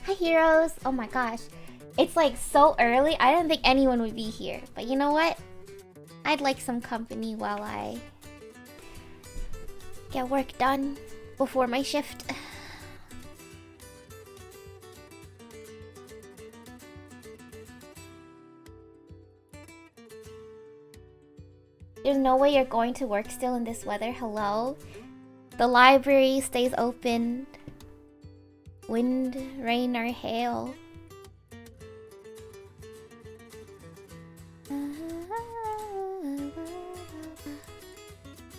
Hi, heroes. Oh my gosh. It's like so early. I didn't think anyone would be here. But you know what? I'd like some company while I get work done before my shift. There's no way you're going to work still in this weather. Hello? The library stays open. Wind, rain, or hail.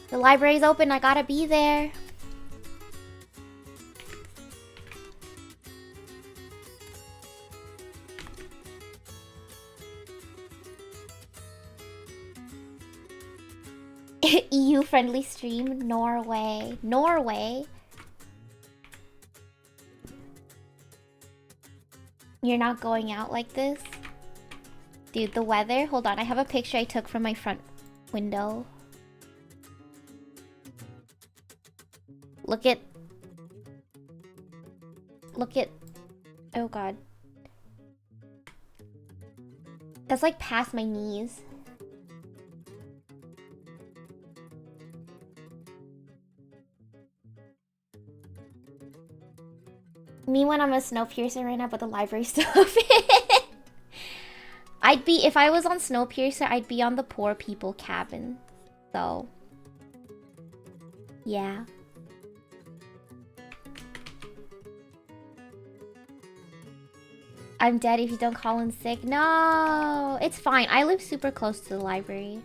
The library's open, I gotta be there. EU-friendly stream, Norway. Norway? You're not going out like this? Dude, the weather? Hold on, I have a picture I took from my front window. Look at... Oh god. That's like past my knees. Me when I'm a Snowpiercer right now, but the library's still open. I'd be, if I was on Snowpiercer, I'd be on the poor people cabin. So, yeah. I'm dead if you don't call in sick. No, it's fine. I live super close to the library.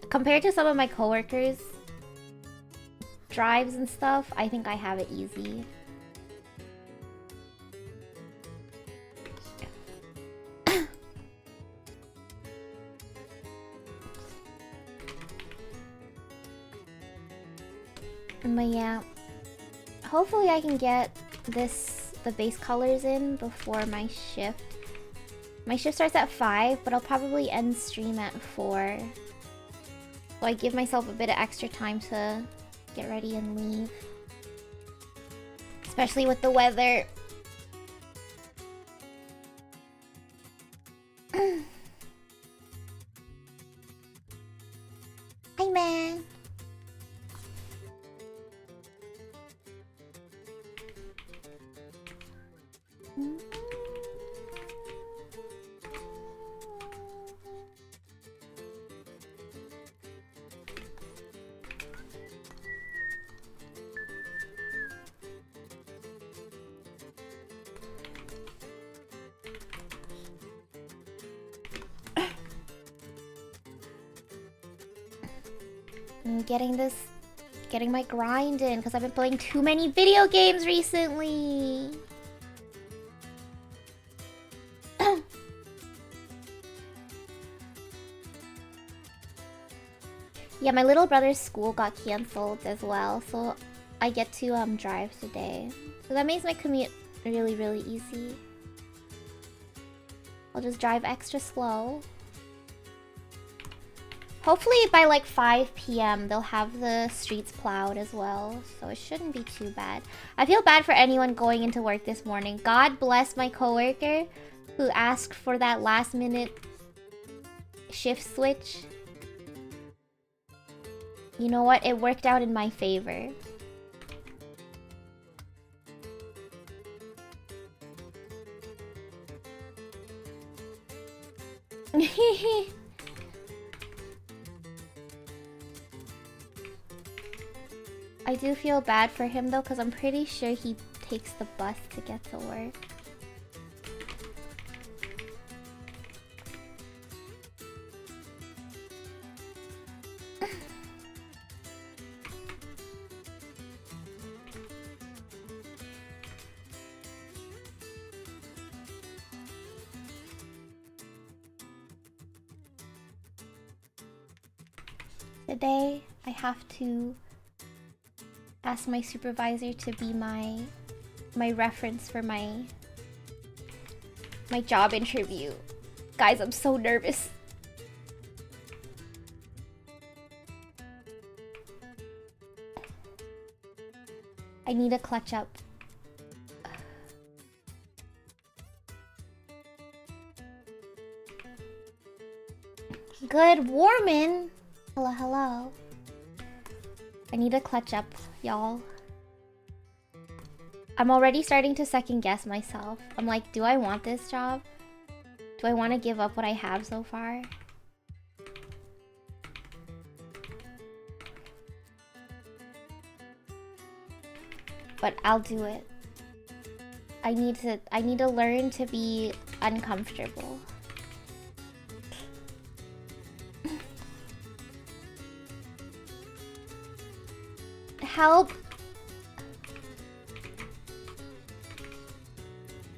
Compared to some of my coworkers, drives and stuff, I think I have it easy. But yeah, hopefully I can get the base colors in before my shift. My shift starts at 5, but I'll probably end stream at 4. So I give myself a bit of extra time to get ready and leave. Especially with the weather. Hi, man. I'm getting my grind in because I've been playing too many video games recently. Yeah, my little brother's school got canceled as well, so I get to drive today. So that makes my commute really, really easy. I'll just drive extra slow. Hopefully by like 5 p.m. they'll have the streets plowed as well, so it shouldn't be too bad. I feel bad for anyone going into work this morning. God bless my coworker who asked for that last minute shift switch. You know what? It worked out in my favor. I do feel bad for him though, because I'm pretty sure he takes the bus to get to work. Today, I have to ask my supervisor to be my reference for my job interview. Guys, I'm so nervous. I need to clutch up. Good warming. Hello, hello. I need to clutch up, y'all. I'm already starting to second guess myself. I'm like, do I want this job? Do I want to give up what I have so far? But I'll do it. I need to learn to be uncomfortable. Help.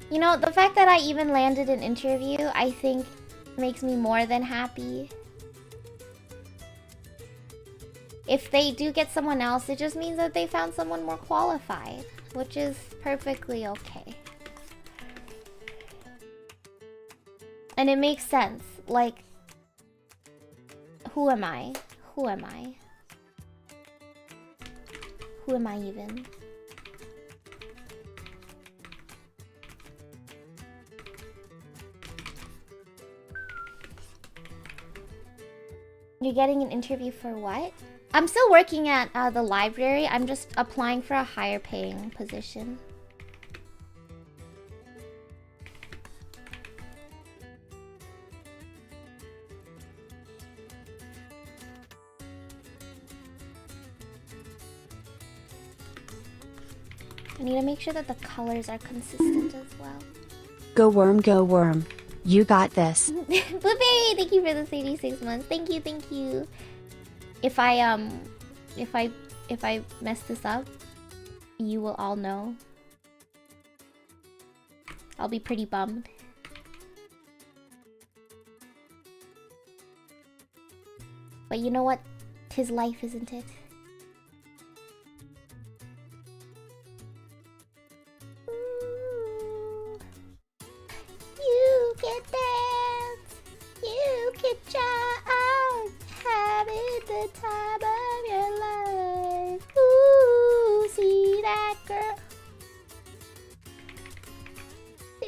You know, the fact that I even landed an interview, I think makes me more than happy. If they do get someone else, it just means that they found someone more qualified, which is perfectly okay. And it makes sense. Like, who am I? Who am I? Who am I even? You're getting an interview for what? I'm still working at the library. I'm just applying for a higher paying position. I need to make sure that the colors are consistent as well. Go worm, go worm. You got this. Blueberry, thank you for the 86 months. Thank you, thank you. If I mess this up, you will all know. I'll be pretty bummed. But you know what? 'Tis life, isn't it? You can dance, you can jive, having the time of your life. Ooh, see that girl.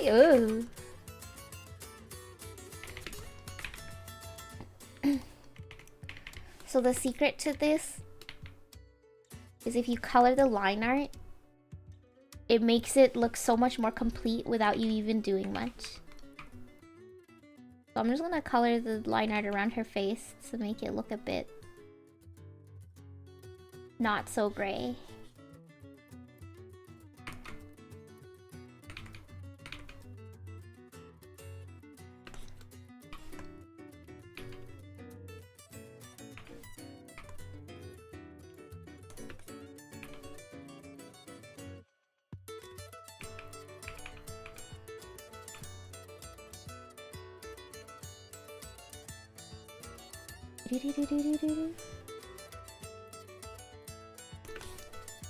Ooh. So the secret to this is if you color the line art, it makes it look so much more complete without you even doing much. So I'm just gonna color the line art around her face to make it look a bit not so gray.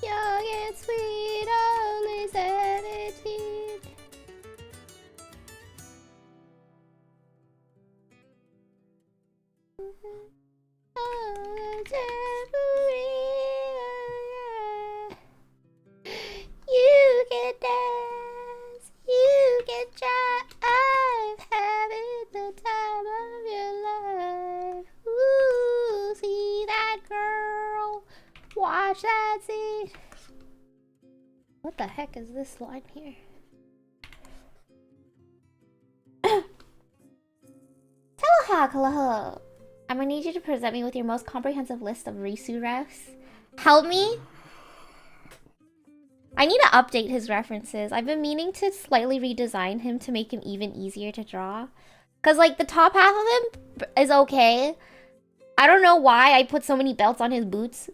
Young and sweet, only 17. Oh, you can dance, you can jive, having the time of your life. Ooh, see that girl, watch that scene. What the heck is this line here? Telehawk, hello. I'm gonna need you to present me with your most comprehensive list of Risu refs. Help me? I need to update his references. I've been meaning to slightly redesign him to make him even easier to draw. Cause like the top half of him is okay. I don't know why I put so many belts on his boots.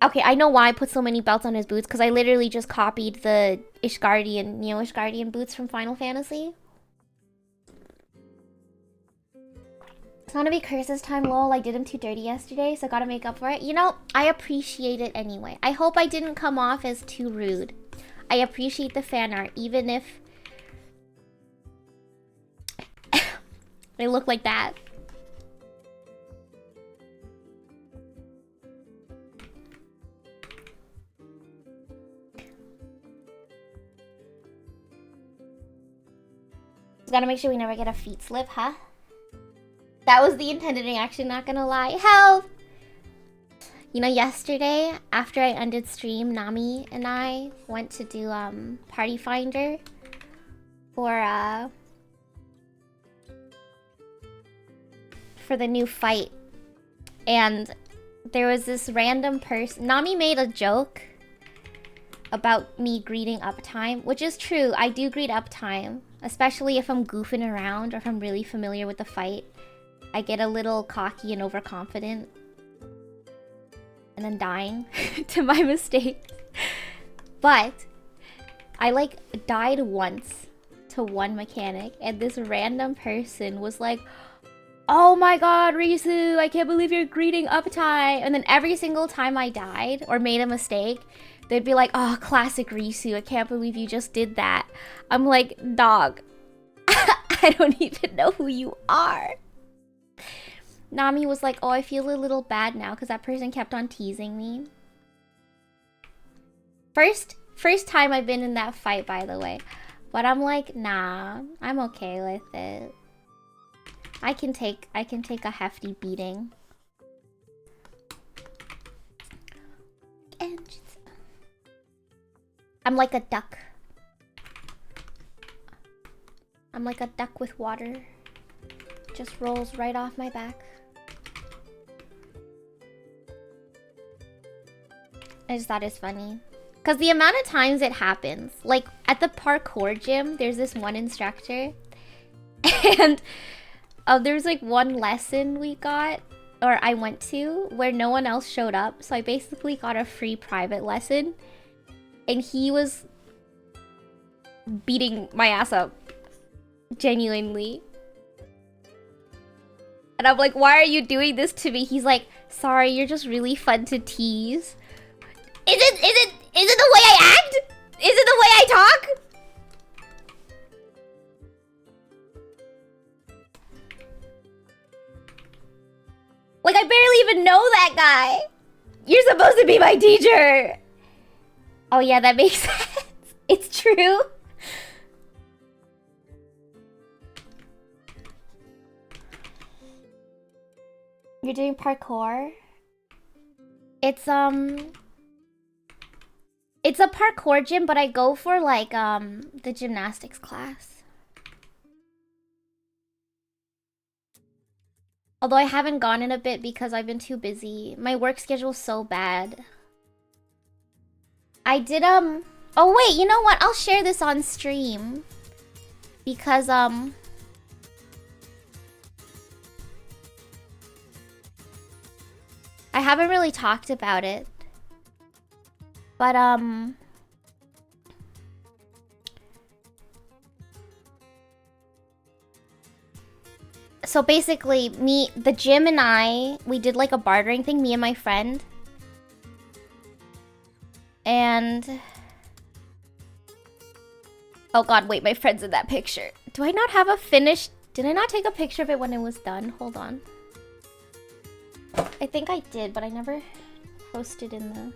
Okay, I know why I put so many belts on his boots, because I literally just copied the Ishgardian, Neo Ishgardian boots from Final Fantasy. It's gonna be Curse's time, lol. I did him too dirty yesterday, so I gotta make up for it. You know, I appreciate it anyway. I hope I didn't come off as too rude. I appreciate the fan art, even if they look like that. Just gotta make sure we never get a feet slip, huh? That was the intended reaction, not gonna lie. Help! You know, yesterday, after I ended stream, Nami and I went to do Party Finder for the new fight. And there was this random person. Nami made a joke about me greeting uptime, which is true. I do greet uptime, especially if I'm goofing around or if I'm really familiar with the fight. I get a little cocky and overconfident and then dying to my mistakes. But I like died once to one mechanic, and this random person was like, "Oh my god, Risu, I can't believe you're greeting uptime." And then every single time I died or made a mistake, they'd be like, "Oh, classic Risu, I can't believe you just did that." I'm like, dog, I don't even know who you are. Nami was like, "Oh, I feel a little bad now because that person kept on teasing me." First time I've been in that fight, by the way. But I'm like, nah, I'm okay with it. I can take a hefty beating. And I'm like a duck. I'm like a duck with water. Just rolls right off my back. I just thought it's funny. Because the amount of times it happens. Like, at the parkour gym, there's this one instructor. And there's like one lesson we got, or I went to, where no one else showed up. So I basically got a free private lesson. And he was beating my ass up. Genuinely. And I'm like, "Why are you doing this to me?" He's like, "Sorry, you're just really fun to tease." Is it the way I act? Is it the way I talk? Like, I barely even know that guy. You're supposed to be my teacher. Oh yeah, that makes sense. It's true. You're doing parkour? It's a parkour gym, but I go for like the gymnastics class. Although I haven't gone in a bit because I've been too busy. My work schedule's so bad. I did oh wait, you know what? I'll share this on stream. Because I haven't really talked about it. But so basically, the gym and I, we did like a bartering thing, me and my friend. And oh god, wait, my friend's in that picture. Do I not have a finished? Did I not take a picture of it when it was done? Hold on. I think I did, but I never posted in the...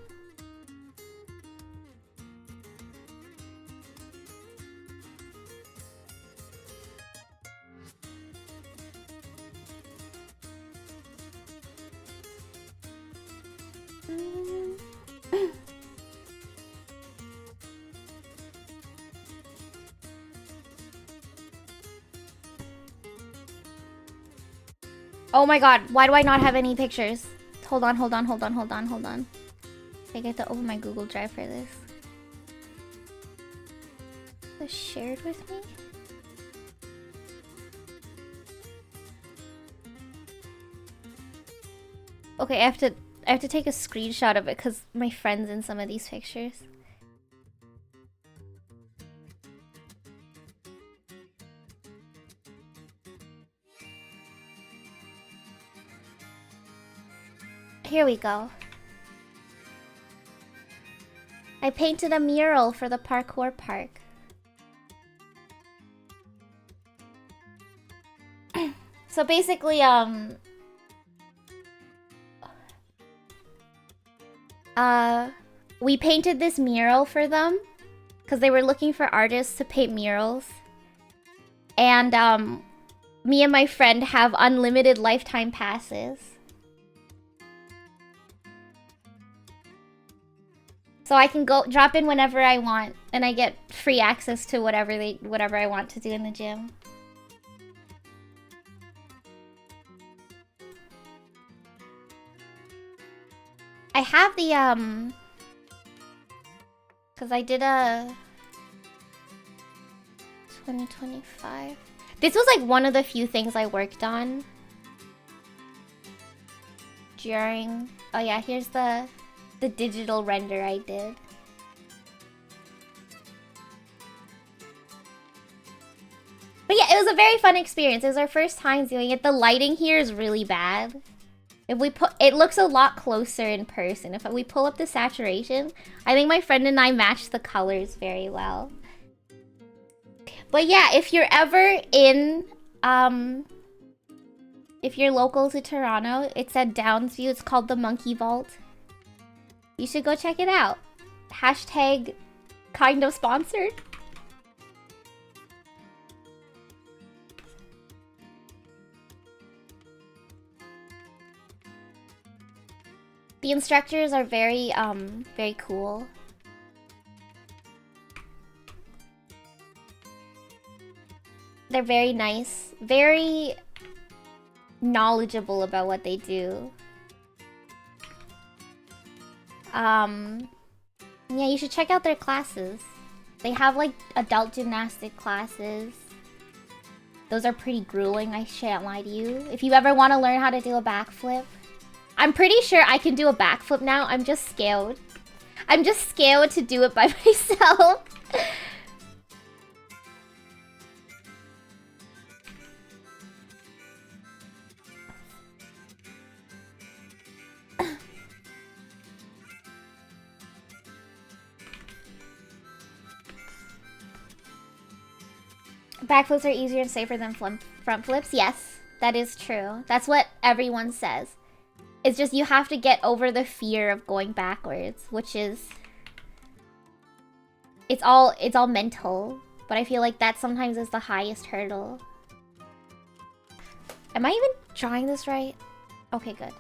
Oh my god, why do I not have any pictures? Hold on. I get to open my Google Drive for this. Was shared with me? Okay, I have to take a screenshot of it because my friend's in some of these pictures. Here we go. I painted a mural for the parkour park. So basically, we painted this mural for them because they were looking for artists to paint murals. And me and my friend have unlimited lifetime passes. So I can go drop in whenever I want, and I get free access to whatever I want to do in the gym. I have the cause I did a 2025. This was like one of the few things I worked on during. Oh yeah, here's the digital render I did. But yeah, it was a very fun experience. It was our first time doing it. The lighting here is really bad. If we put, it looks a lot closer in person. If we pull up the saturation, I think my friend and I matched the colors very well. But yeah, if you're ever in, if you're local to Toronto, it's at Downsview. It's called the Monkey Vault. You should go check it out. Hashtag kind of sponsored. The instructors are very cool. They're very nice, very knowledgeable about what they do. Yeah, you should check out their classes. They have like adult gymnastic classes. Those are pretty grueling, I shan't lie to you. If you ever want to learn how to do a backflip, I'm pretty sure I can do a backflip now. I'm just scared. I'm just scared to do it by myself. Backflips are easier and safer than front flips. Yes, that is true. That's what everyone says. It's just you have to get over the fear of going backwards, which is... It's all mental. But I feel like that sometimes is the highest hurdle. Am I even drawing this right? Okay, good.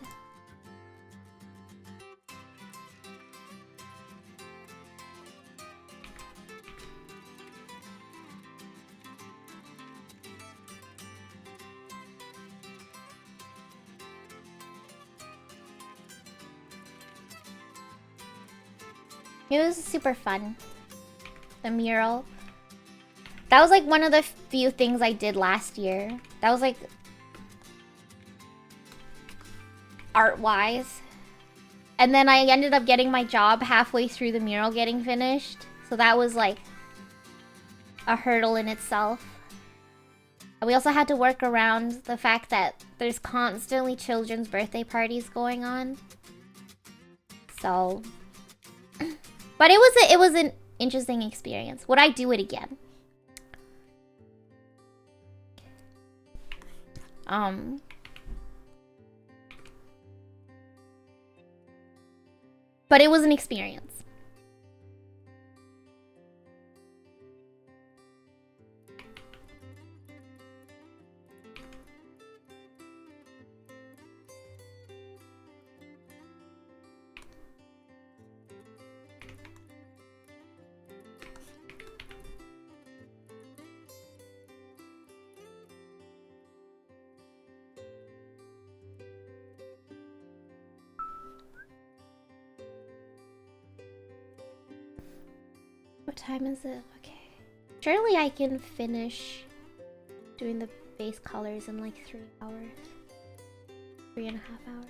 It was super fun. The mural. That was like one of the few things I did last year. That was like... art-wise. And then I ended up getting my job halfway through the mural getting finished. So that was like... a hurdle in itself. And we also had to work around the fact that there's constantly children's birthday parties going on. So... But it was an interesting experience. Would I do it again? But it was an experience. What time is it? Okay. Surely I can finish doing the base colors in like 3 hours. 3.5 hours.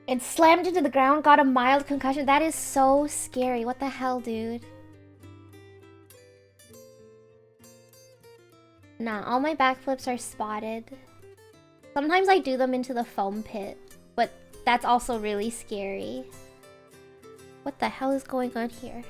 It slammed into the ground, got a mild concussion. That is so scary. What the hell, dude? Nah, all my backflips are spotted. Sometimes I do them into the foam pit, but that's also really scary. What the hell is going on here?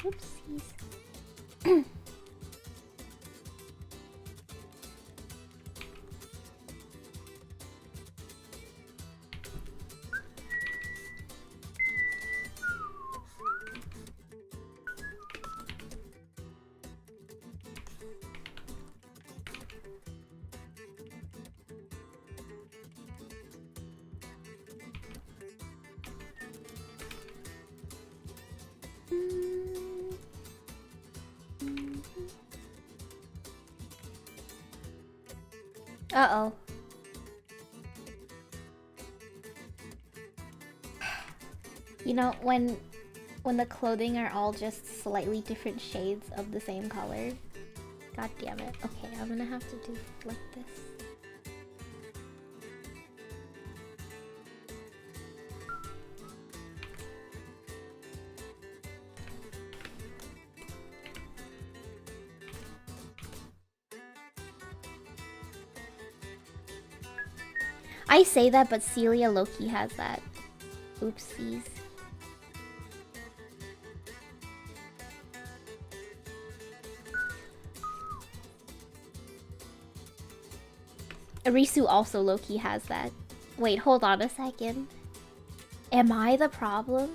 Oopsies. Uh-oh. You know, when the clothing are all just slightly different shades of the same color. God damn it. Okay, I'm gonna have to do like this. I say that, but Celia Loki has that. Oopsies. Arisu also Loki has that. Wait, hold on a second. Am I the problem?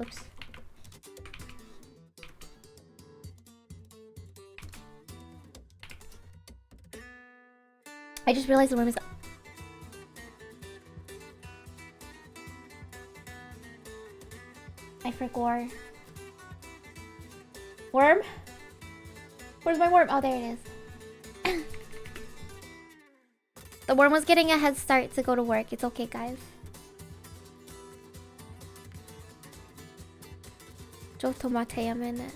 Oops. I just realized the room is... I forgot. Worm? Where's my worm? Oh, there it is. The worm was getting a head start to go to work. It's okay, guys. 저 토마토 하면은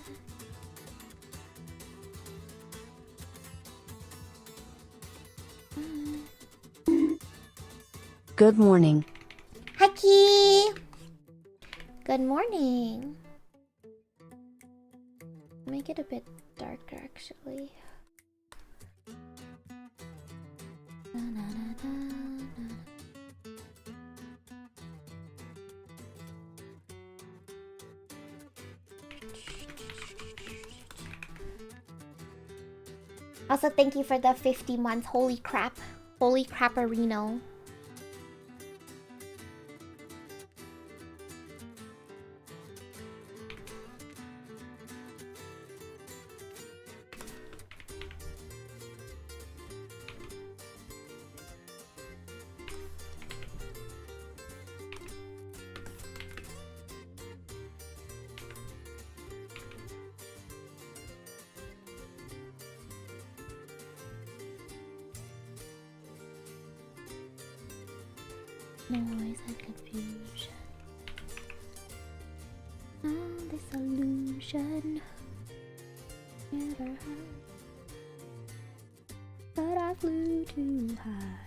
Good morning. Haki! Good morning. Make it a bit darker, actually. Also, thank you for the 50 months. Holy crap. Holy crapperino. Noise and confusion. Oh, this illusion never had. But I flew too high.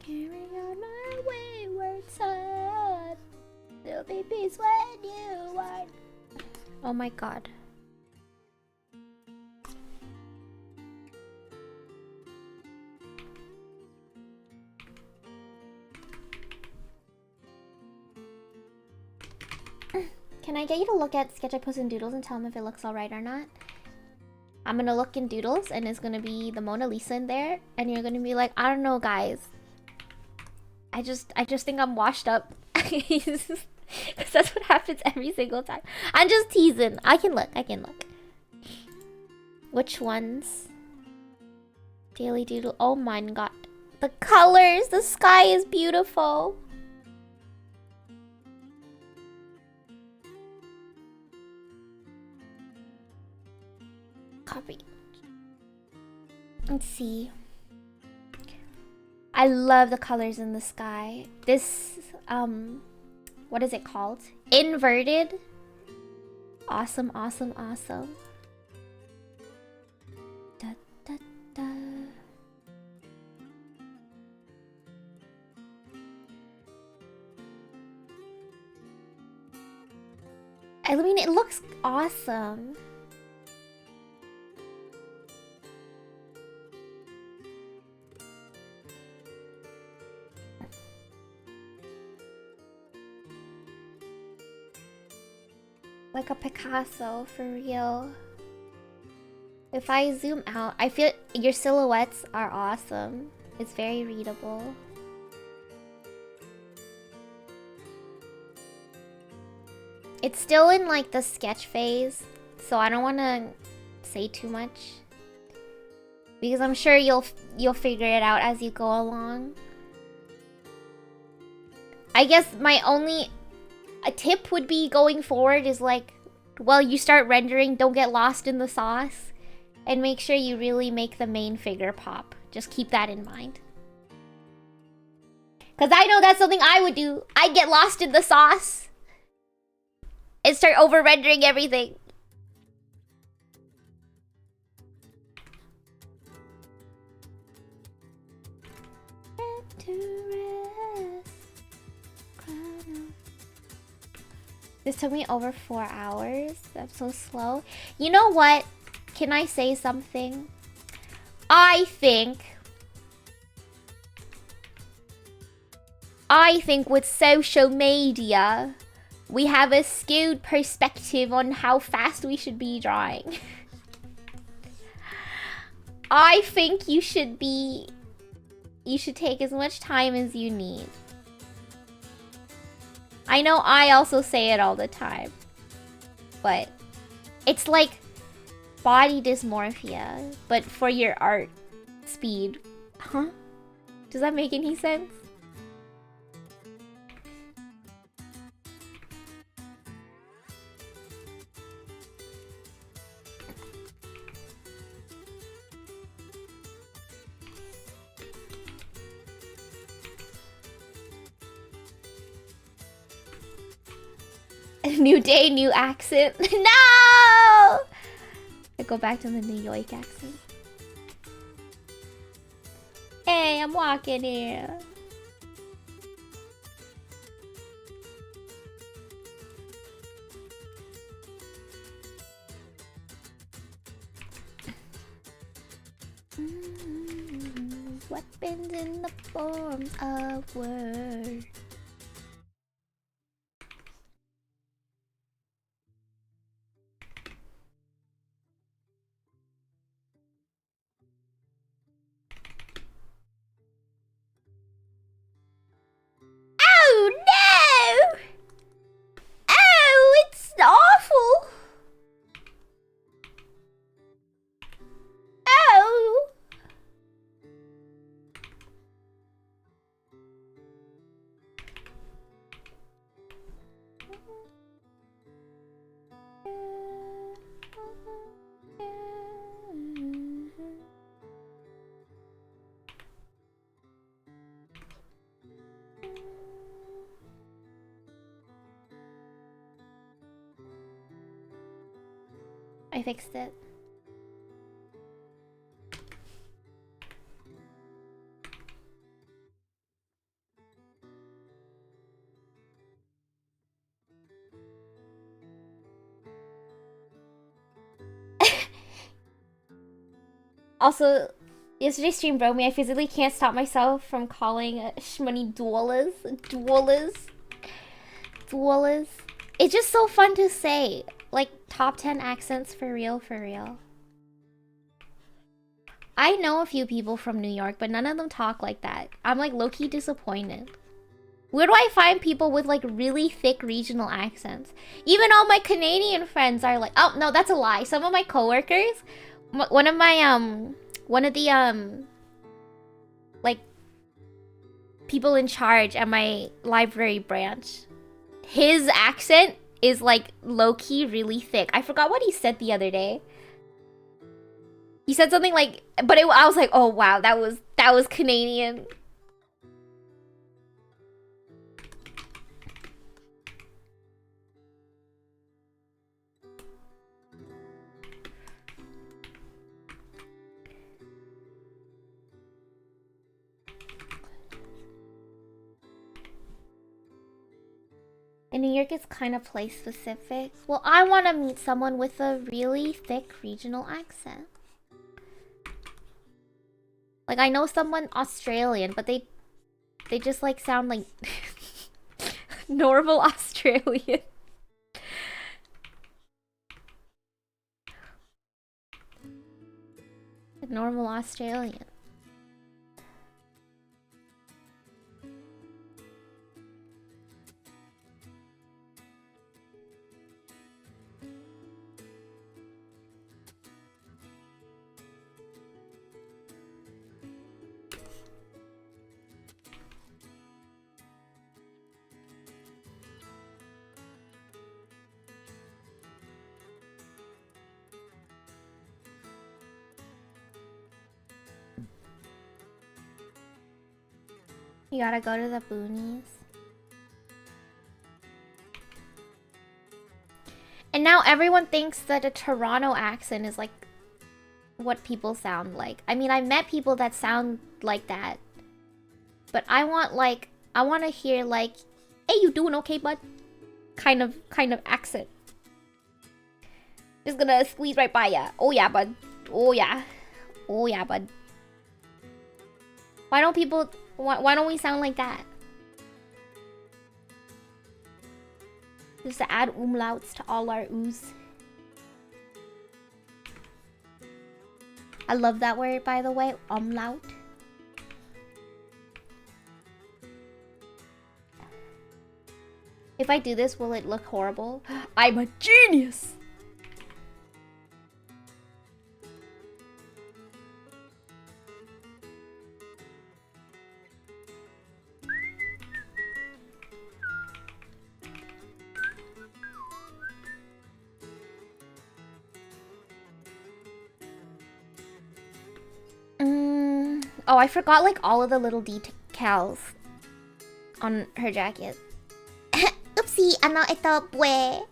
Carry on my wayward son. There'll be peace when you are. Oh my god. Can I get you to look at Sketch I Post and Doodles and tell them if it looks alright or not? I'm gonna look in doodles and it's gonna be the Mona Lisa in there, and you're gonna be like, I don't know, guys. I just think I'm washed up. Because that's what happens every single time. I'm just teasing. I can look. Which ones? Daily Doodle. Oh my god. The colors! The sky is beautiful. Copy. Let's see. I love the colors in the sky. This, what is it called? Inverted. Awesome. Da, da, da. I mean, it looks awesome. Like a Picasso, for real. If I zoom out, I feel your silhouettes are awesome. It's very readable. It's still in like the sketch phase, so I don't want to say too much, because I'm sure you'll figure it out as you go along. I guess my only a tip would be going forward is like, well, you start rendering, don't get lost in the sauce, and make sure you really make the main figure pop. Just keep that in mind. Because I know that's something I would do. I'd get lost in the sauce and start over-rendering everything. This took me over 4 hours. That's so slow. You know what? Can I say something? I think with social media, we have a skewed perspective on how fast we should be drawing. I think you should take as much time as you need. I know I also say it all the time, but it's like body dysmorphia, but for your art speed. Huh? Does that make any sense? New day, new accent. No! I go back to the New York accent. Hey, I'm walking here. Weapons in the form of words. Oh no! Oh, it's awful! Oh! I fixed it. Also, yesterday's stream broke me. I physically can't stop myself from calling Shmoney Dwellers. It's just so fun to say. Like, top 10 accents for real, for real. I know a few people from New York, but none of them talk like that. I'm like low-key disappointed. Where do I find people with like really thick regional accents? Even all my Canadian friends are like, oh no, that's a lie. Some of my coworkers, one of the like people in charge at my library branch, his accent is like low-key really thick. I forgot what he said the other day. He said something like, but I was like, oh wow, that was Canadian. In New York, it's kind of place specific. Well, I want to meet someone with a really thick regional accent. Like, I know someone Australian, but they just like sound like normal Australian. Normal Australian. You gotta go to the boonies. And now everyone thinks that a Toronto accent is like what people sound like. I mean, I met people that sound like that. But I want to hear like, hey, you doing okay, bud? Kind of accent. Just gonna squeeze right by ya. Oh yeah, bud. Oh yeah. Oh yeah, bud. Why don't we sound like that? Just to add umlauts to all our oohs. I love that word, by the way, umlaut. If I do this, will it look horrible? I'm a genius! Oh, I forgot like all of the little decals on her jacket. Oopsie, ano ito, pue.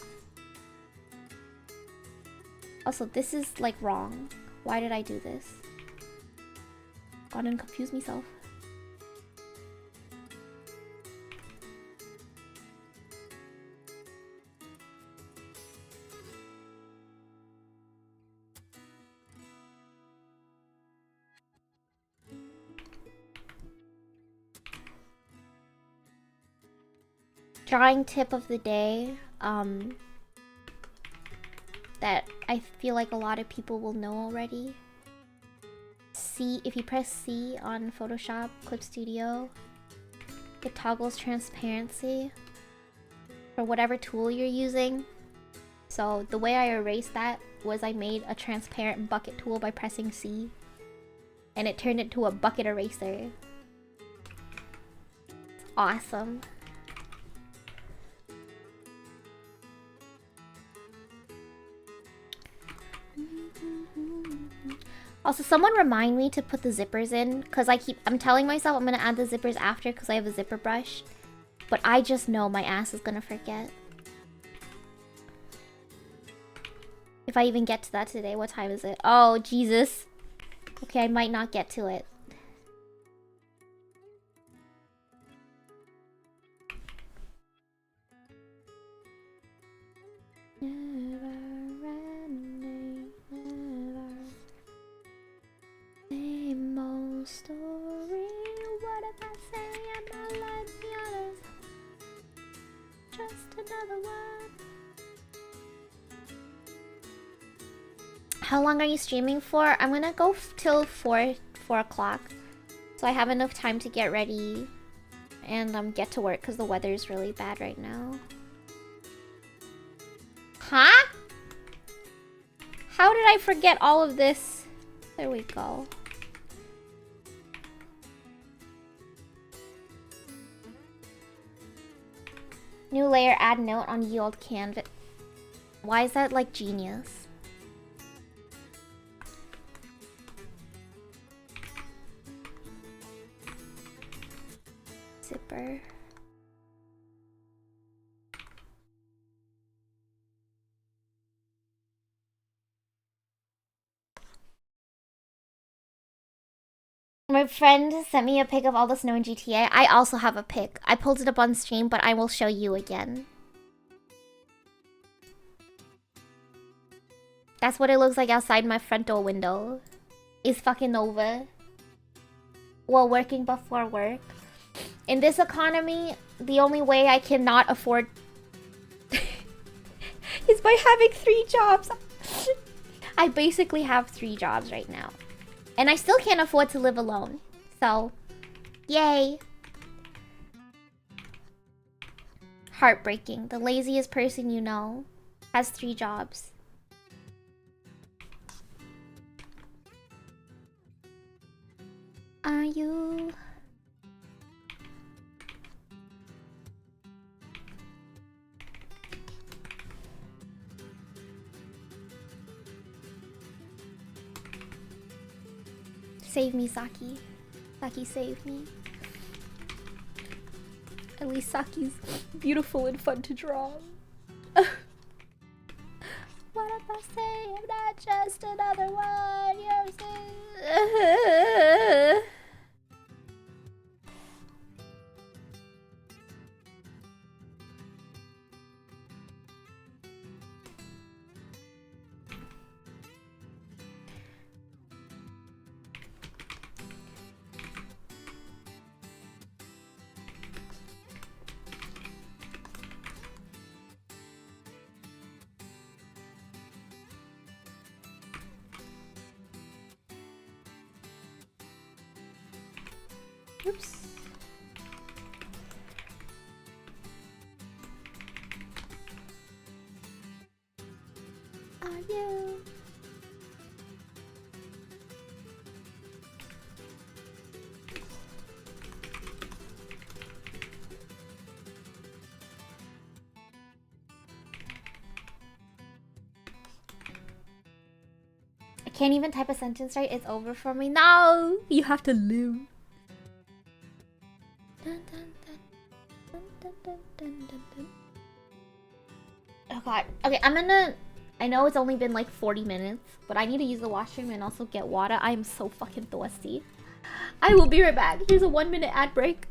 Also, this is like wrong. Why did I do this? God, and confuse myself. Drawing tip of the day, that I feel like a lot of people will know already. C, if you press C on Photoshop Clip Studio, it toggles transparency for whatever tool you're using. So the way I erased that was I made a transparent bucket tool by pressing C, and it turned into a bucket eraser. It's awesome. Also, someone remind me to put the zippers in, because I'm telling myself I'm gonna add the zippers after because I have a zipper brush. But I just know my ass is gonna forget. If I even get to that today. What time is it? Oh, Jesus. Okay, I might not get to it. Same old story. What if I say I'm not like the others? Just another one. How long are you streaming for? I'm gonna go till 4 o'clock. So I have enough time to get ready and get to work because the weather is really bad right now. Huh? How did I forget all of this? There we go. New layer, add note on yield canvas. Why is that like genius? Zipper. My friend sent me a pic of all the snow in GTA. I also have a pic. I pulled it up on stream, but I will show you again. That's what it looks like outside my front door window. It's fucking over. Well, working before work. In this economy, the only way I cannot afford is by having 3 jobs. I basically have 3 jobs right now. And I still can't afford to live alone. So, yay. Heartbreaking. The laziest person you know has 3 jobs. Are you... Save me, Saki. Saki, save me. At least Saki's beautiful and fun to draw. What if I say I'm not just another one? You're saying... Oops. Are you? I can't even type a sentence right. It's over for me. No! You have to live. Oh god. Okay, I'm gonna... I know it's only been like 40 minutes, but I need to use the washroom and also get water. I am so fucking thirsty. I will be right back. Here's a 1-minute ad break.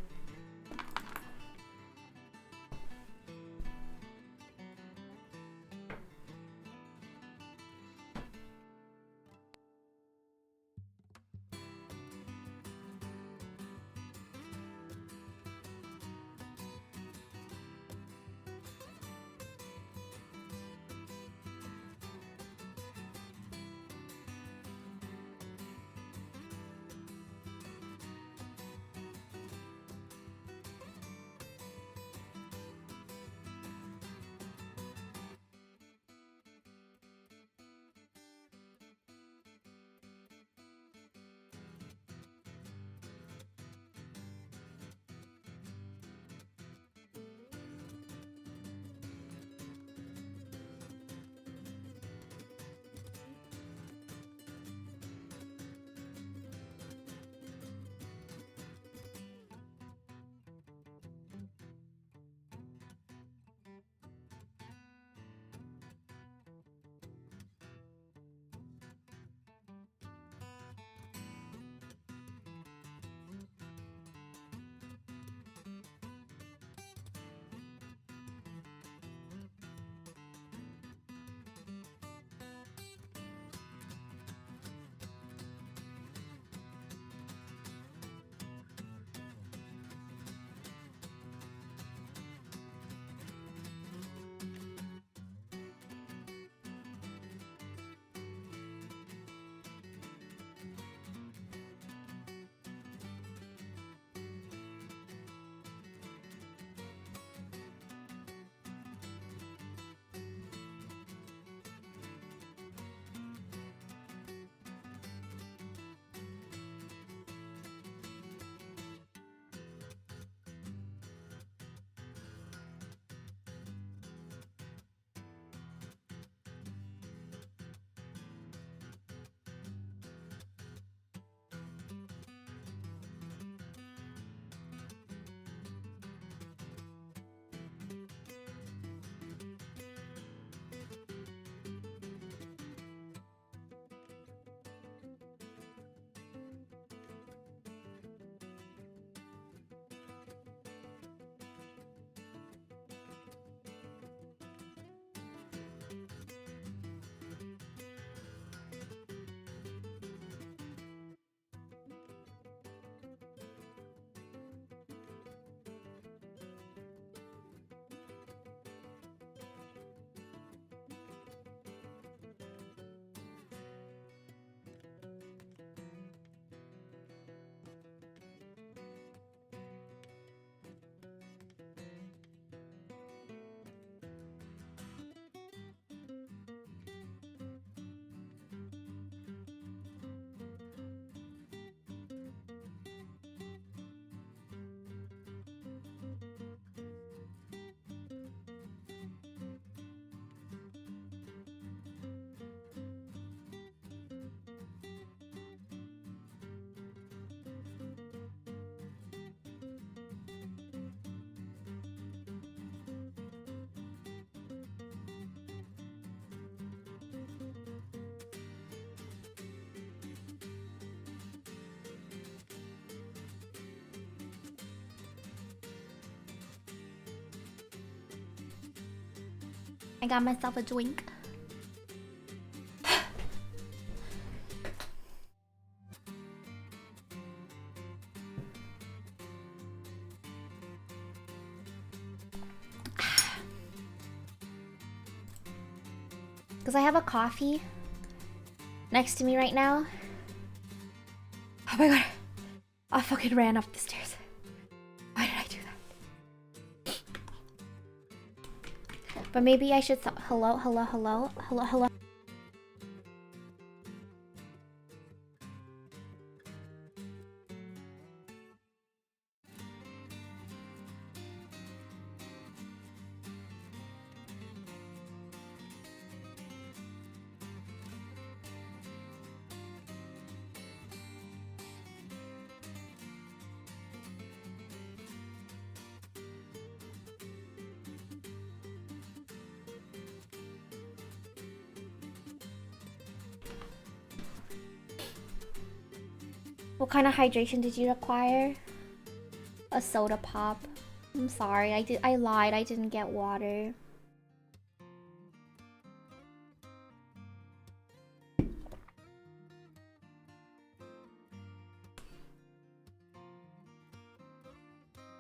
I got myself a drink. Because I have a coffee next to me right now. Oh my god. I fucking ran up the stairs. Why did I do that? But maybe I should... Hello, hello, hello, hello, hello. What kind of hydration did you require? A soda pop. I'm sorry, I lied, I didn't get water.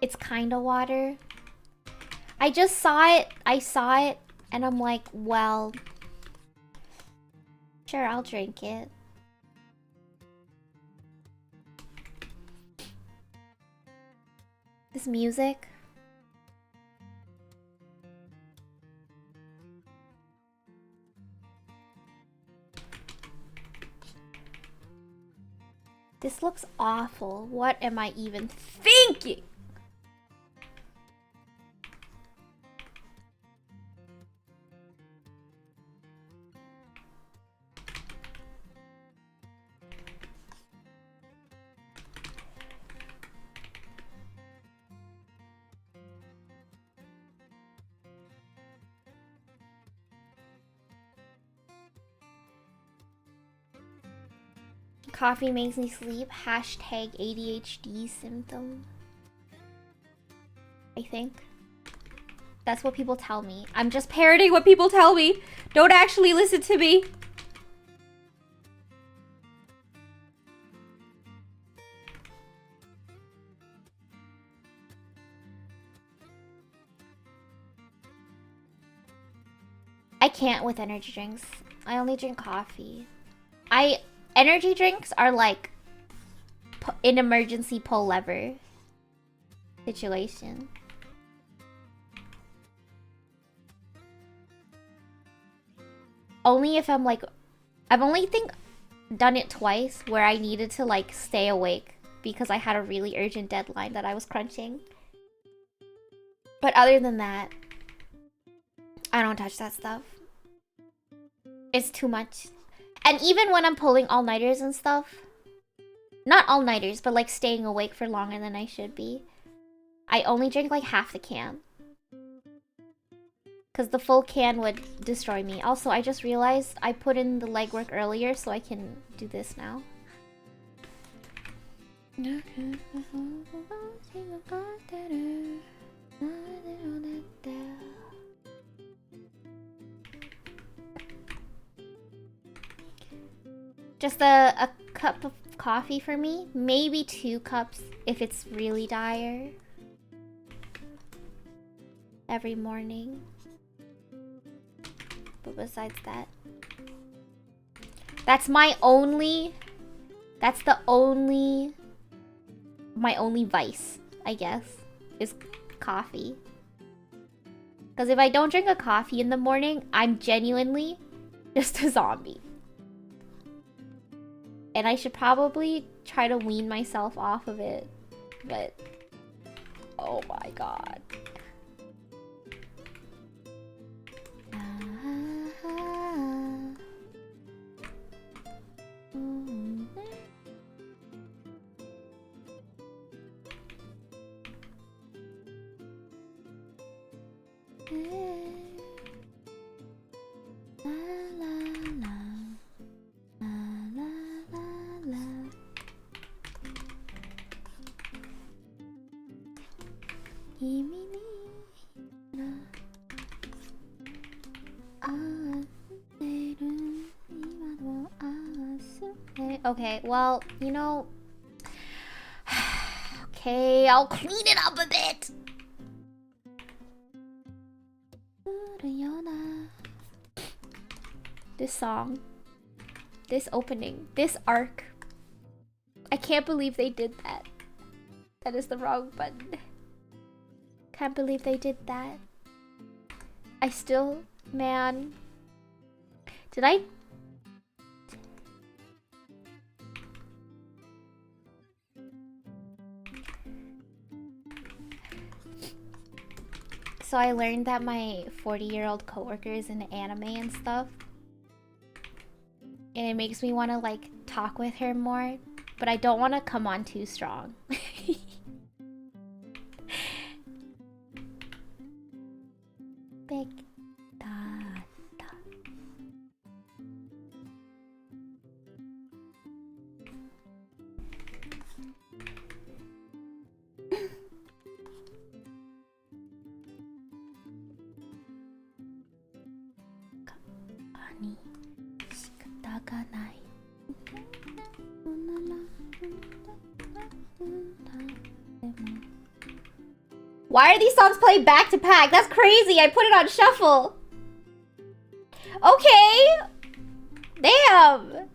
It's kinda water. I just saw it, and I'm like, well, sure, I'll drink it. This music. This looks awful. What am I even thinking? Coffee makes me sleep. Hashtag ADHD symptom. I think. That's what people tell me. I'm just parroting what people tell me. Don't actually listen to me. I can't with energy drinks. I only drink coffee. Energy drinks are like an emergency pull lever situation. Only if I'm like, I've only done it twice where I needed to like stay awake because I had a really urgent deadline that I was crunching. But other than that, I don't touch that stuff. It's too much. And even when I'm pulling all-nighters and stuff, not all-nighters, but like staying awake for longer than I should be, I only drink like half the can. Because the full can would destroy me. Also, I just realized I put in the legwork earlier so I can do this now. Just a cup of coffee for me. Maybe 2 cups if it's really dire. Every morning. But besides that, that's my only vice, I guess, is coffee. Because if I don't drink a coffee in the morning, I'm genuinely just a zombie. And I should probably try to wean myself off of it. But, oh my god. Okay, well, you know... Okay, I'll clean it up a bit. This song. This opening. This arc. I can't believe they did that. That is the wrong button. Can't believe they did that. I still... Man. Did I... So I learned that my 40-year-old coworker is into anime and stuff. And it makes me want to, like, talk with her more. But I don't want to come on too strong. Big da da. Ani shikata ga nai. Why are these songs played back to back? That's crazy. I put it on shuffle. Okay. Damn.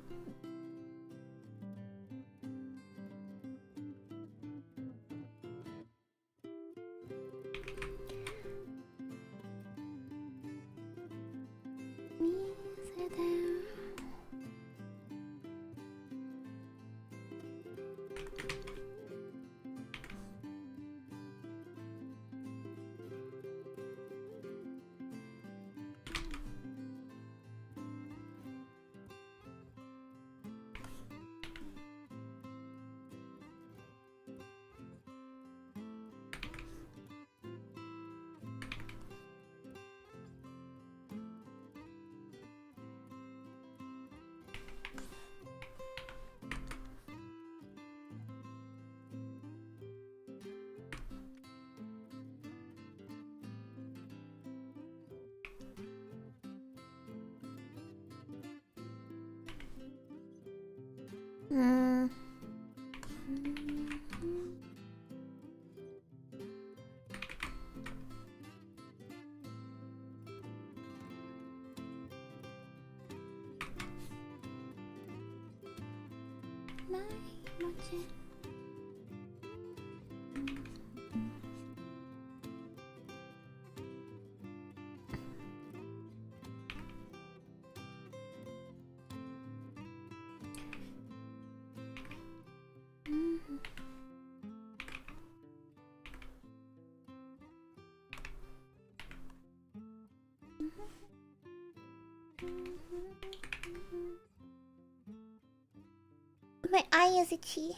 My eye is itchy.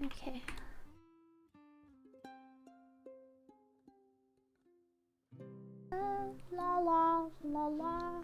Okay. La la la la.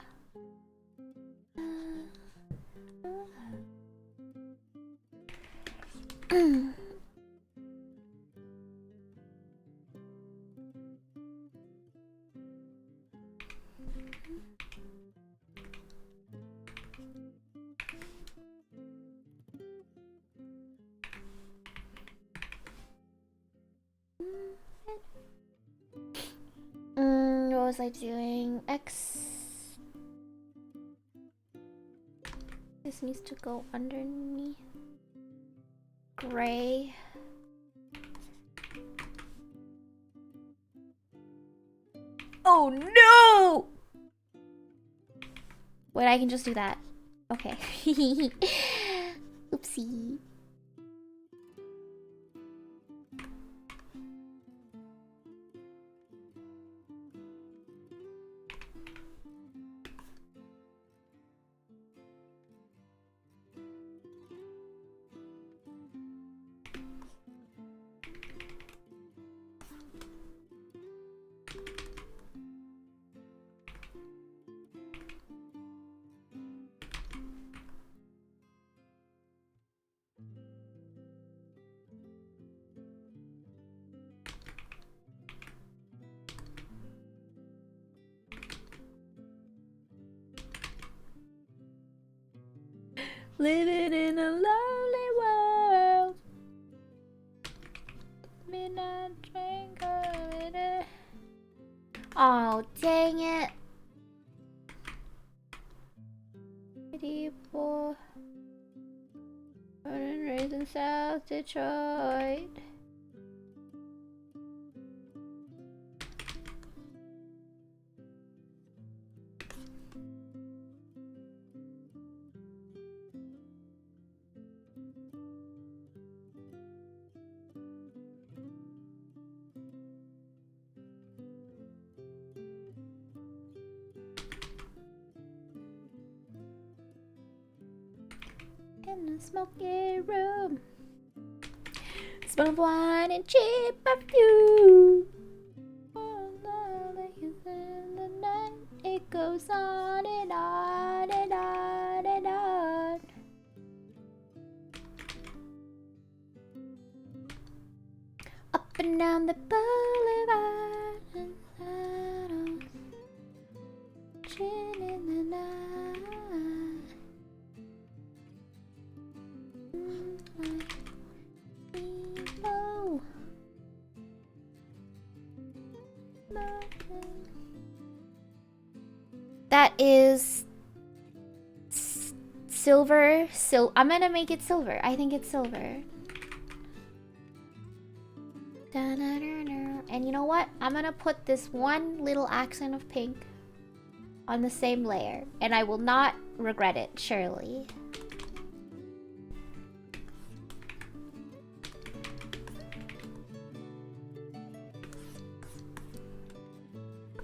What was I doing? X. This needs to go underneath. Gray. Oh no! Wait, I can just do that. Okay. Oopsie. Living in a lonely world. Midnight train coming. Oh, dang it. People born and raised in South Detroit. In a smoky room, smell of wine and cheap perfume. Oh, love is in the night. It goes on and on and on and on. Up and down the boulevard and shadows, chin in the night. People. That is silver. I'm gonna make it silver. I think it's silver. And you know what? I'm gonna put this one little accent of pink on the same layer, and I will not regret it, surely.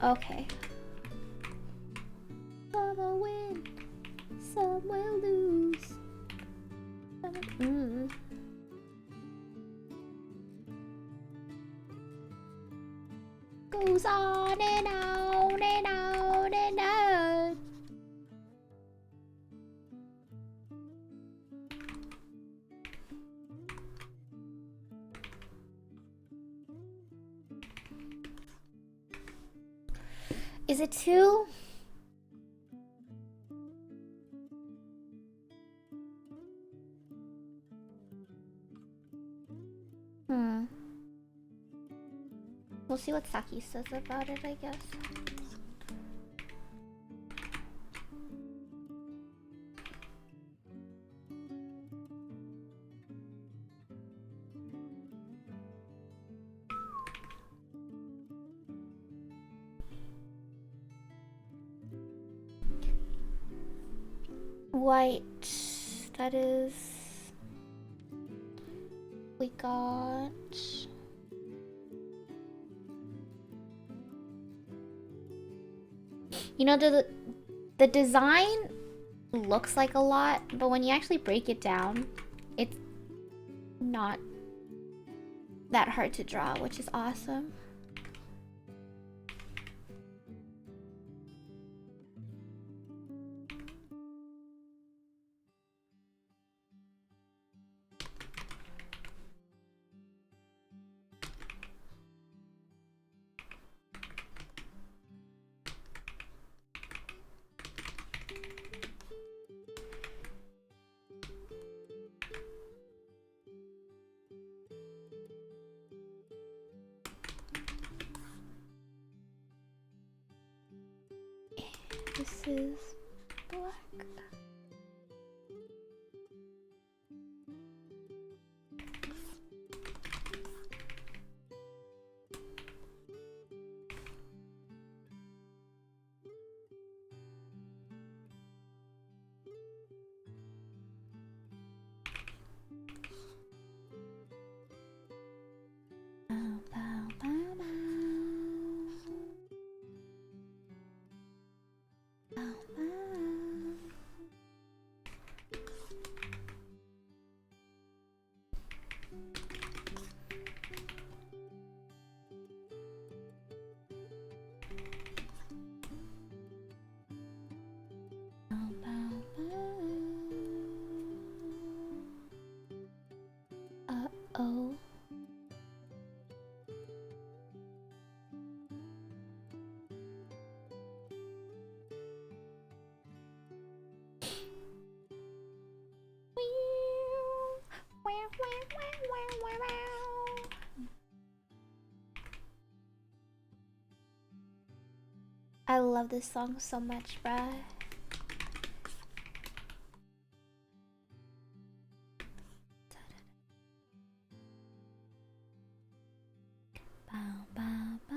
Okay. Some will win, some will lose. Goes on and on and on and on. Is it too? We'll see what Saki says about it, I guess. White. That is... We got... You know, the design looks like a lot, but when you actually break it down, it's not that hard to draw, which is awesome. This is black. Uh-oh. I love this song so much, bruh. Bow, bow, bow.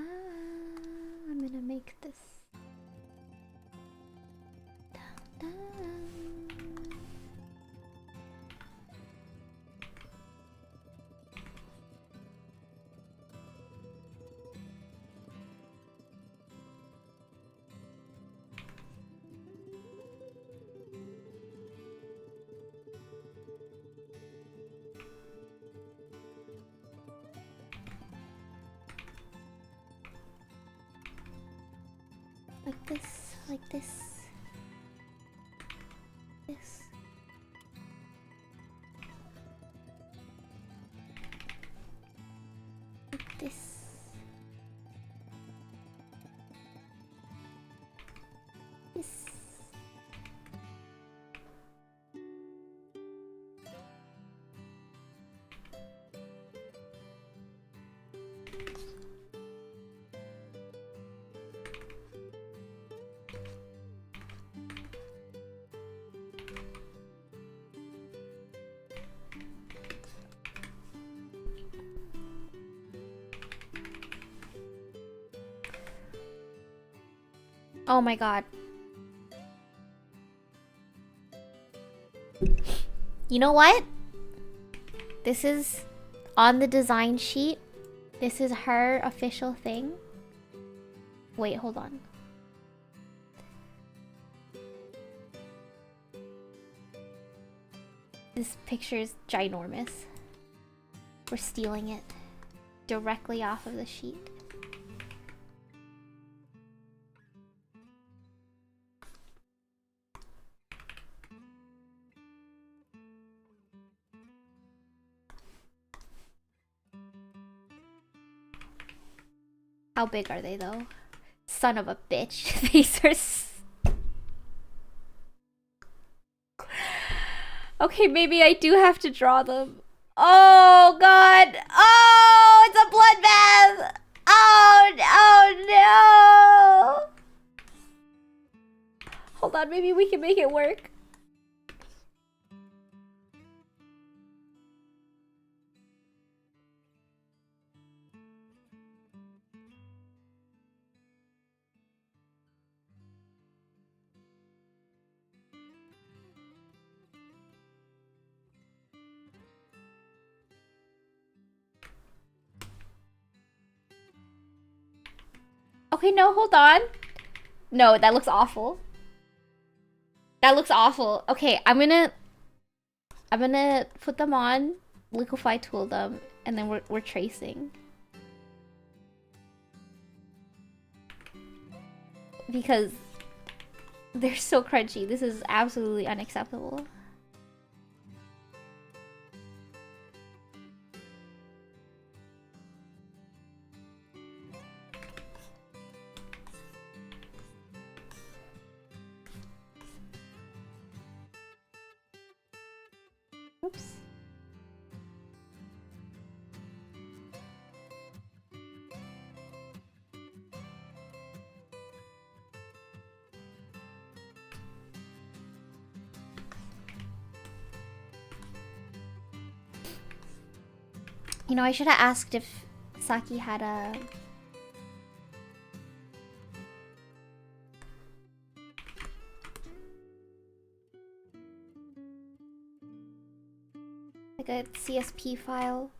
I'm gonna make this. Down, down. Like this, like this. This. Like this. This. Oh my god. You know what? This is on the design sheet. This is her official thing. Wait, hold on. This picture is ginormous. We're stealing it directly off of the sheet. How big are they though? Son of a bitch. These are okay, maybe I do have to draw them. Oh god. Oh, it's a bloodbath. Oh, no. Hold on, maybe we can make it work. Okay, no, hold on. No, that looks awful. That looks awful. Okay, I'm gonna put them on, liquefy tool them, and then we're tracing. Because they're so crunchy. This is absolutely unacceptable. Oops. You know, I should have asked if Saki had a... like a CSP file.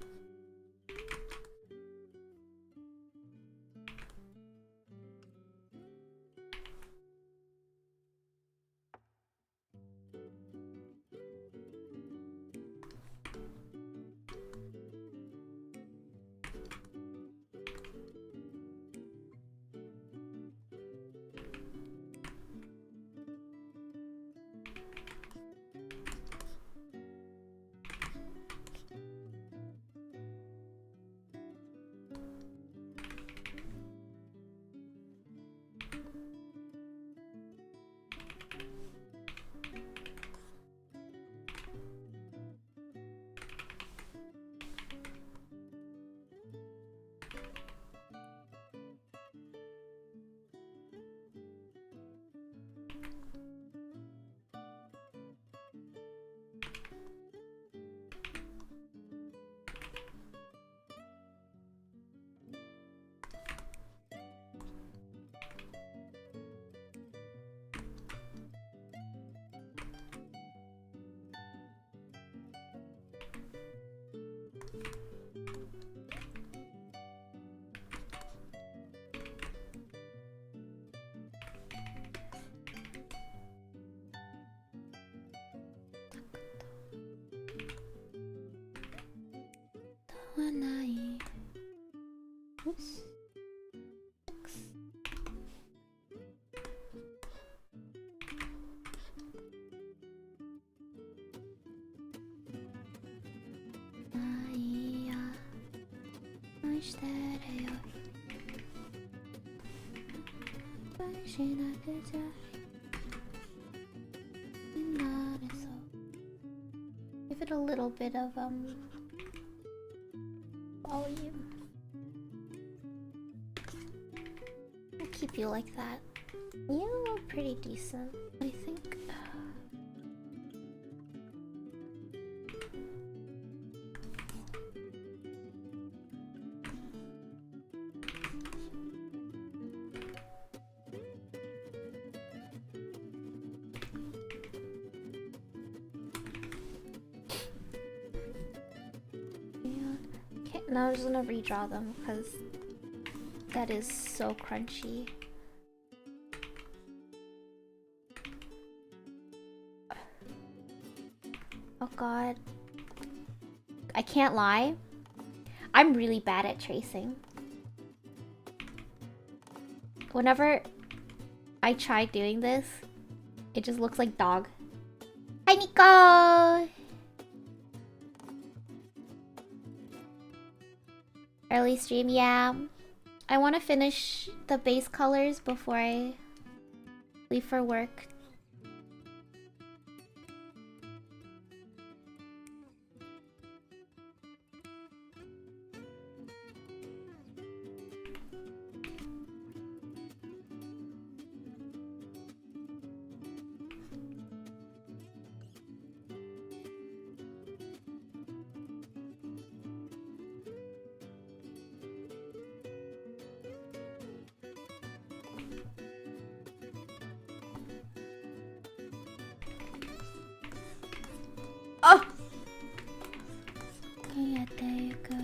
Oops. Give it a little bit of volume. I'll keep you like that. You look pretty decent, I think. Now I'm just gonna redraw them because that is so crunchy. Oh god. I can't lie. I'm really bad at tracing. Whenever I try doing this, it just looks like dog. Hi, Nico! Early stream, yeah. I want to finish the base colors before I leave for work. Oh! Yeah, there you go.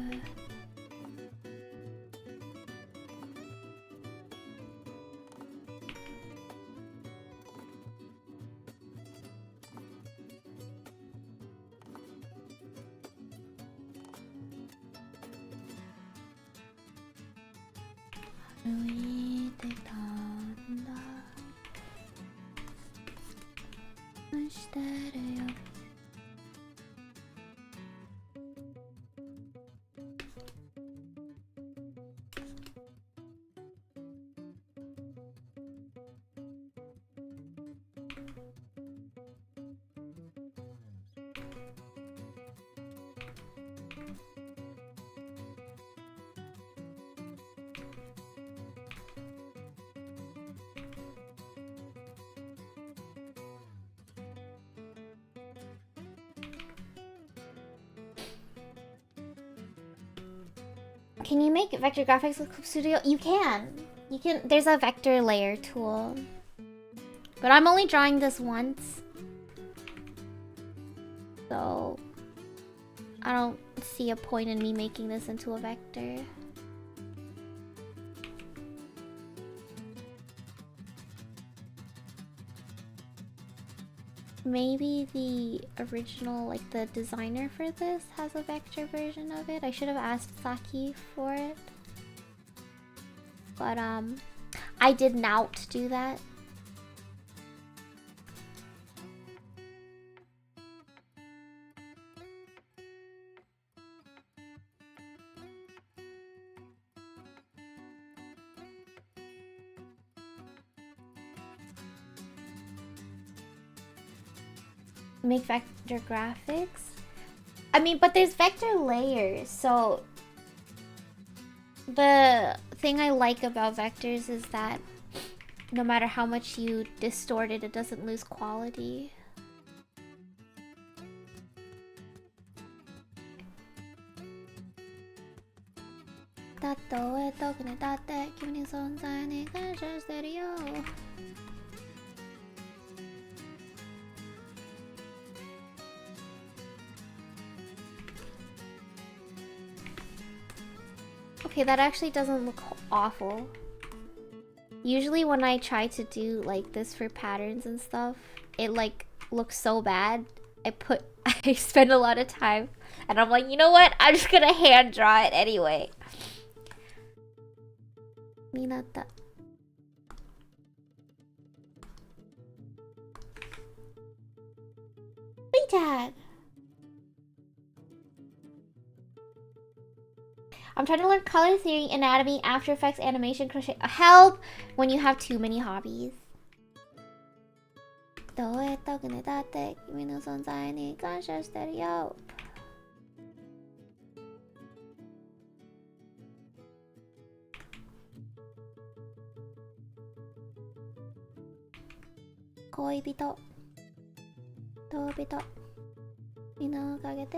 Can you make vector graphics with Clip Studio? You can. You can. There's a vector layer tool. But I'm only drawing this once. So I don't see a point in me making this into a vector. Maybe the original, like the designer for this, has a vector version of it. I should have asked Saki for it. But I did not do that. Make vector graphics? I mean, but there's vector layers, so the thing I like about vectors is that no matter how much you distort it, it doesn't lose quality. Okay, that actually doesn't look awful. Usually when I try to do like this for patterns and stuff, it like looks so bad. I I spend a lot of time. And I'm like, you know what? I'm just gonna hand draw it anyway. Minata. Tag. I'm trying to learn color theory, anatomy, After Effects, animation, crochet. Help when you have too many hobbies. どうやって役に立って君の存在に感謝してるよ。恋人、恋人、みんなのおかげで。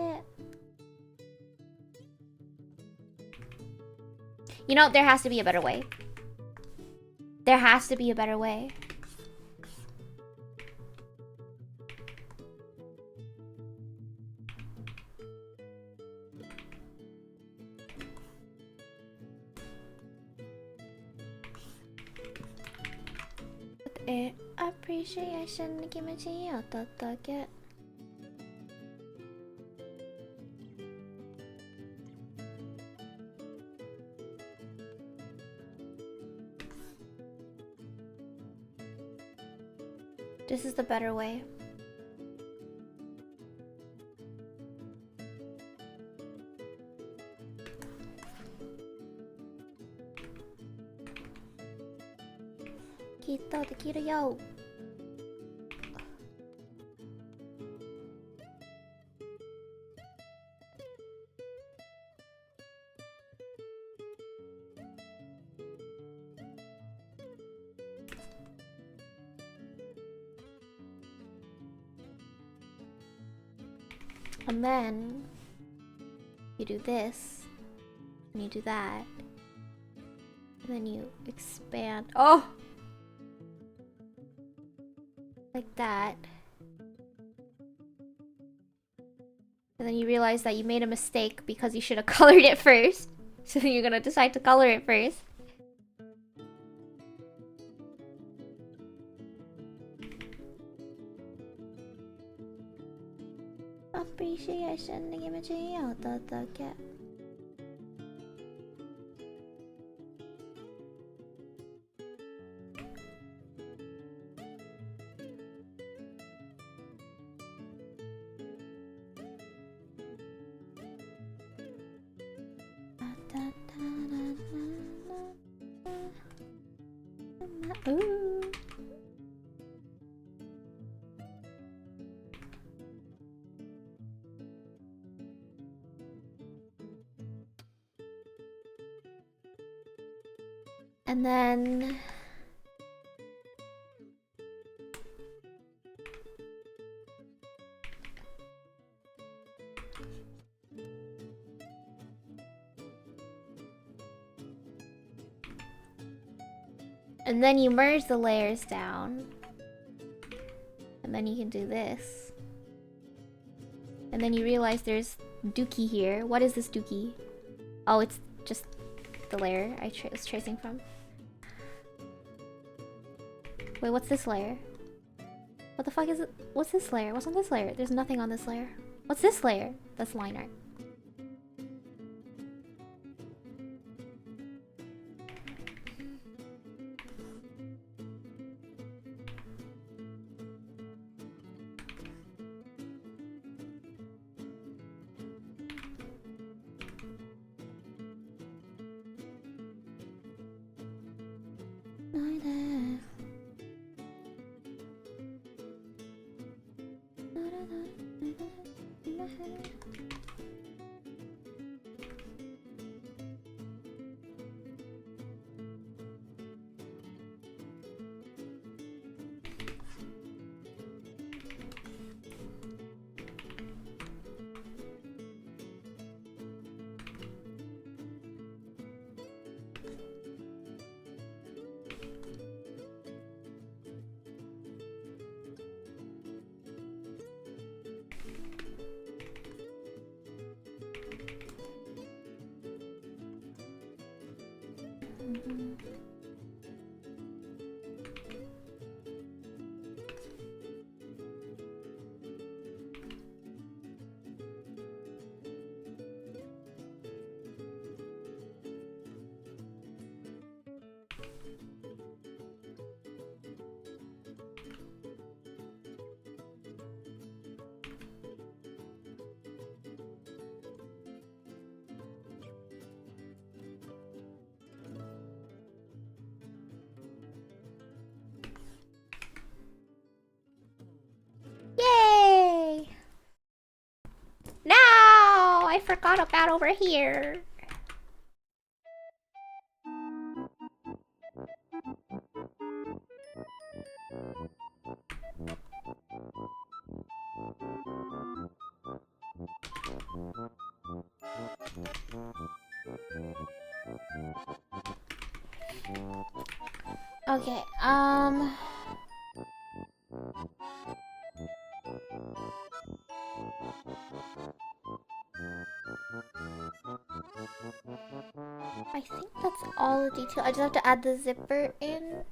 You know, there has to be a better way. There has to be a better way. Appreciation の気持ちに当たっただけ。This is the better way. Kita de kira yo. And then you do this, and you do that, and then you expand. Oh! Like that. And then you realize that you made a mistake because you should have colored it first. So then you're gonna decide to color it first. Appreciation の気持ちに当たっただけ。Ooh. And then you merge the layers down. And then you can do this. And then you realize there's dookie here. What is this dookie? Oh, it's just the layer I was tracing from. Wait, what's this layer? What the fuck is it? What's this layer? What's on this layer? There's nothing on this layer. What's this layer? That's line art. I forgot about over here. Okay, I think that's all the detail. I just have to add the zipper in.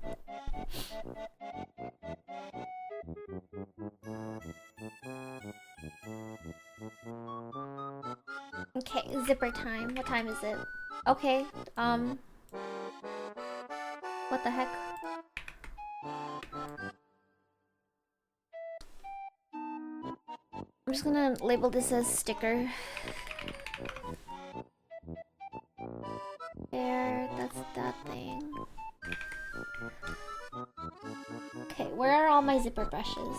Okay, zipper time. What time is it? Okay, what the heck? I'm just gonna label this as sticker. There, that's that thing. Okay, where are all my zipper brushes?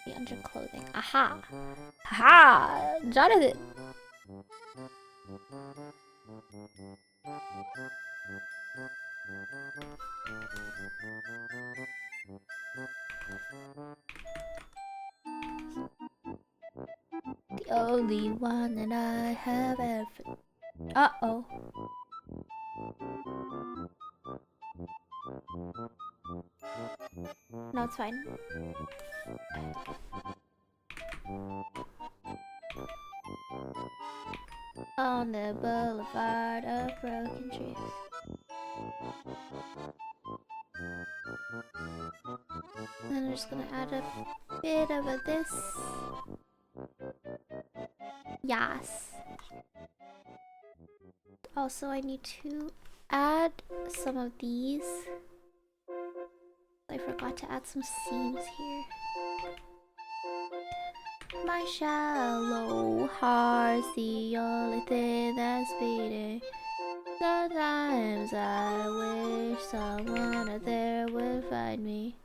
The under clothing. Aha! Aha! Jonathan! The only one that I have ever... Uh-oh. No, it's fine. On the boulevard of broken trees. And I'm just gonna add a bit of a this. Yes. Also, I need to add some of these. I forgot to add some seams here. My shallow heart's the only thing that's beating. Sometimes I wish someone out there would find me.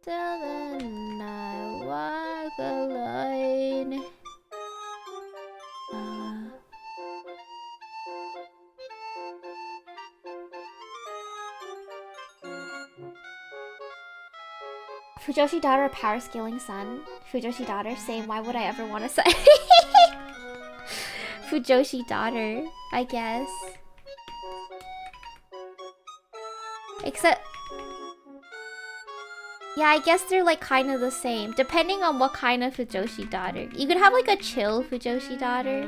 Till then I walk alone. Fujoshi daughter, power scaling son. Fujoshi daughter, same. Why would I ever want to say? Fujoshi daughter, I guess. Except, yeah, I guess they're like kind of the same, depending on what kind of Fujoshi daughter. You could have like a chill Fujoshi daughter.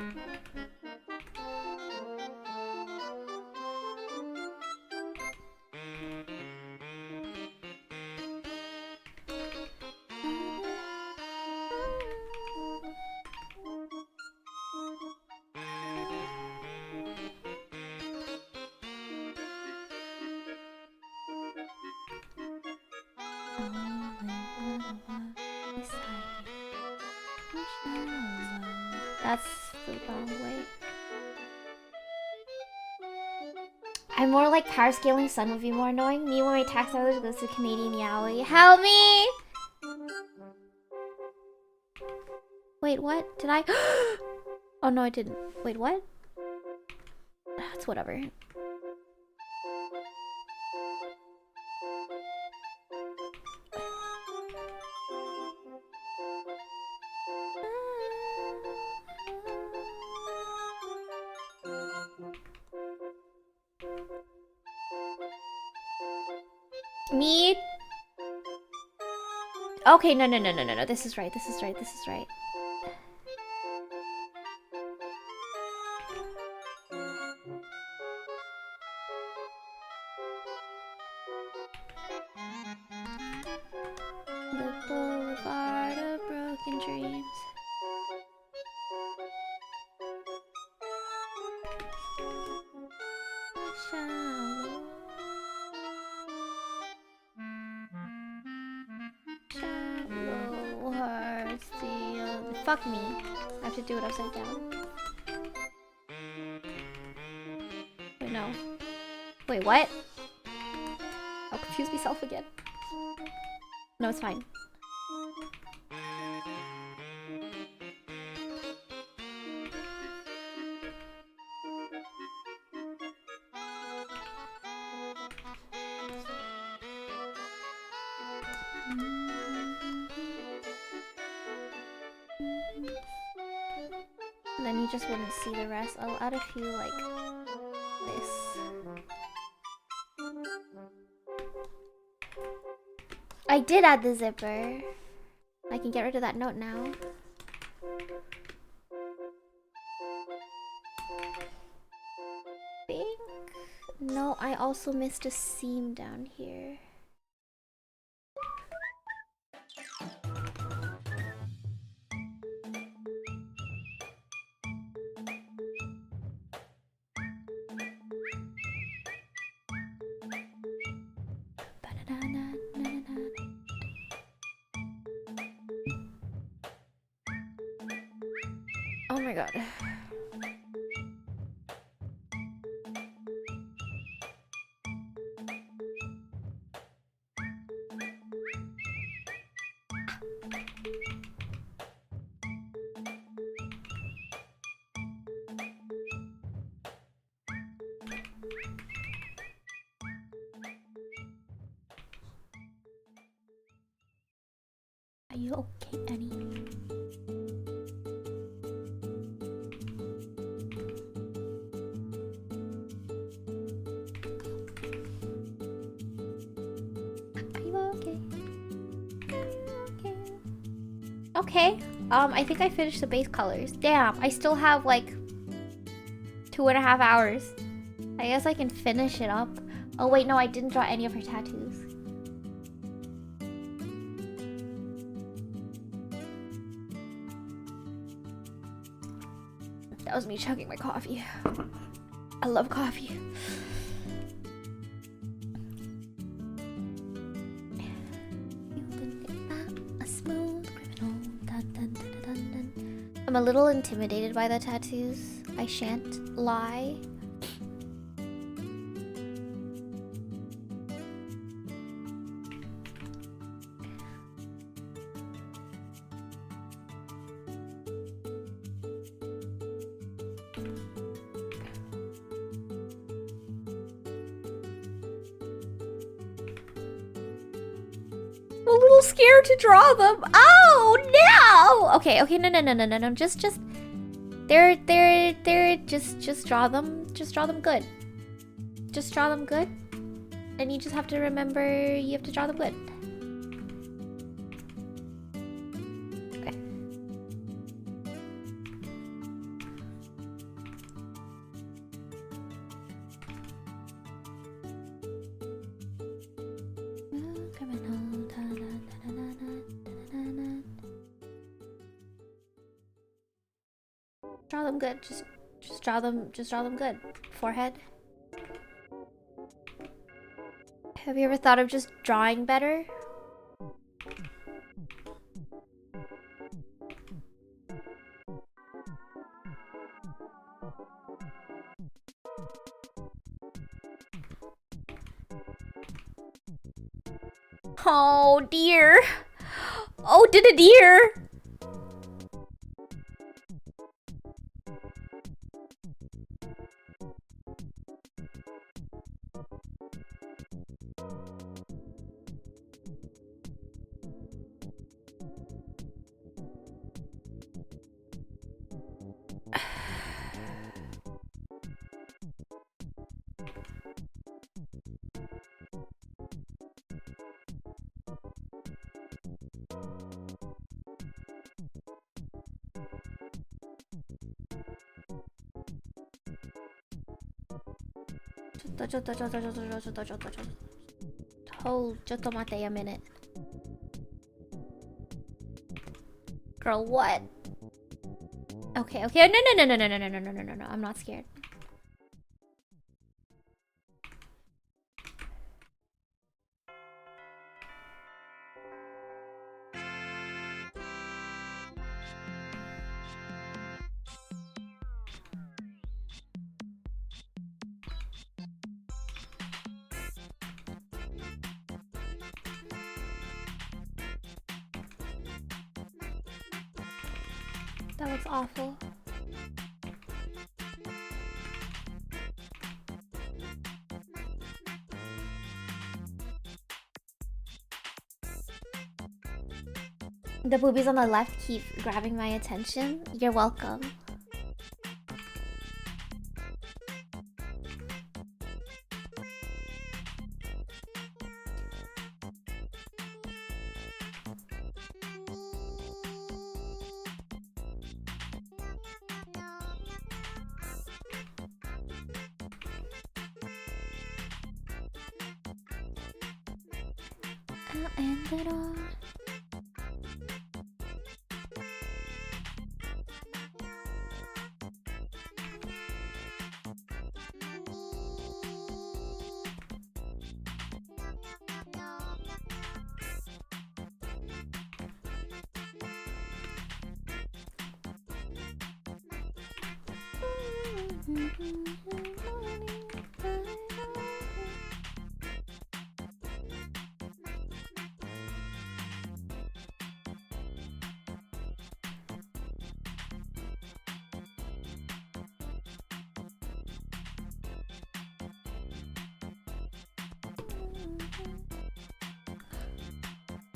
That's the wrong way. I'm more like power scaling sun would be more annoying. Me when my tax dollars goes to Canadian Yaoi. Help me! Wait, what? Did I? Oh no, I didn't. Wait, what? It's whatever. Me? Okay, no. This is right. This is right. The boulevard of broken dreams. Shallow hearts, fuck me. I have to do it upside down. Wait, no. Wait, what? I'll confuse myself again. No, it's fine. And then you just wouldn't see the rest. I'll add a few like this. I did add the zipper. I can get rid of that note now. Think. No, I also missed a seam down here. Oh my god. Are you okay, Annie? Okay, I think I finished the base colors. Damn, I still have like 2.5 hours. I guess I can finish it up. Oh wait, no, I didn't draw any of her tattoos. That was me chugging my coffee. I love coffee. I'm a little intimidated by the tattoos. I shan't lie. I'm a little scared to draw them. Oh no! Okay, no. Just draw them. Just draw them good. Just draw them good. And you just have to remember you have to draw them good. Okay. Draw them good. Just draw them good. Forehead. Have you ever thought of just drawing better? Oh dear. Oh, did a deer. Hold, just a minute. Girl, what? Okay. No. I'm not scared. That looks awful. The boobies on the left keep grabbing my attention. You're welcome. I'll end it all.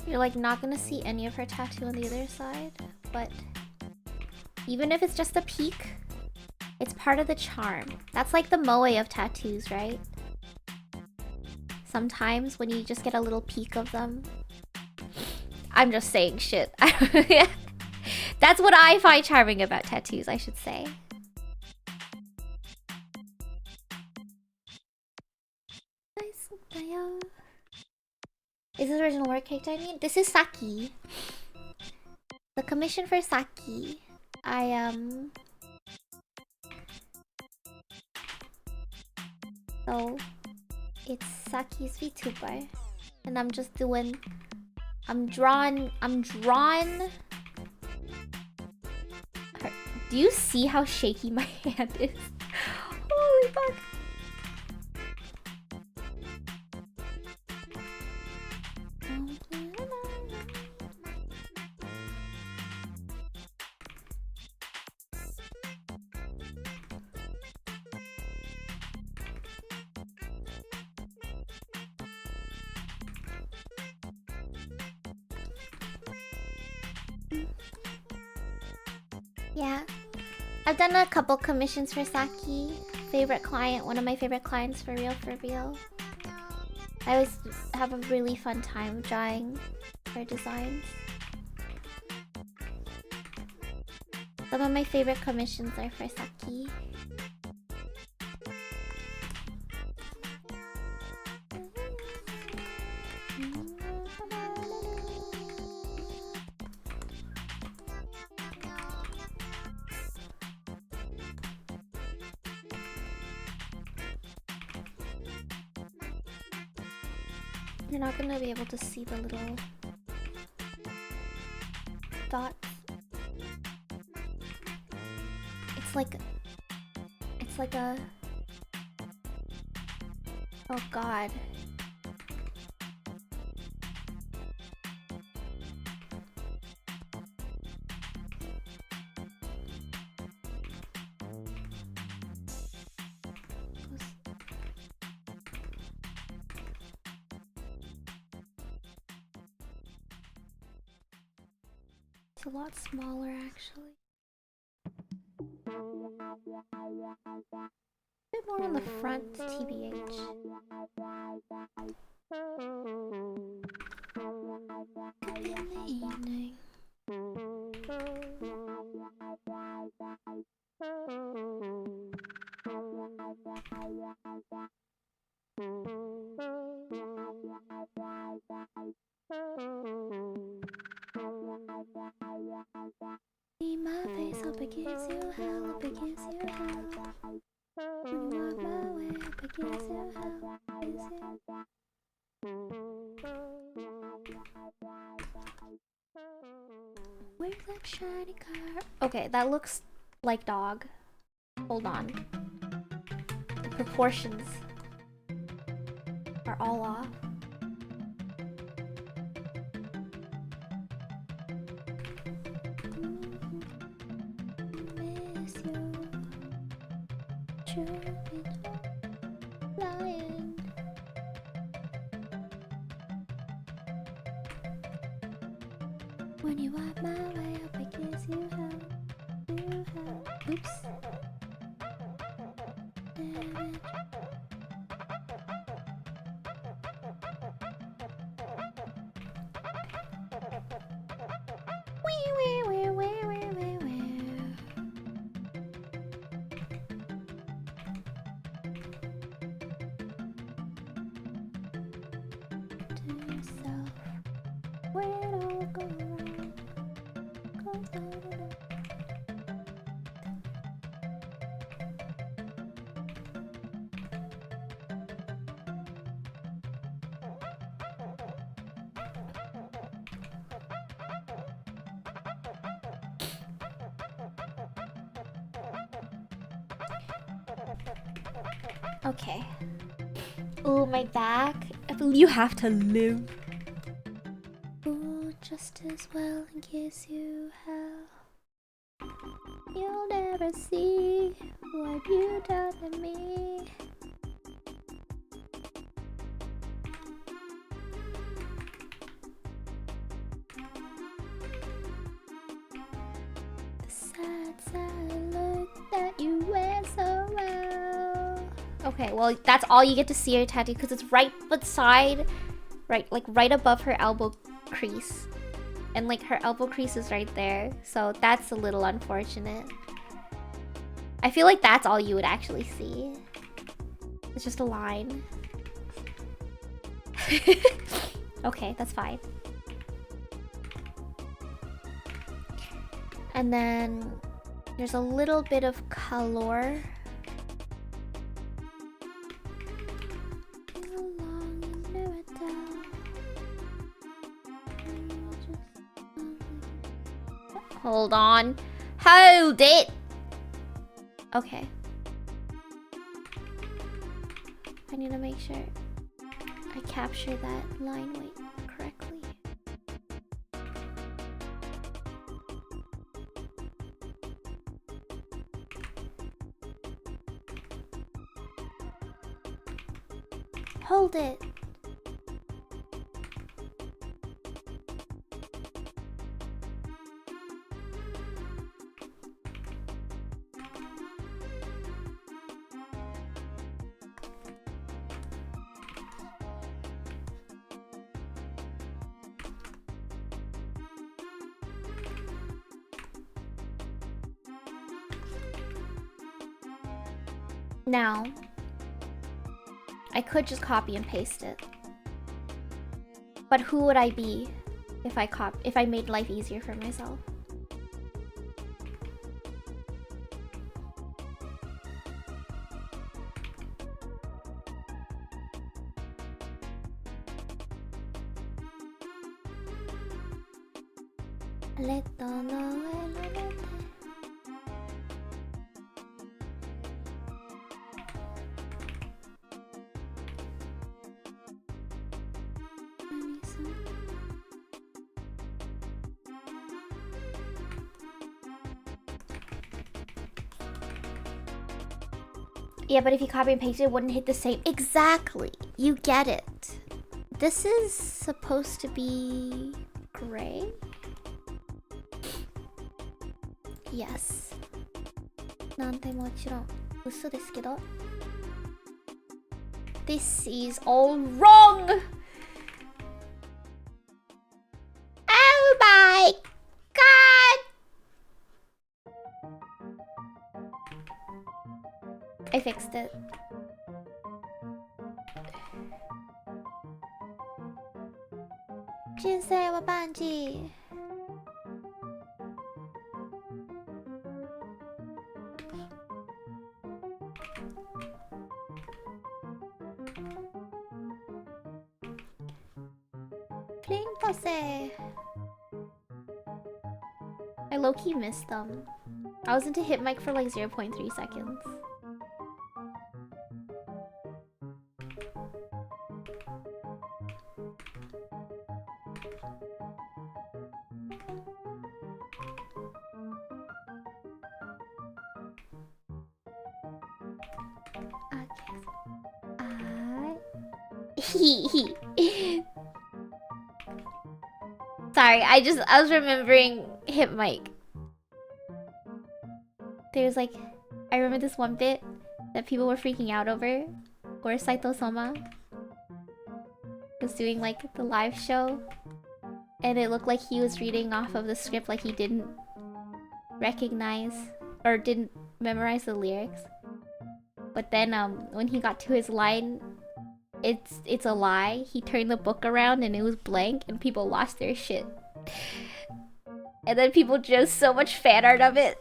You're like not gonna see any of her tattoo on the other side, but even if it's just a peek, it's part of the charm. That's like the moe of tattoos, right? Sometimes when you just get a little peek of them. I'm just saying shit. That's what I find charming about tattoos, I should say. Is this original work character I mean? This is Saki. The commission for Saki. So it's Saki's VTuber. And I'm just doing I'm drawn her. Do you see how shaky my hand is? Holy fuck. Yeah, I've done a couple commissions for Saki. Favorite client, one of my favorite clients for real, for real. I always have a really fun time drawing her designs. Some of my favorite commissions are for Saki. You're not gonna be able to see the little dots. It's like a... Oh god. It's a lot smaller actually. A bit more on the front, TBH. Could be in the evening. See my face, hope it gives you hell, hope it gives you hell. When you walk my way, hope it gives you hell, gives you. Where's that shiny car? Okay, that looks like dog. Hold on. The proportions are all off. Miss you, tripping, flying. When you wipe have. Oops. Damage. To yourself, where it all go wrong, goes down and up. Okay. Ooh, my back. You have to live. Ooh, just as well in case you have. You'll never see what you done to me. The sad look that you wear so well. Okay, well, that's all you get to see her tattoo because it's right beside, right above her elbow crease. And like her elbow crease is right there. So that's a little unfortunate. I feel like that's all you would actually see. It's just a line. Okay, that's fine. And then there's a little bit of color. Hold on. Hold it! Okay. I need to make sure I capture that line weight correctly. Hold it! Now, I could just copy and paste it. But who would I be if I made life easier for myself? Yeah, but if you copy and paste it, it wouldn't hit the same. Exactly. You get it. This is supposed to be gray. Yes. なんてもちろん嘘ですけど。This is all wrong! Oh my god! I fixed it. Jinsei wa banji. Pose. I low-key missed them. I was into hit mic for like 0.3 seconds. Sorry, I was remembering hit mic. there's like, I remember this one bit that people were freaking out over, where Saito Soma was doing like the live show, and it looked like he was reading off of the script like he didn't recognize or didn't memorize the lyrics. But then when he got to his line, it's a lie. He turned the book around and it was blank, and people lost their shit. And then people just so much fan art of it.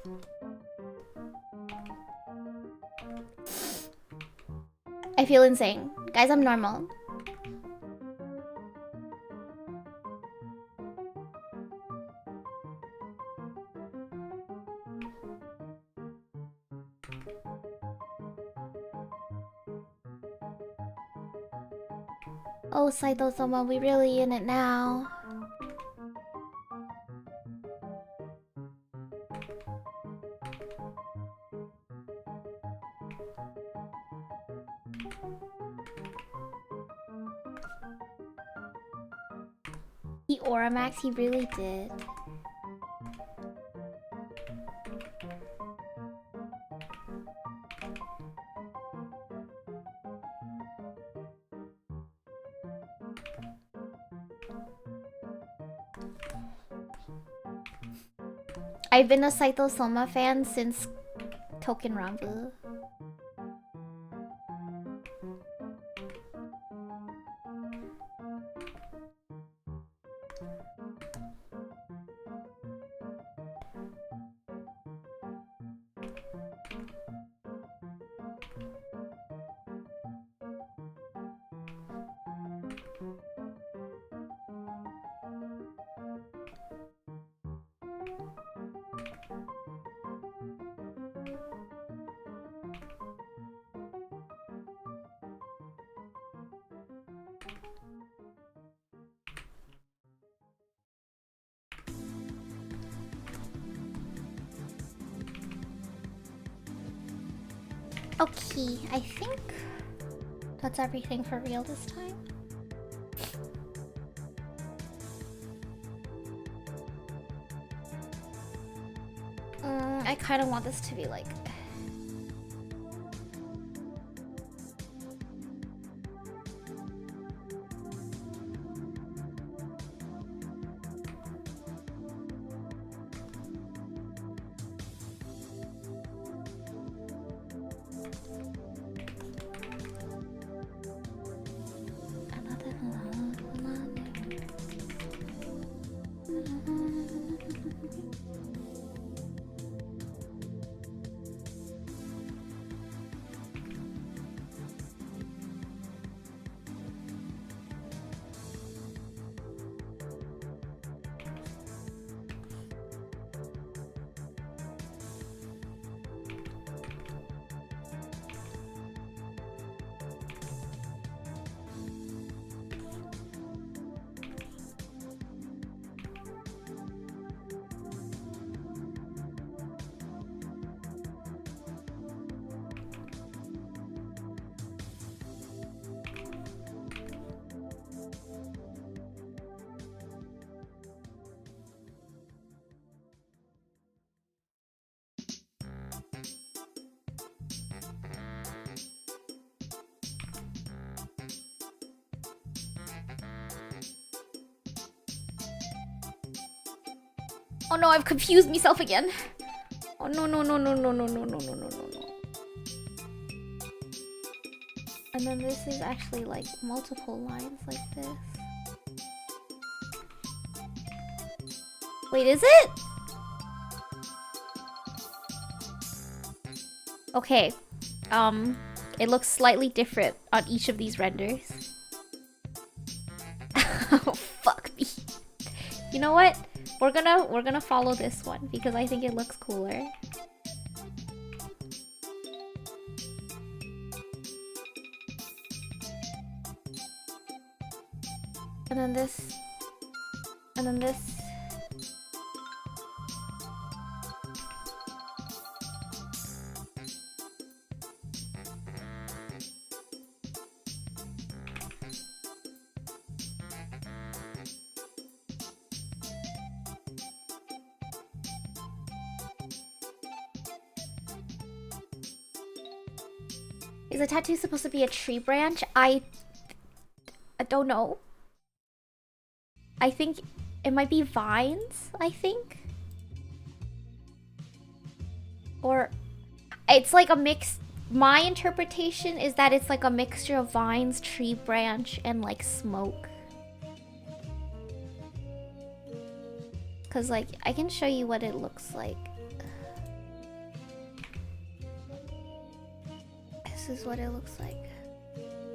I feel insane. Guys, I'm normal. Oh, Saito-sama, we really in it now. He Auramax, he really did. I've been a Saito Soma fan since Token Rambu. Okay, I think that's everything for real this time. I kind of want this to be like... Oh no, I've confused myself again. Oh no no no no no no no no no no no. And then this is actually like multiple lines like this. Wait, is it? Okay. It looks slightly different on each of these renders. Oh fuck me. You know what? We're gonna follow this one because I think it looks cooler. And then this. And then this. Is a tattoo supposed to be a tree branch? I don't know. I think it might be vines, I think. Or it's like a mix. My interpretation is that it's like a mixture of vines, tree branch, and like smoke. Cause like, I can show you what it looks like. This is what it looks like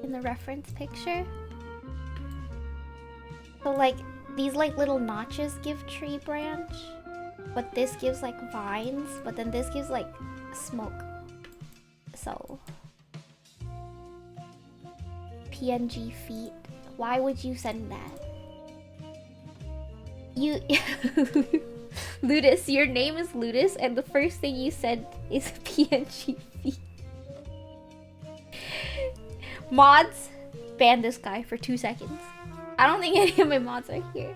in the reference picture. So like, these like little notches give tree branch, but this gives like vines, but then this gives like smoke. So PNG feet. Why would you send that? You Ludus, your name is Ludus, and the first thing you said is PNG feet. Mods, ban this guy for 2 seconds. I don't think any of my mods are here.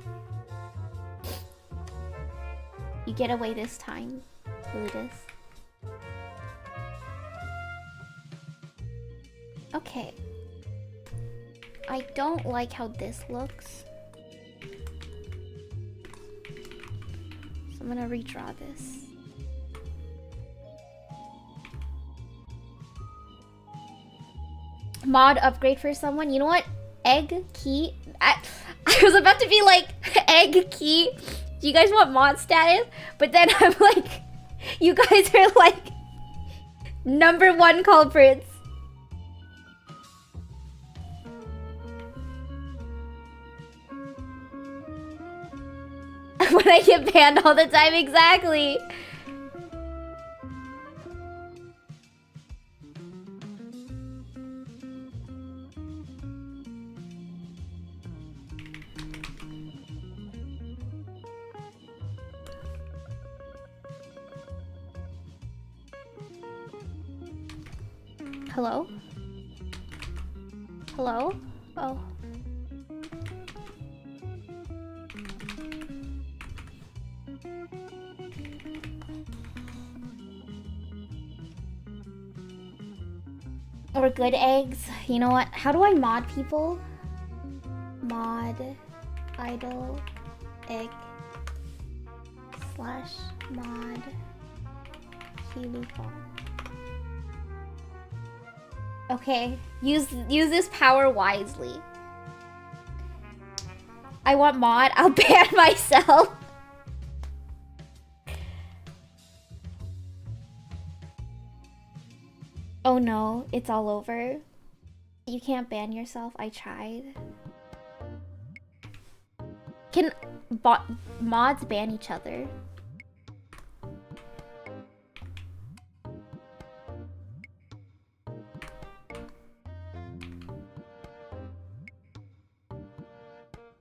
You get away this time, Ludus. Okay. I don't like how this looks. So I'm gonna redraw this. Mod upgrade for someone. You know what? Egg key. I was about to be like, egg key. Do you guys want mod status? But then I'm like, you guys are like #1 culprits. When I get banned all the time, exactly. Hello? Hello? Oh. Or good eggs. You know what? How do I mod people? Mod idle egg / mod Kilufarm. Okay, use this power wisely. I want mod. I'll ban myself. Oh no, it's all over. You can't ban yourself. I tried. Can mods ban each other?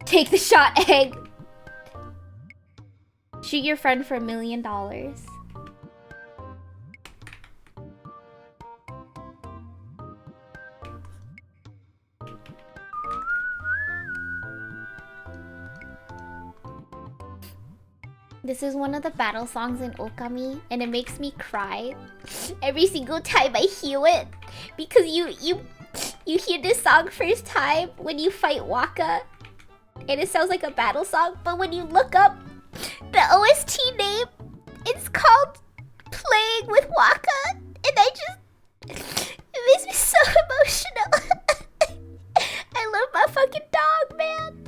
Take the shot, egg. Shoot your friend for $1 million. This is one of the battle songs in Okami, and it makes me cry every single time I hear it, because you hear this song first time when you fight Waka, and it sounds like a battle song, but when you look up the OST name, it's called Playing with Waka, and it makes me so emotional. I love my fucking dog, man.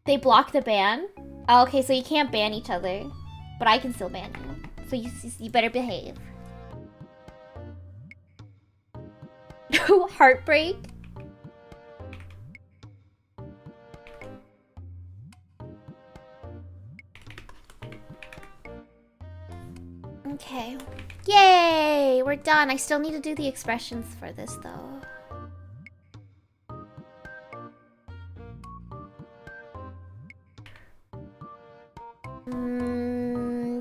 They block the ban? Oh, okay, so you can't ban each other, but I can still ban you. So you better behave. Heartbreak? Okay. Yay! We're done. I still need to do the expressions for this, though.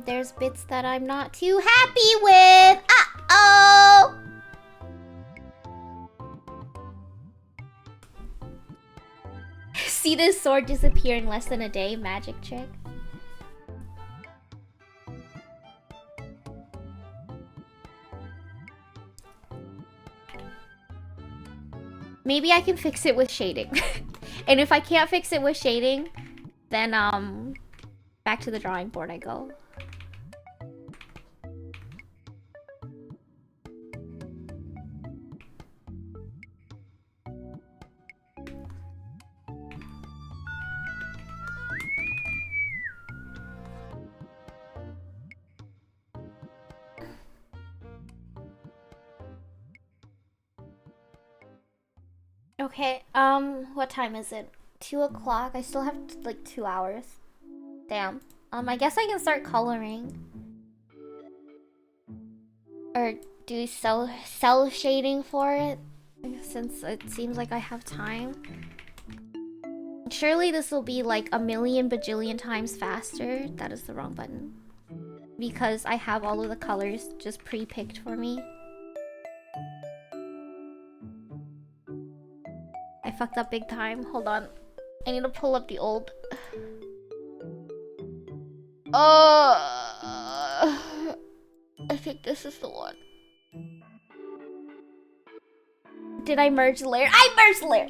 There's bits that I'm not too happy with. Uh-oh! See this sword disappear in less than a day? Magic trick. maybe I can fix it with shading. And if I can't fix it with shading, then back to the drawing board I go. Okay, what time is it? 2 o'clock? I still have like 2 hours. Damn. I guess I can start coloring. Or do cell shading for it, since it seems like I have time. Surely this will be like a million bajillion times faster. That is the wrong button. Because I have all of the colors just pre-picked for me. I fucked up big time. Hold on. I need to pull up the old. I think this is the one. Did I merge the layer? I merged the layer!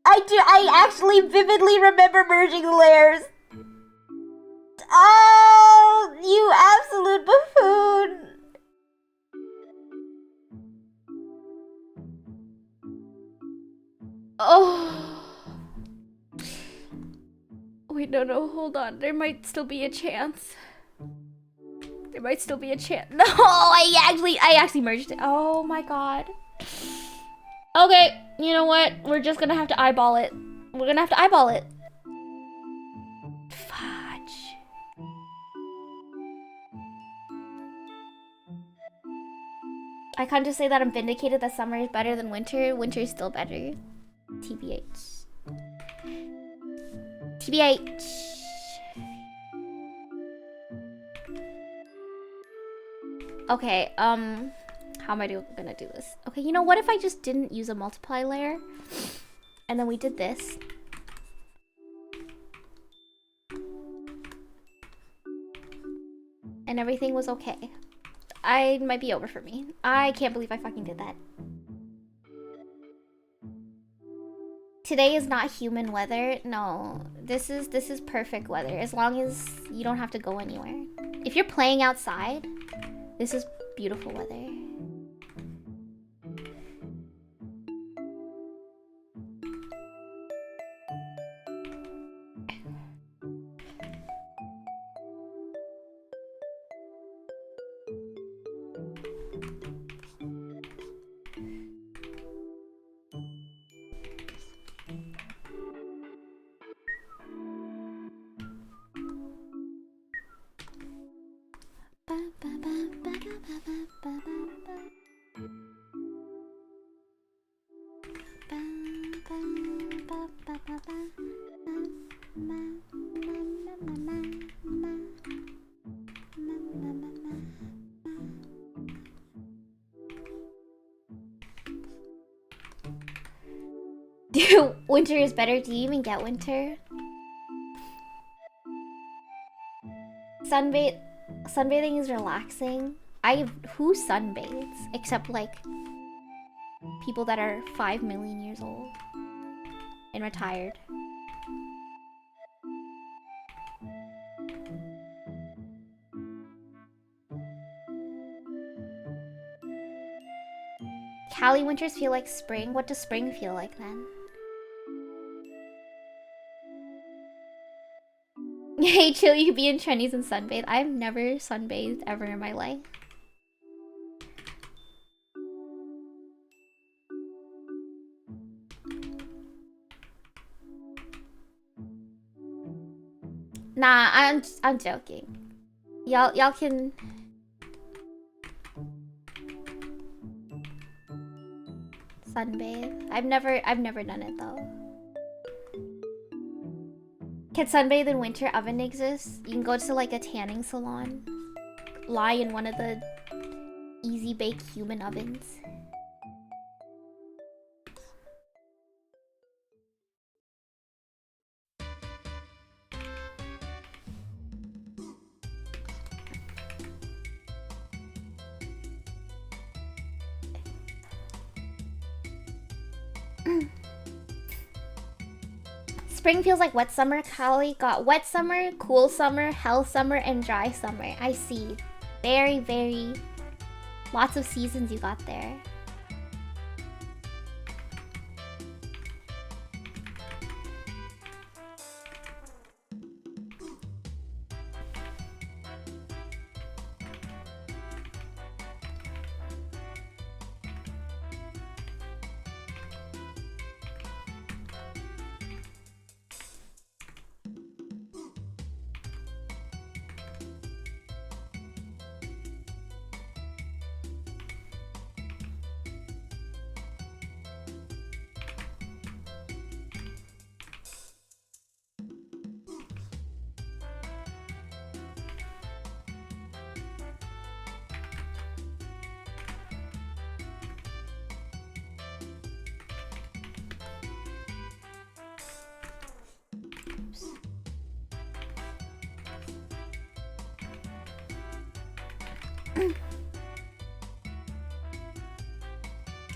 I actually vividly remember merging the layers. Oh, you absolute buffoon. Oh. Wait, no, hold on. There might still be a chance. There might still be a chance. No, I actually merged it. Oh my god. Okay, you know what? We're just gonna have to eyeball it. We're gonna have to eyeball it. Fudge. I can't just say that I'm vindicated that summer is better than winter. Winter is still better. TBH. TBH. Okay, how am I gonna do this? Okay, you know, what if I just didn't use a multiply layer? And then we did this. And everything was okay. It might be over for me. I can't believe I fucking did that. Today is not human weather. No, this is perfect weather. As long as you don't have to go anywhere. If you're playing outside, this is beautiful weather. Winter is better. Do you even get winter? Sunbathing is relaxing. Who sunbathes except like people that are 5 million years old and retired. Cali winters feel like spring. What does spring feel like then? Hey, chill, you could be in trendies and sunbathe. I've never sunbathed ever in my life. Nah, I'm joking. Y'all can sunbathe. I've never done it though. Can sunbathe in winter? Oven exists. You can go to like a tanning salon. Lie in one of the easy bake human ovens. Spring feels like wet summer. Kali got wet summer, cool summer, hell summer, and dry summer. I see. Very, very... Lots of seasons you got there.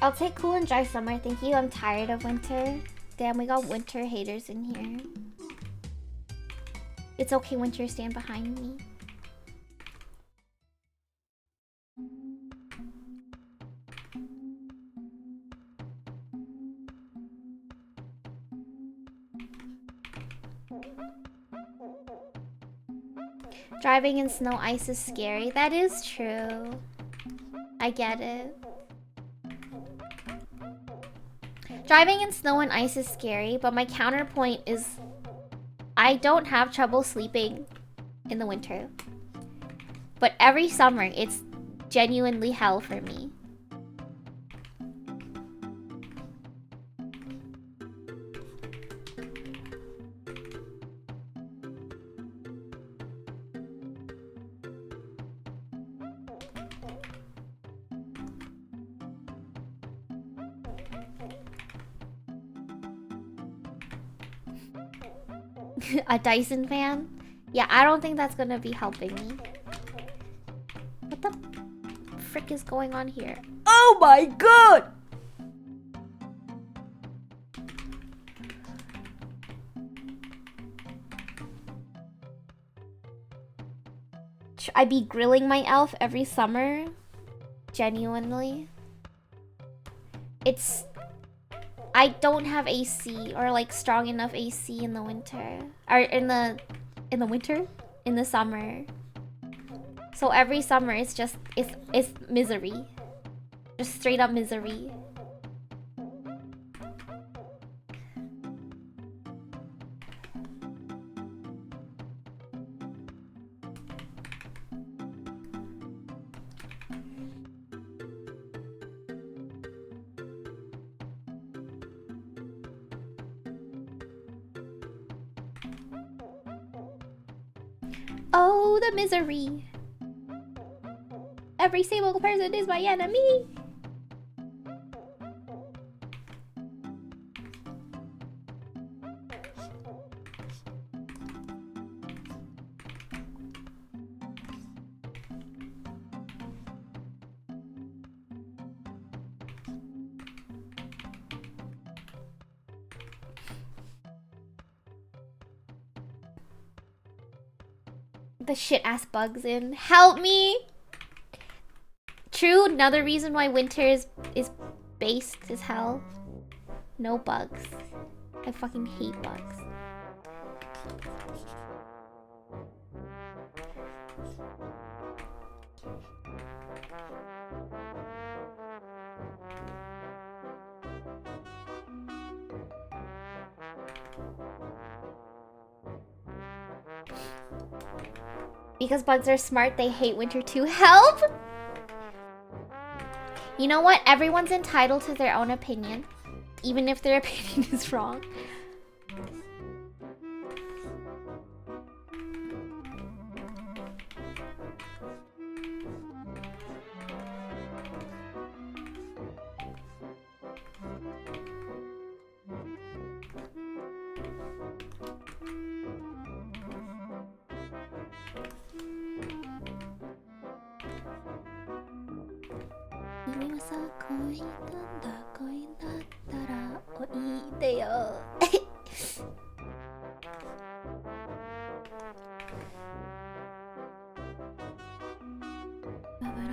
I'll take cool and dry summer, thank you. I'm tired of winter. Damn, we got winter haters in here. It's okay, winter, stand behind me. Driving in snow ice is scary. That is true. I get it. Driving in snow and ice is scary, but my counterpoint is I don't have trouble sleeping in the winter. But every summer, it's genuinely hell for me. A Dyson fan? Yeah, I don't think that's gonna be helping me. What the frick is going on here? Oh my god! Should I be grilling my elf every summer? Genuinely. I don't have AC or like strong enough AC in the winter. Or in the winter? In the summer. So every summer it's just it's misery. Just straight up misery. Oh, the misery. Every single person is my enemy. The shit ass bugs in. Help me! True, another reason why winter is based as hell. No bugs. I fucking hate bugs. Because bugs are smart, they hate winter too. Help! You know what? Everyone's entitled to their own opinion. Even if their opinion is wrong.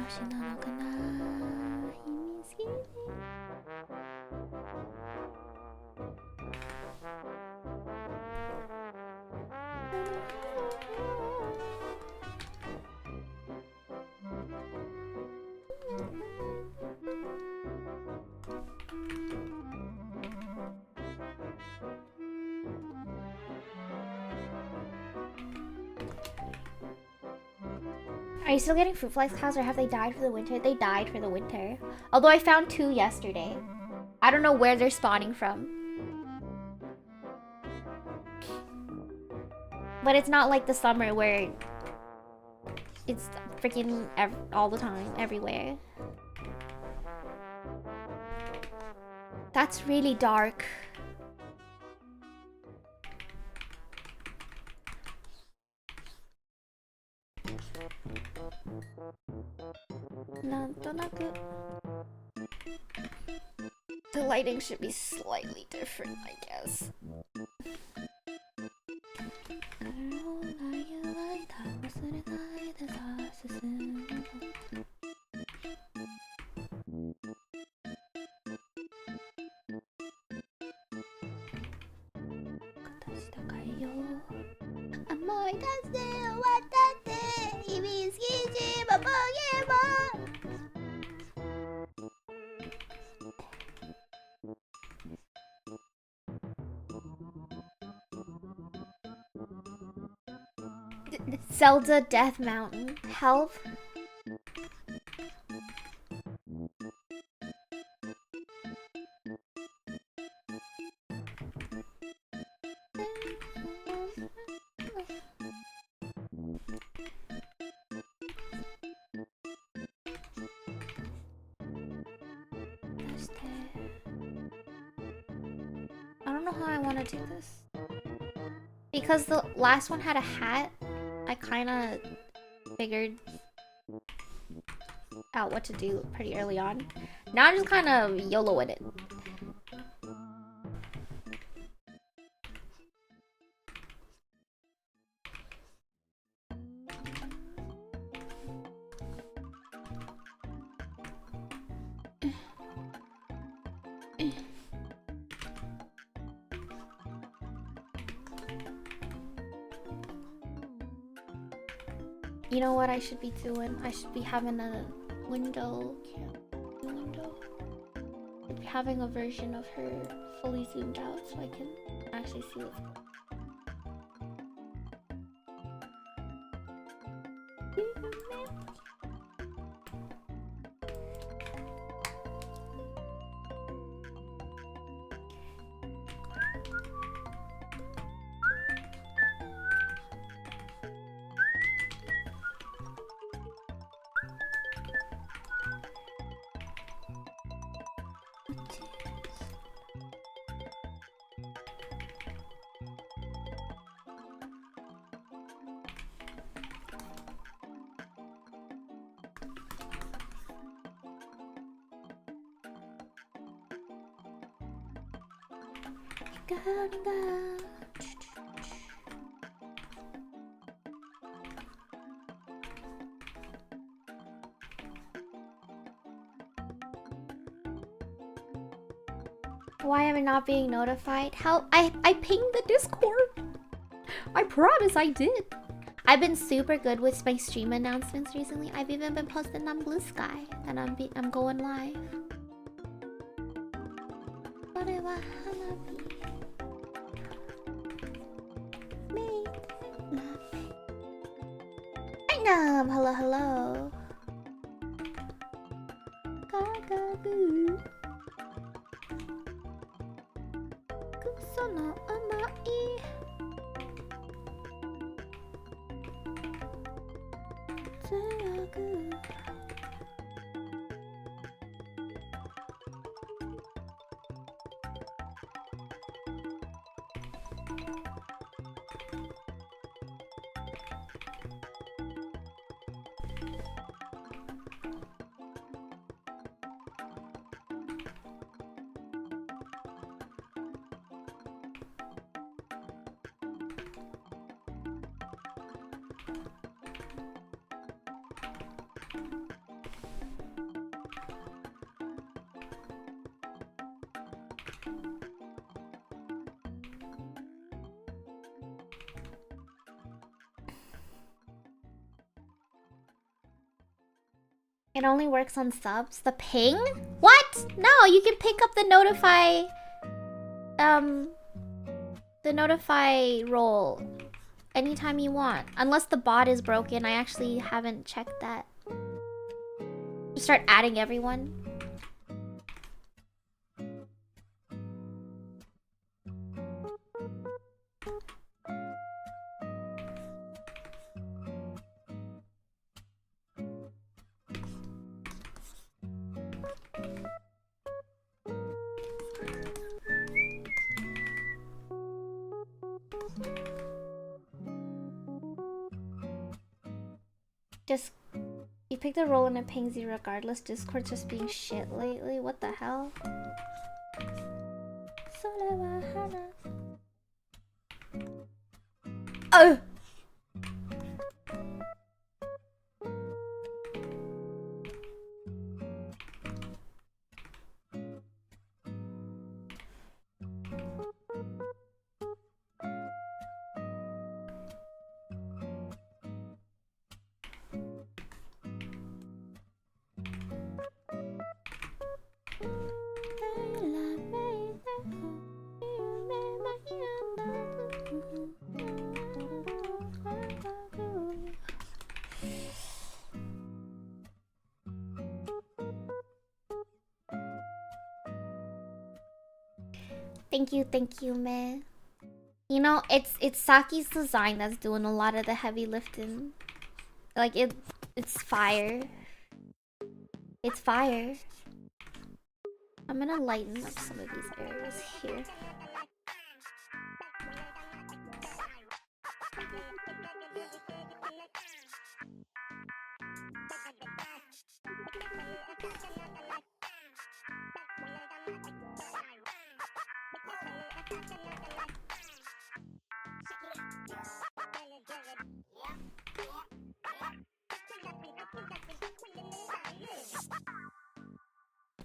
しなのかな秘密基地 Are you still getting fruit flies, cows, or have they died for the winter? They died for the winter. Although I found 2 yesterday. I don't know where they're spawning from. But it's not like the summer where it's freaking all the time, everywhere. That's really dark. The lighting should be slightly different, I guess. Zelda Death Mountain. Help. I don't know how I want to do this. Because the last one had a hat, I kind of figured out what to do pretty early on. Now I'm just kind of YOLO with it. You know what I should be doing? I should be having a window. I'd be having a version of her fully zoomed out so I can actually see what's going on. Why am I not being notified? How I pinged the Discord. I promise I did. I've been super good with my stream announcements recently. I've even been posting on Blue Sky that I'm going live. Hello, hello. Gagagoo. Kusono amai. Tsuyagu. It only works on subs. The ping? What? No, you can pick up the notify role anytime you want. Unless the bot is broken. I actually haven't checked that. Just start adding everyone. Just you pick the role and it pings you regardless. Discord's just being shit lately. What the hell? Oh. Thank you, man. You know, it's Saki's design that's doing a lot of the heavy lifting. Like it's fire. It's fire. I'm gonna lighten up some of these areas here.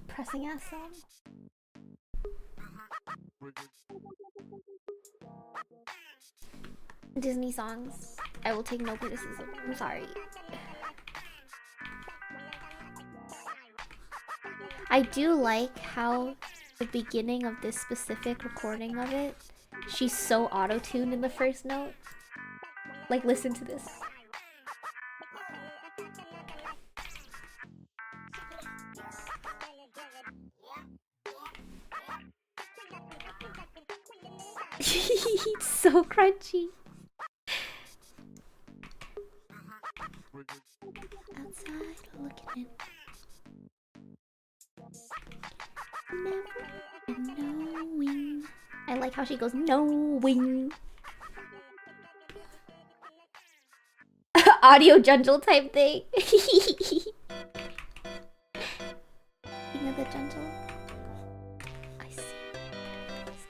Pressing S on. Disney songs. I will take no criticism. I'm sorry. I do like how the beginning of this specific recording of it, she's so auto-tuned in the first note. Like, listen to this. It's so crunchy. Outside looking in. Never knowing. I like how she goes knowing. Audio jungle type thing. King of the jungle. I see.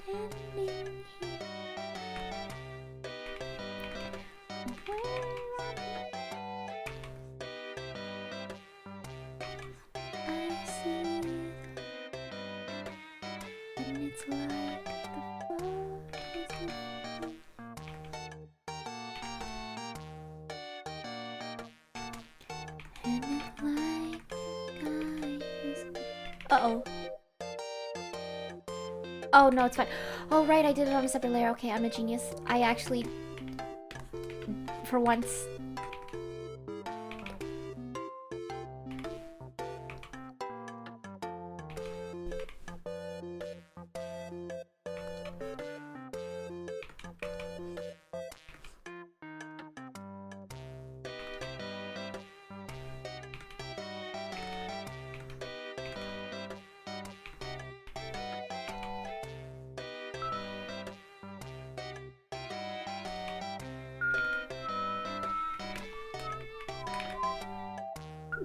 Standing here. I see. And it's like the forest. And it's like guys. Uh-oh. Oh no, it's fine. Oh right, I did it on a separate layer. Okay, I'm a genius. I actually, for once.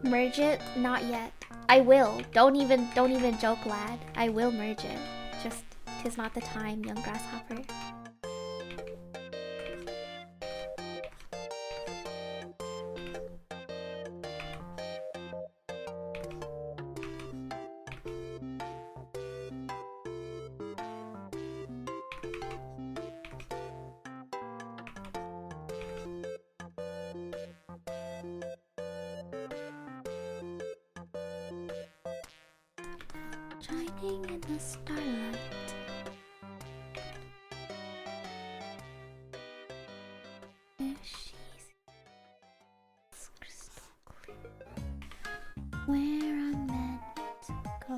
Merge it? Not yet. I will. Don't even joke, lad. I will merge it. Just 'tis not the time, young grasshopper. Shining in the starlight. There she's crystal clear. Where I'm meant to go.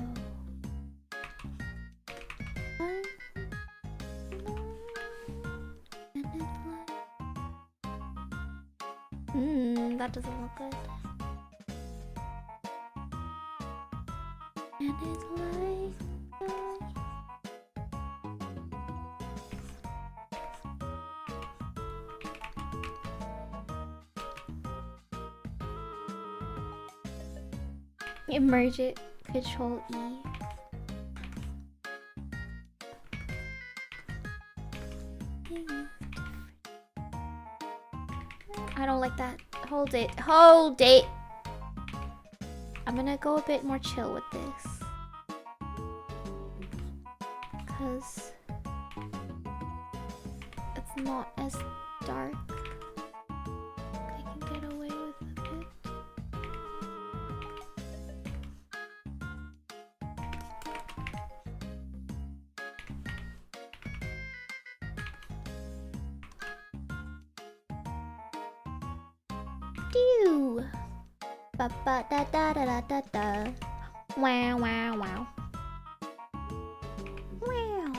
That doesn't look good. And it's like merge it, Control E. I don't like that. Hold it. Hold it! I'm gonna go a bit more chill with this. Because it's not as dark. I can get away with a bit. Do ba ba da da da da da da. Wow wow wow. Wow.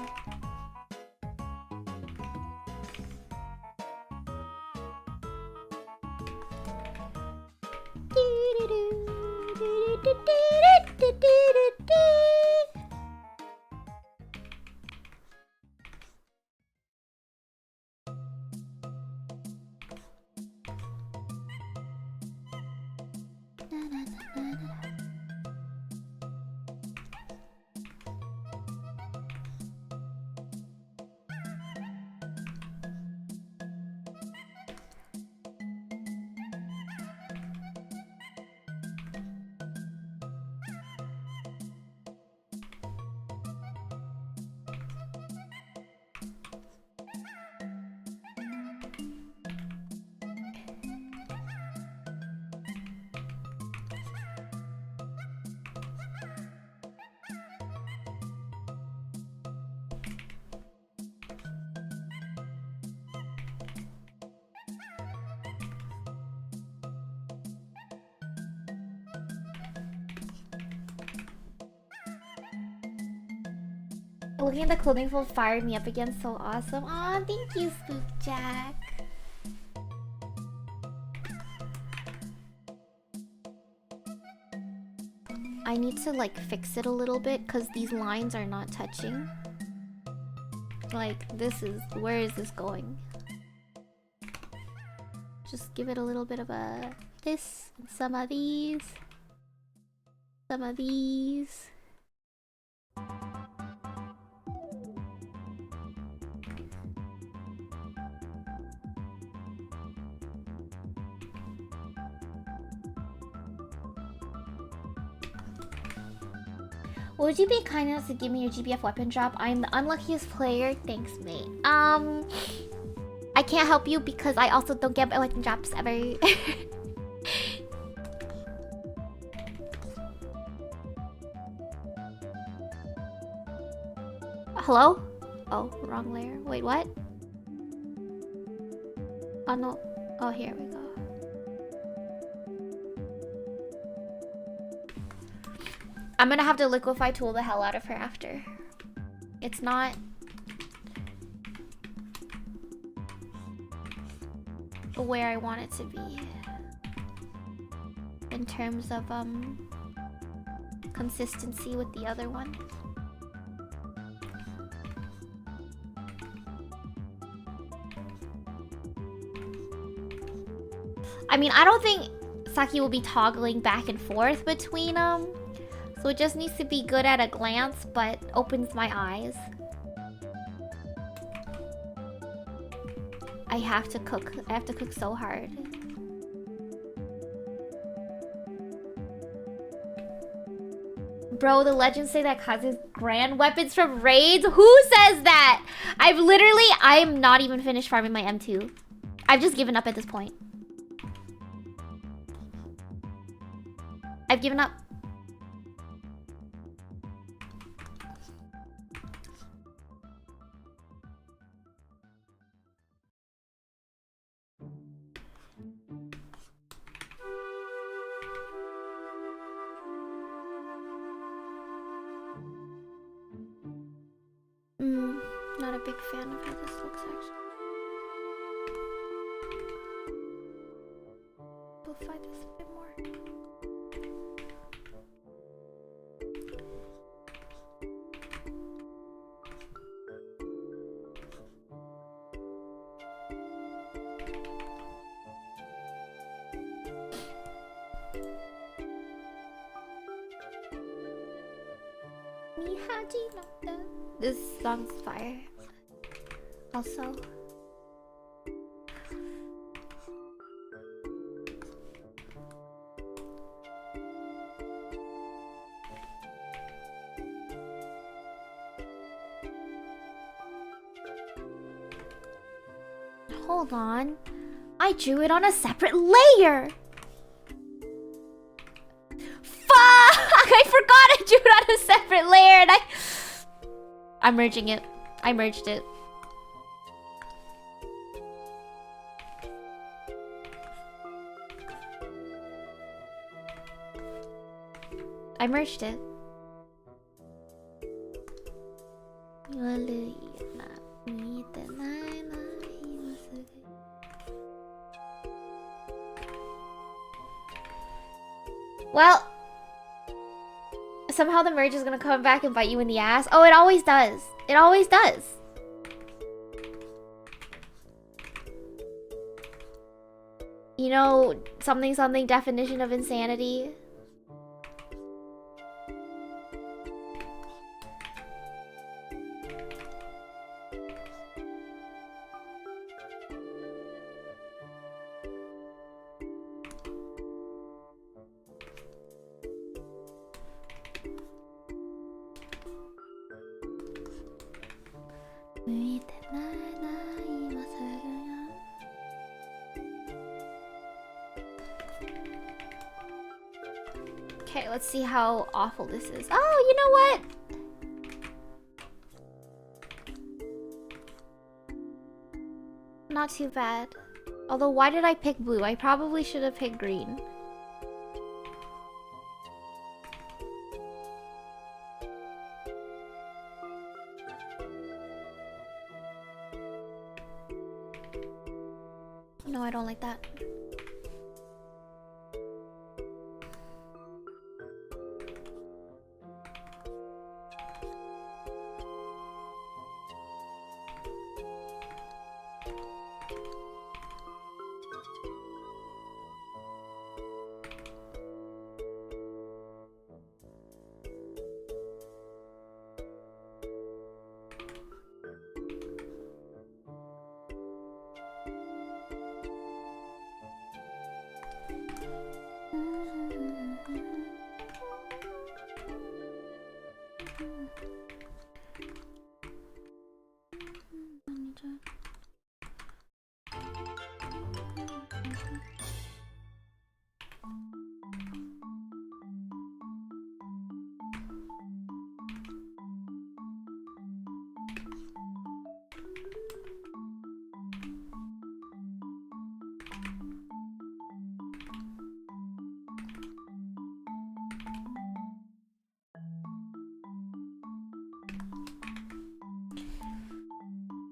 Looking at the clothing fold fired me up again. So awesome. Aw, thank you, Spookjack. I need to like fix it a little bit because these lines are not touching. Like, this is... where is this going? Just give it a little bit of a... this, and some of these. Some of these. Would you be kind enough to give me your GBF weapon drop? I'm the unluckiest player. Thanks, mate. I can't help you because I also don't get my weapon drops ever. Hello? Oh, wrong layer. Wait, what? Oh, no. Oh, here we go. I'm gonna have to liquefy tool the hell out of her after. It's not... where I want it to be. In terms of, consistency with the other one. I mean, I don't think Saki will be toggling back and forth between them. So it just needs to be good at a glance, but opens my eyes. I have to cook. I have to cook so hard. Bro, the legends say that causes grand weapons from raids? Who says that? I'm not even finished farming my M2. I've just given up at this point. I've given up. big fan of how this looks actually. Amplify this a bit more. This song's fire. Also. Hold on. I drew it on a separate layer. Fuck! I forgot I drew it on a separate layer and I'm merging it. I merged it. I merged it. Well, somehow the merge is gonna come back and bite you in the ass. Oh, it always does. It always does. You know, something something definition of insanity. Okay, let's see how awful this is. Oh, you know what? Not too bad. Although, why did I pick blue? I probably should have picked green. No, I don't like that.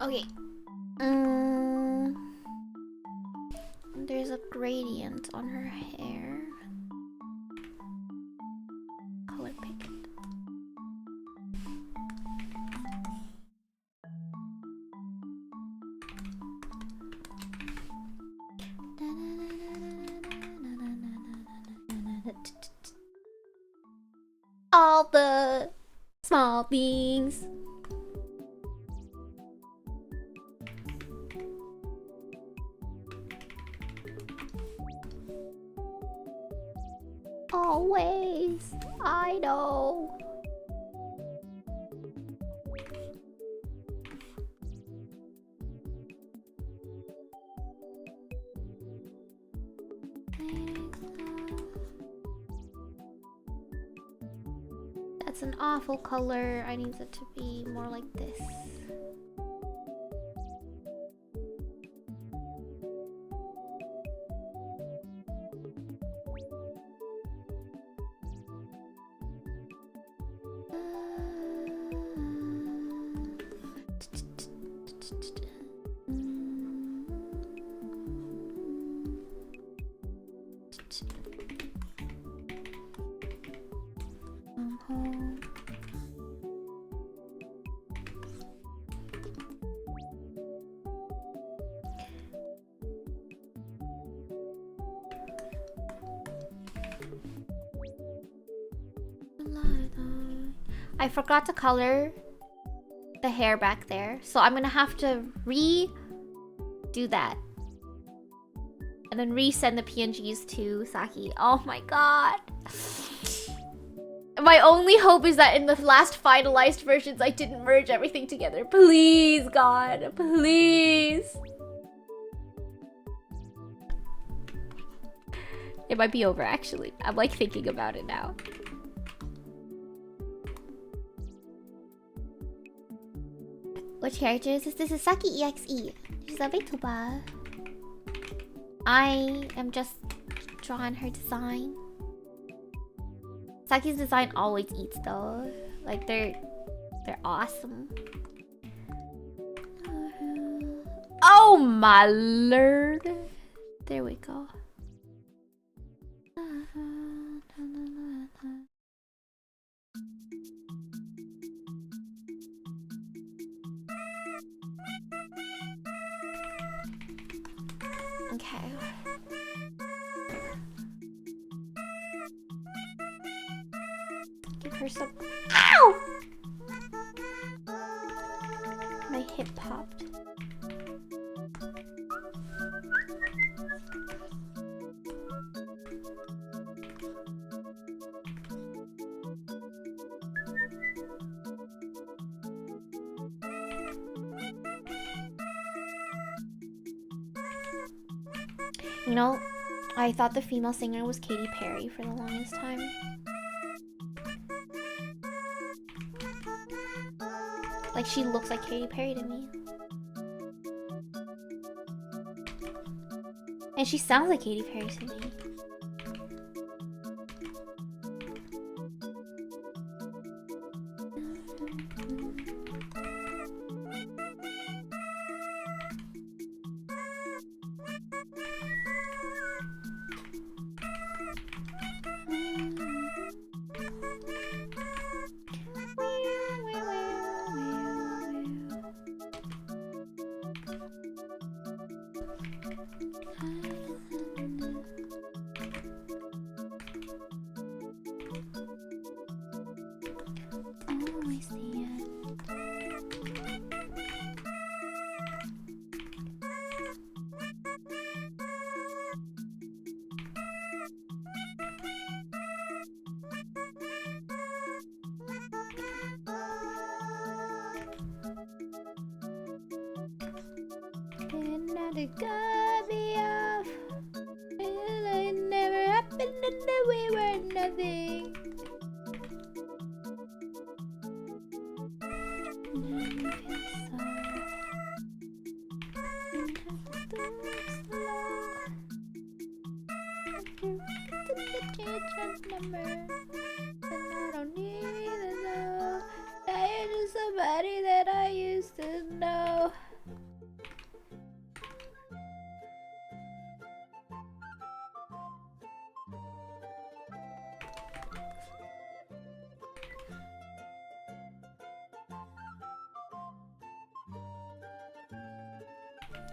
Okay. There's a gradient on her hair. Color pick it. All the small things. Always. I know. That's an awful color. I need it to be more like this. I forgot to color the hair back there, so I'm gonna have to do that. And then resend the PNGs to Saki. Oh my god. My only hope is that in the last finalized versions I didn't merge everything together. Please, God. Please. It might be over, actually. I'm like thinking about it now. Which character is this? This is Saki EXE. She's a VTuber. I am just drawing her design. Saki's design always eats though. Like they're awesome. Oh my lord. There we go. Okay. Give her some. Ow! My hip popped. You know, I thought the female singer was Katy Perry for the longest time. Like, she looks like Katy Perry to me. And she sounds like Katy Perry to me.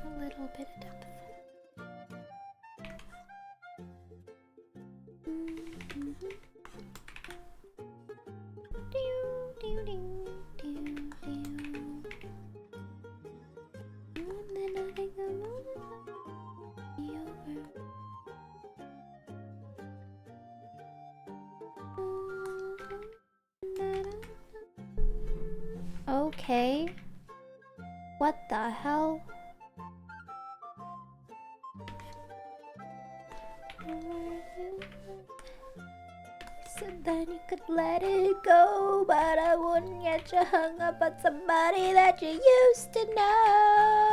A little bit of depth. Okay. What the hell? Said that you could let it go, but I wouldn't get you hung up on somebody that you used to know.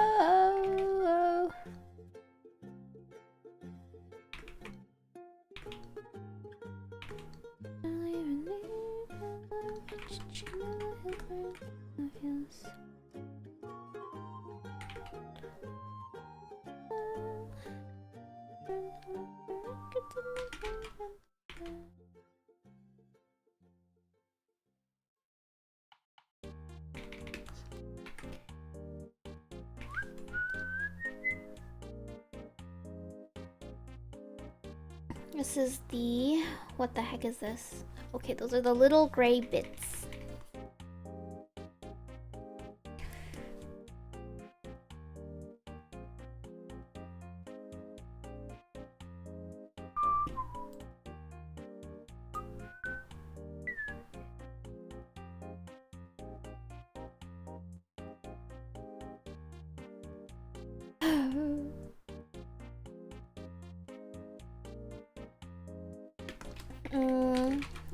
This is the... What the heck is this? Okay, those are the little gray bits.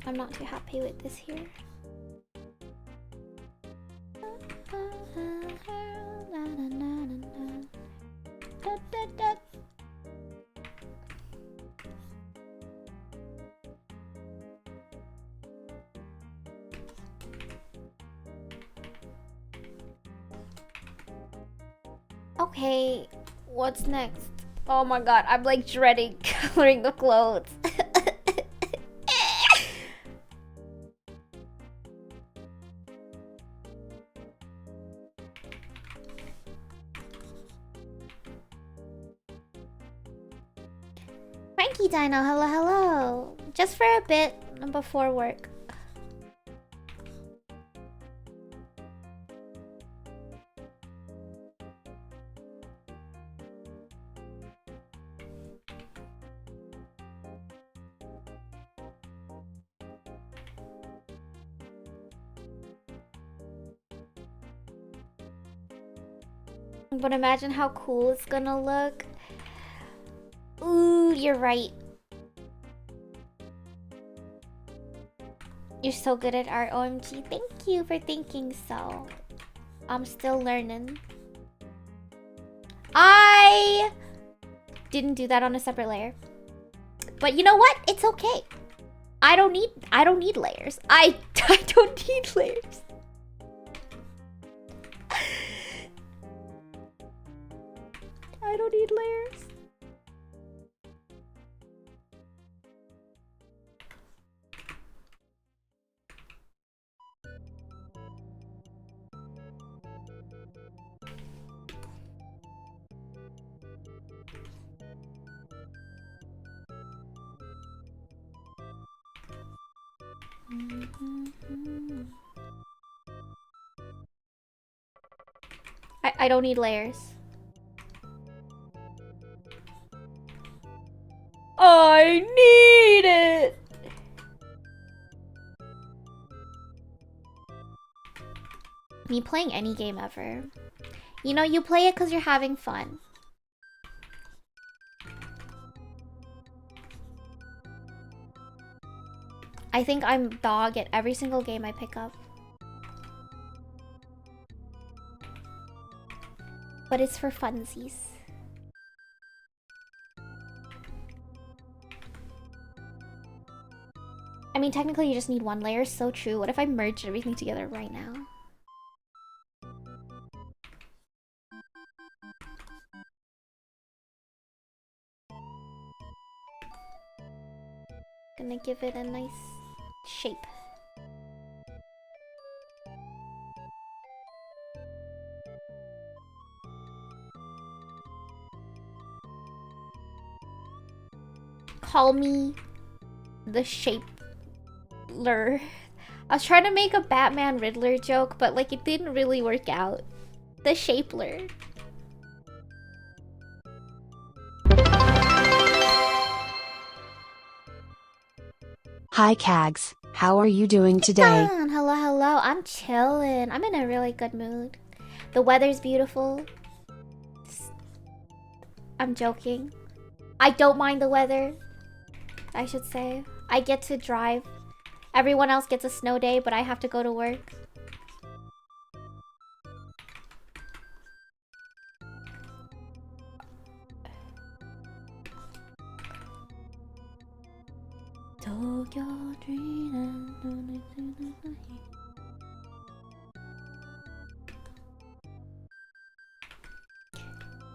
I'm not too happy with this here. Okay, what's next? Oh my god, I'm like dreading coloring the clothes. Frankie Dino, hello, hello. Just for a bit before work. But imagine how cool it's gonna look. Ooh, you're right. You're so good at art, OMG. Thank you for thinking so. I'm still learning. I didn't do that on a separate layer. But you know what? It's okay. I don't need layers. I don't need layers. I don't need layers. I don't need layers. I need it. Me playing any game ever. You know, you play it because you're having fun. I think I'm dog at every single game I pick up. But it's for funsies. I mean, technically you just need one layer, so true. What if I merged everything together right now? Gonna give it a nice shape. Call me the Shapler. I was trying to make a Batman Riddler joke, but like it didn't really work out. The Shapler. Hi Kags, how are you doing today? Hello, hello. I'm chilling. I'm in a really good mood. The weather's beautiful. I'm joking. I don't mind the weather, I should say. I get to drive. Everyone else gets a snow day, but I have to go to work.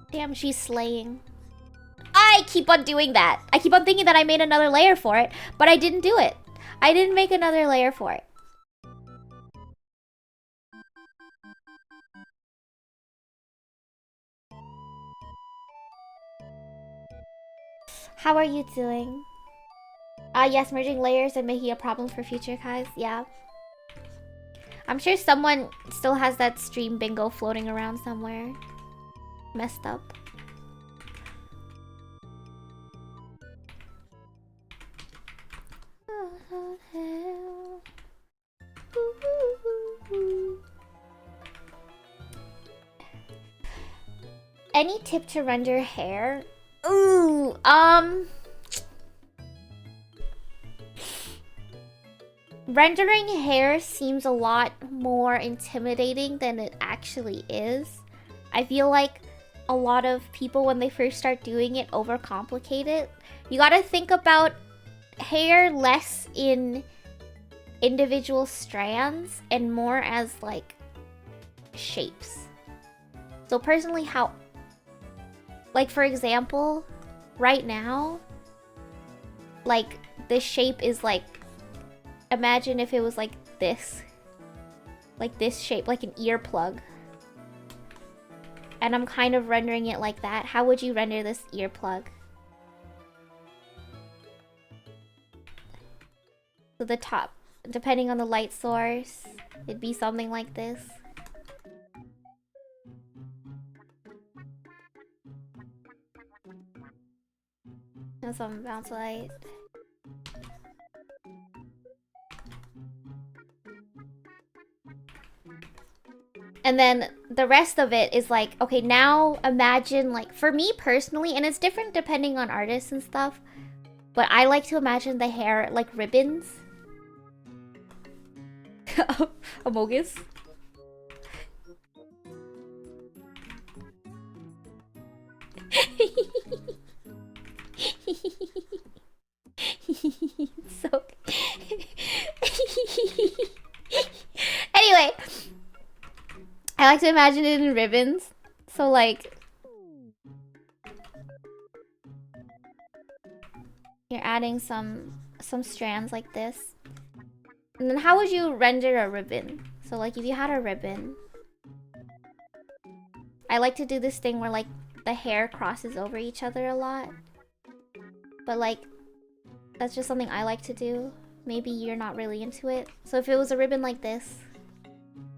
Damn, she's slaying. I keep on doing that. I keep on thinking that I made another layer for it, but I didn't do it. I didn't make another layer for it. How are you doing? Yes, merging layers and making a problem for future guys. Yeah. I'm sure someone still has that stream bingo floating around somewhere. Messed up. Any tip to render hair? Ooh, rendering hair seems a lot more intimidating than it actually is. I feel like a lot of people, when they first start doing it, overcomplicate it. You gotta think about hair less in individual strands and more as like shapes. So personally, how, like for example, right now, like this shape is like, imagine if it was like this shape, like an earplug. And I'm kind of rendering it like that. How would you render this earplug? So the top, depending on the light source, it'd be something like this. And some bounce light. And then the rest of it is like, okay, now imagine, like, for me personally, and it's different depending on artists and stuff, but I like to imagine the hair like ribbons. Amogus. So anyway, I like to imagine it in ribbons. So like, you're adding some strands like this. And then how would you render a ribbon? So like if you had a ribbon, I like to do this thing where like the hair crosses over each other a lot. But like, that's just something I like to do. Maybe you're not really into it. So if it was a ribbon like this,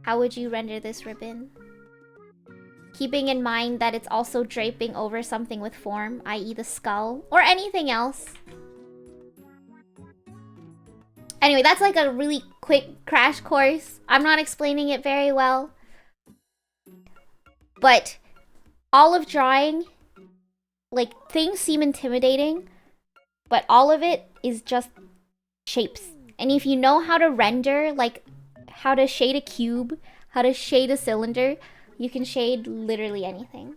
how would you render this ribbon? Keeping in mind that it's also draping over something with form, i.e. the skull, or anything else. Anyway, that's like a really quick crash course. I'm not explaining it very well. But all of drawing, like, things seem intimidating, but all of it is just shapes. And if you know how to render, like, how to shade a cube, how to shade a cylinder, you can shade literally anything.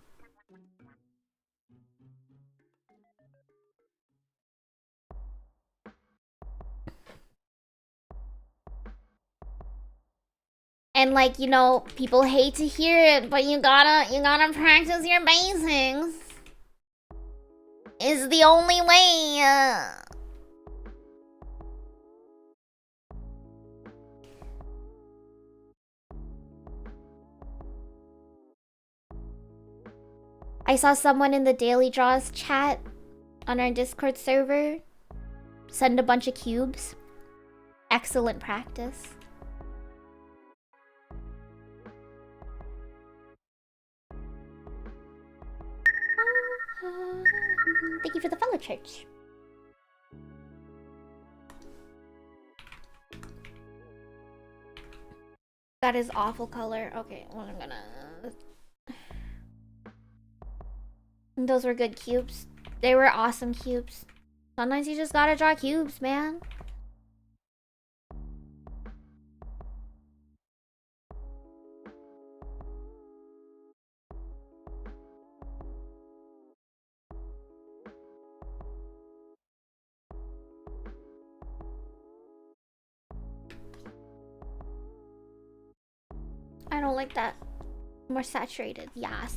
And like, you know, people hate to hear it, but you gotta practice your basics. Is the only way. I saw someone in the Daily Draws chat on our Discord server send a bunch of cubes. Excellent practice. Thank you for the follow, church. That is awful color. Okay, well, I'm gonna... Those were good cubes. They were awesome cubes. Sometimes you just gotta draw cubes, man. I don't like that. More saturated, yes.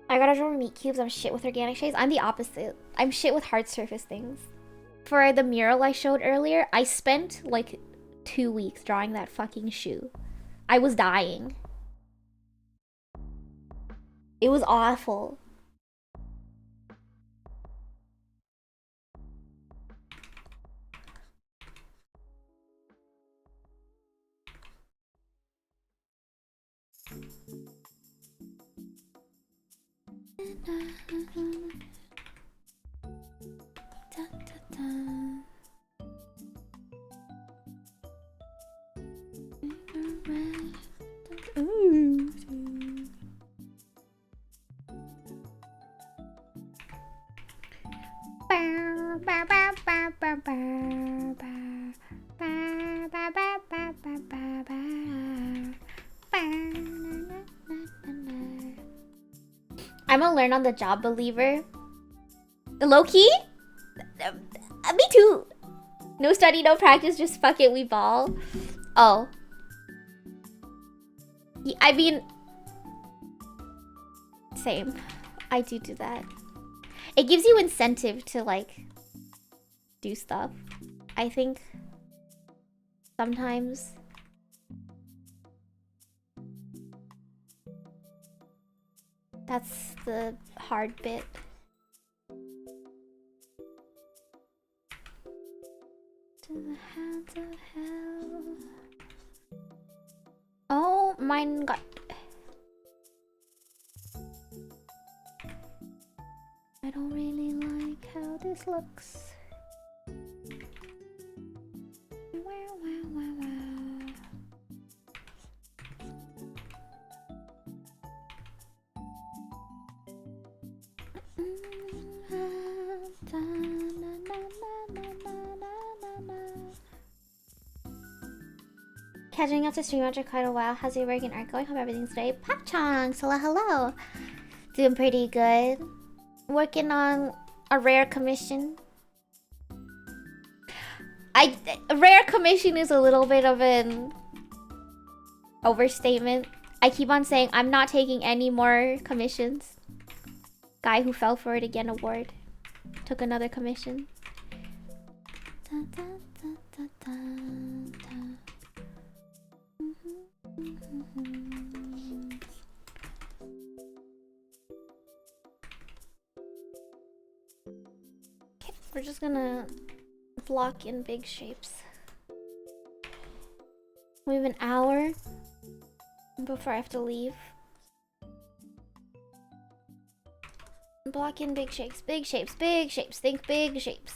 I gotta draw meat cubes. I'm shit with organic shades. I'm the opposite. I'm shit with hard surface things. For the mural I showed earlier, I spent like 2 weeks drawing that fucking shoe. I was dying. It was awful. Ooh. I'm a learn on the job believer. Low key? Me too. No study, no practice, just fuck it, we ball. Oh. I mean, same. I do that. It gives you incentive to like do stuff. I think sometimes that's the hard bit. To the hands of hell. Oh, mine got... I don't really like how this looks. Wow, wow, wow, wow. Catching up to stream after quite a while. How's your work and art going? Hope everything's great. Pop Chunks, hello. Doing pretty good. Working on a rare commission. A rare commission is a little bit of an overstatement. I keep on saying I'm not taking any more commissions. Guy who fell for it again award. Took another commission. Da, da, da, da, da, da. Okay, we're just gonna block in big shapes. We have an hour before I have to leave. Block in big shapes, big shapes, big shapes. Think big shapes.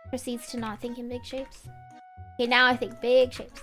Proceeds to not think in big shapes. Okay, now I think big shapes.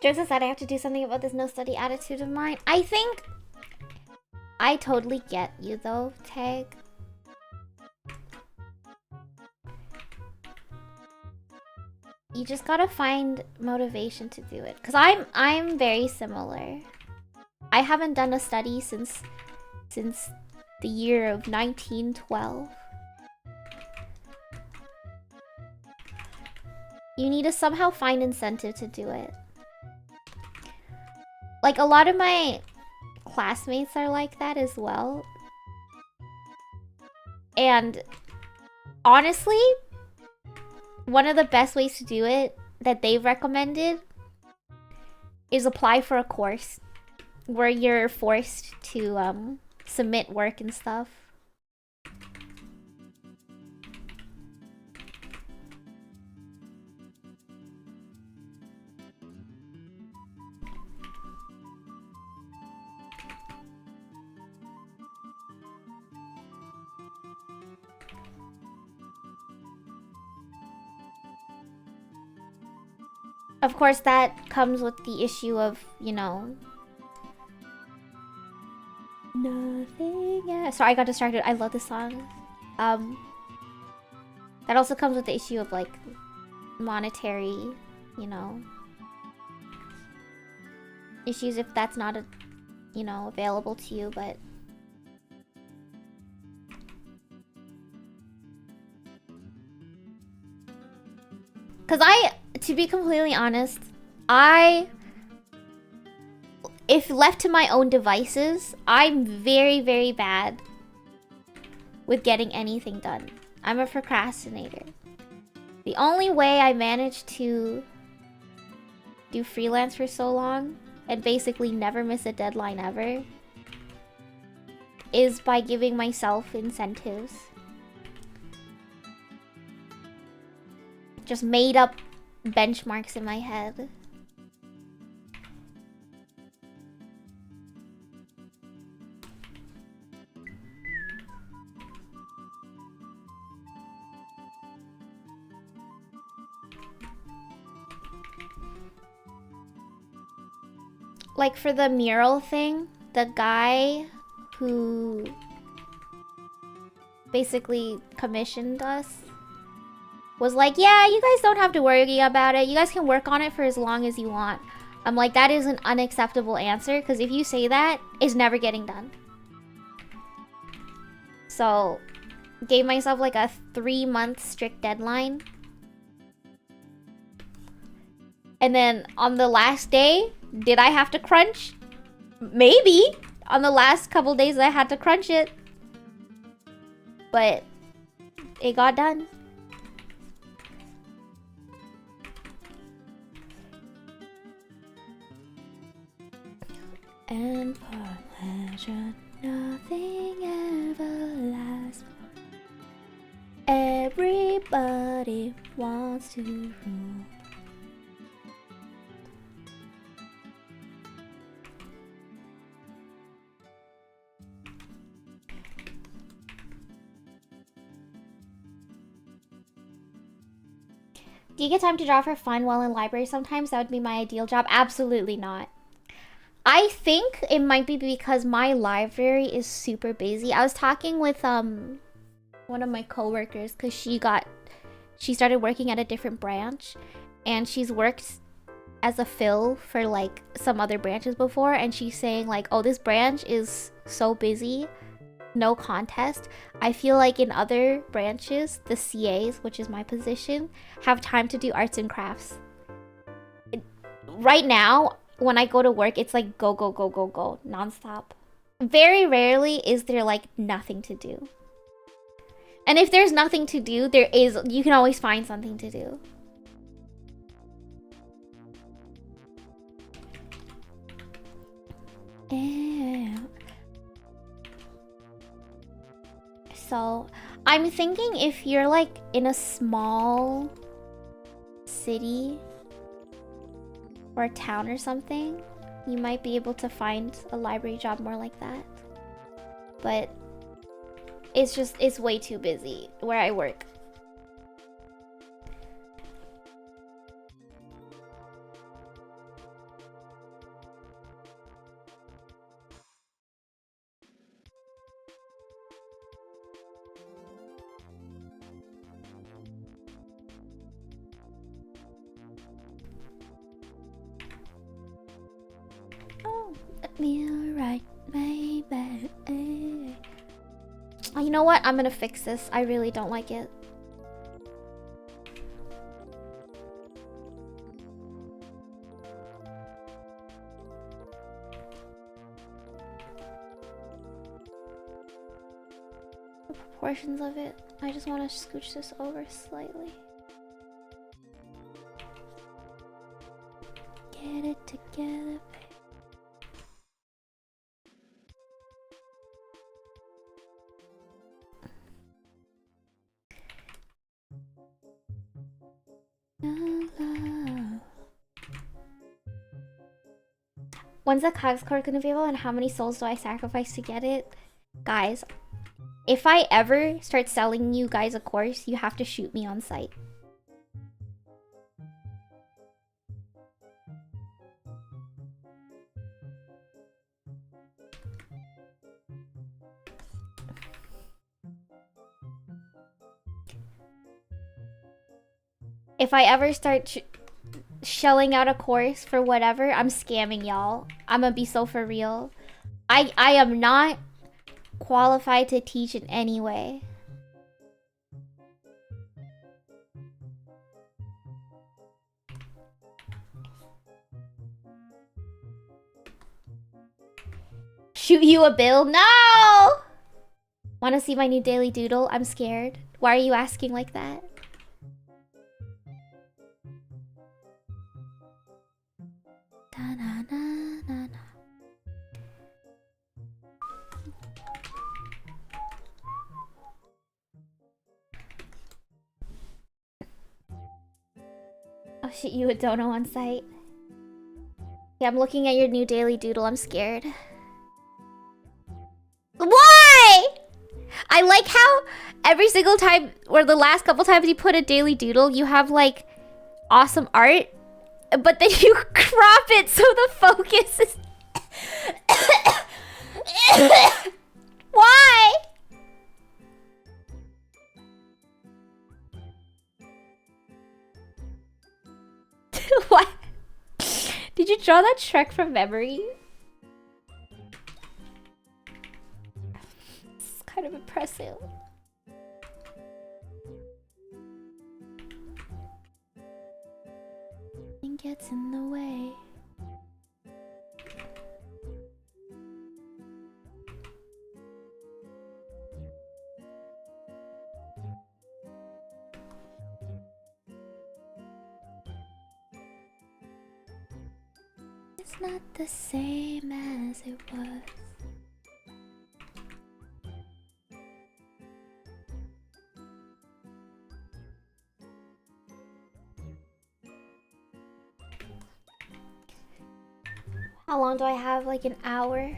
Jokes aside, I have to do something about this no study attitude of mine. I think I totally get you though, Tag. You just gotta find motivation to do it. Cause I'm very similar. I haven't done a study since the year of 1912. You need to somehow find incentive to do it. Like, a lot of my classmates are like that as well. And honestly, one of the best ways to do it that they've recommended is apply for a course where you're forced to submit work and stuff. Of course, that comes with the issue of, you know... Nothing else. Sorry, I got distracted. I love this song. That also comes with the issue of, like, monetary, you know... issues if that's not, you know, available to you, but... Because to be completely honest, if left to my own devices, I'm very, very bad with getting anything done. I'm a procrastinator. The only way I managed to do freelance for so long and basically never miss a deadline ever is by giving myself incentives. Just made up benchmarks in my head. Like for the mural thing, the guy who basically commissioned us was like, yeah, you guys don't have to worry about it. You guys can work on it for as long as you want. I'm like, that is an unacceptable answer, because if you say that, it's never getting done. So, gave myself like a 3-month strict deadline. And then on the last day, did I have to crunch? Maybe. On the last couple days I had to crunch it. But it got done. And for pleasure, nothing ever lasts. Everybody wants to rule. Do you get time to draw for fun while in library sometimes? That would be my ideal job. Absolutely not. I think it might be because my library is super busy. I was talking with one of my coworkers because she started working at a different branch, and she's worked as a fill for like some other branches before, and she's saying like, oh, this branch is so busy, no contest. I feel like in other branches, the CAs, which is my position, have time to do arts and crafts. Right now, when I go to work, it's like go, go, go, go, go, nonstop. Very rarely is there like nothing to do. And if there's nothing to do, you can always find something to do. So, I'm thinking if you're like in a small city or a town or something, you might be able to find a library job more like that. But it's way too busy where I work. Let me write my bed. Oh, you know what? I'm gonna fix this. I really don't like it. The proportions of it. I just want to scooch this over slightly. Get it together. When's the Cogs card gonna be able, and how many souls do I sacrifice to get it? Guys, if I ever start selling you guys a course, you have to shoot me on sight. if I ever start shelling out a course for whatever, I'm scamming y'all. I'm gonna be so for real. I am not qualified to teach in any way. Shoot you a bill? No! Want to see my new daily doodle? I'm scared. Why are you asking like that? Da-na-na-na-na. I'll shoot you a dono on site. Yeah, I'm looking at your new daily doodle. I'm scared. Why? I like how every single time, or the last couple times you put a daily doodle, you have like awesome art, but then you crop it so the focus is... Why? What? Did you draw that Shrek from memory? It's kind of impressive. It gets in the way. It's not the same as it was. How long do I have? Like an hour?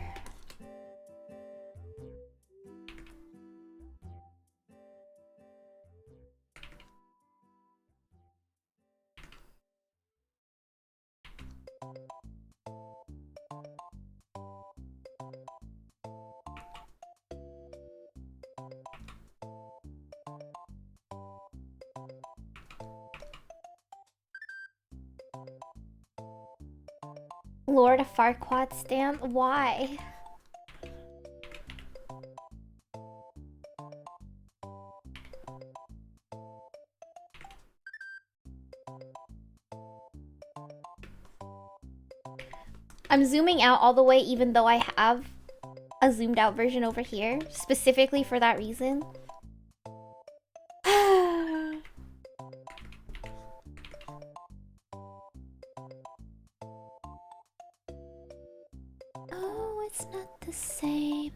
Lord of Farquaad stamp? Why? I'm zooming out all the way even though I have a zoomed out version over here, specifically for that reason. Oh, it's not the same.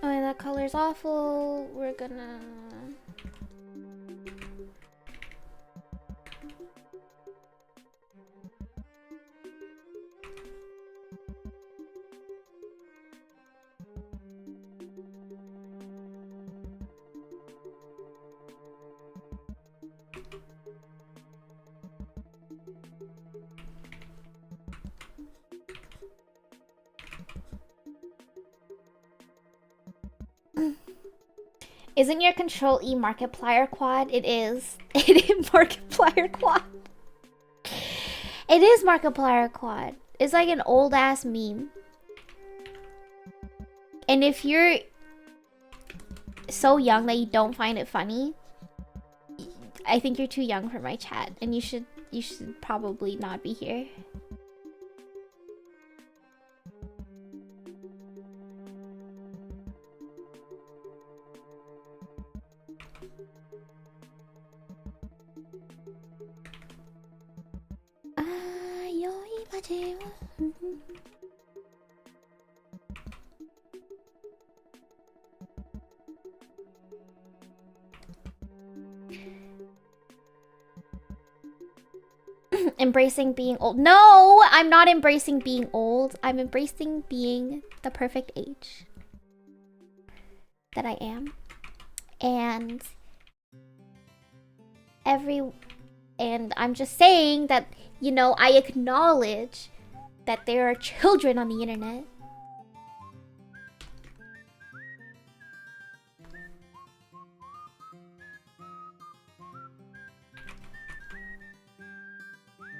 Oh, yeah, that color's awful. We're gonna... Isn't your Control E Markiplier quad? It is. It is Markiplier quad. It is Markiplier quad. It's like an old ass meme. And if you're so young that you don't find it funny, I think you're too young for my chat, and you should probably not be here. Embracing being old. No, I'm not embracing being old. I'm embracing being the perfect age that I am. And I'm just saying that, you know, I acknowledge that there are children on the internet.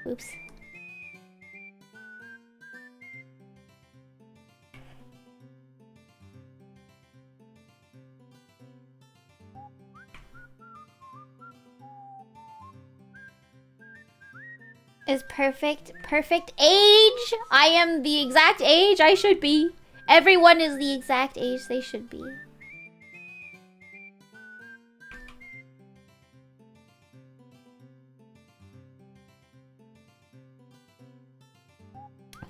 Oops. Is perfect age? I am the exact age I should be. Everyone is the exact age they should be.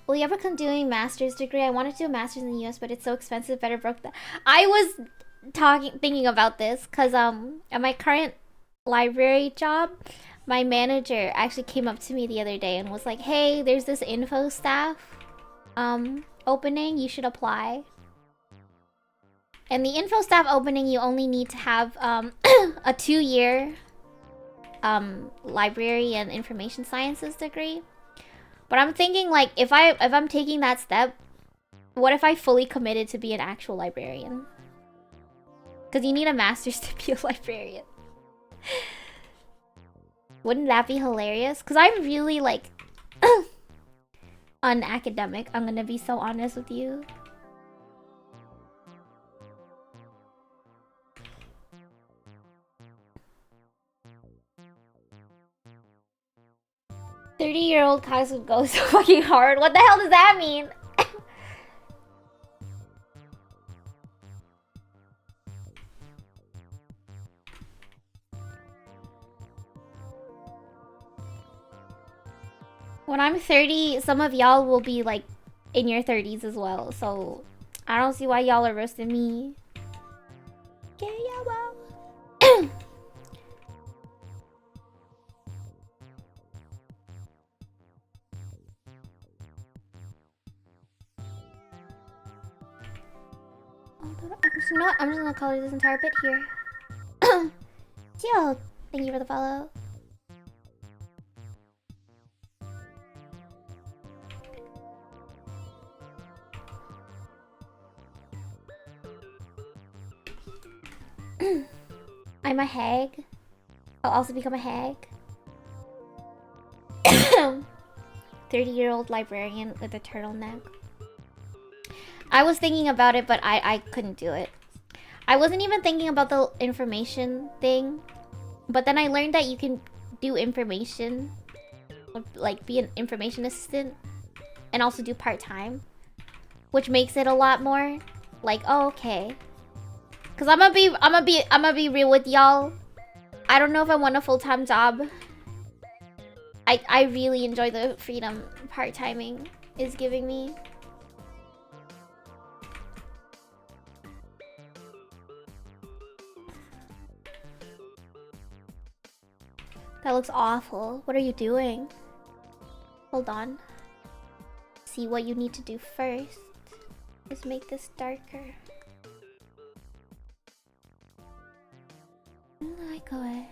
Will you ever come doing master's degree? I wanted to do a master's in the US, but it's so expensive. Better broke that. I was thinking about this because at my current library job, my manager actually came up to me the other day and was like, "Hey, there's this info staff opening. You should apply." And the info staff opening, you only need to have a 2-year library and information sciences degree. But I'm thinking, like, if I'm taking that step, what if I fully committed to be an actual librarian? Because you need a master's to be a librarian. Wouldn't that be hilarious? Because I'm really, like, unacademic. I'm gonna be so honest with you. "30-year-old cogs would go so fucking hard." What the hell does that mean? When I'm 30, some of y'all will be like in your 30s as well. So I don't see why y'all are roasting me. Yeah, yeah, well. I'm just gonna color this entire bit here. Yo, thank you for the follow. I'm a hag. I'll also become a hag. 30-year-old librarian with a turtleneck. I was thinking about it, but I couldn't do it. I wasn't even thinking about the information thing. But then I learned that you can do information. Like, be an information assistant. And also do part-time. Which makes it a lot more like, oh, okay. Cause I'm gonna be real with y'all. I don't know if I want a full-time job. I really enjoy the freedom part-timing is giving me. That looks awful. What are you doing? Hold on. See, what you need to do first is make this darker. Like away.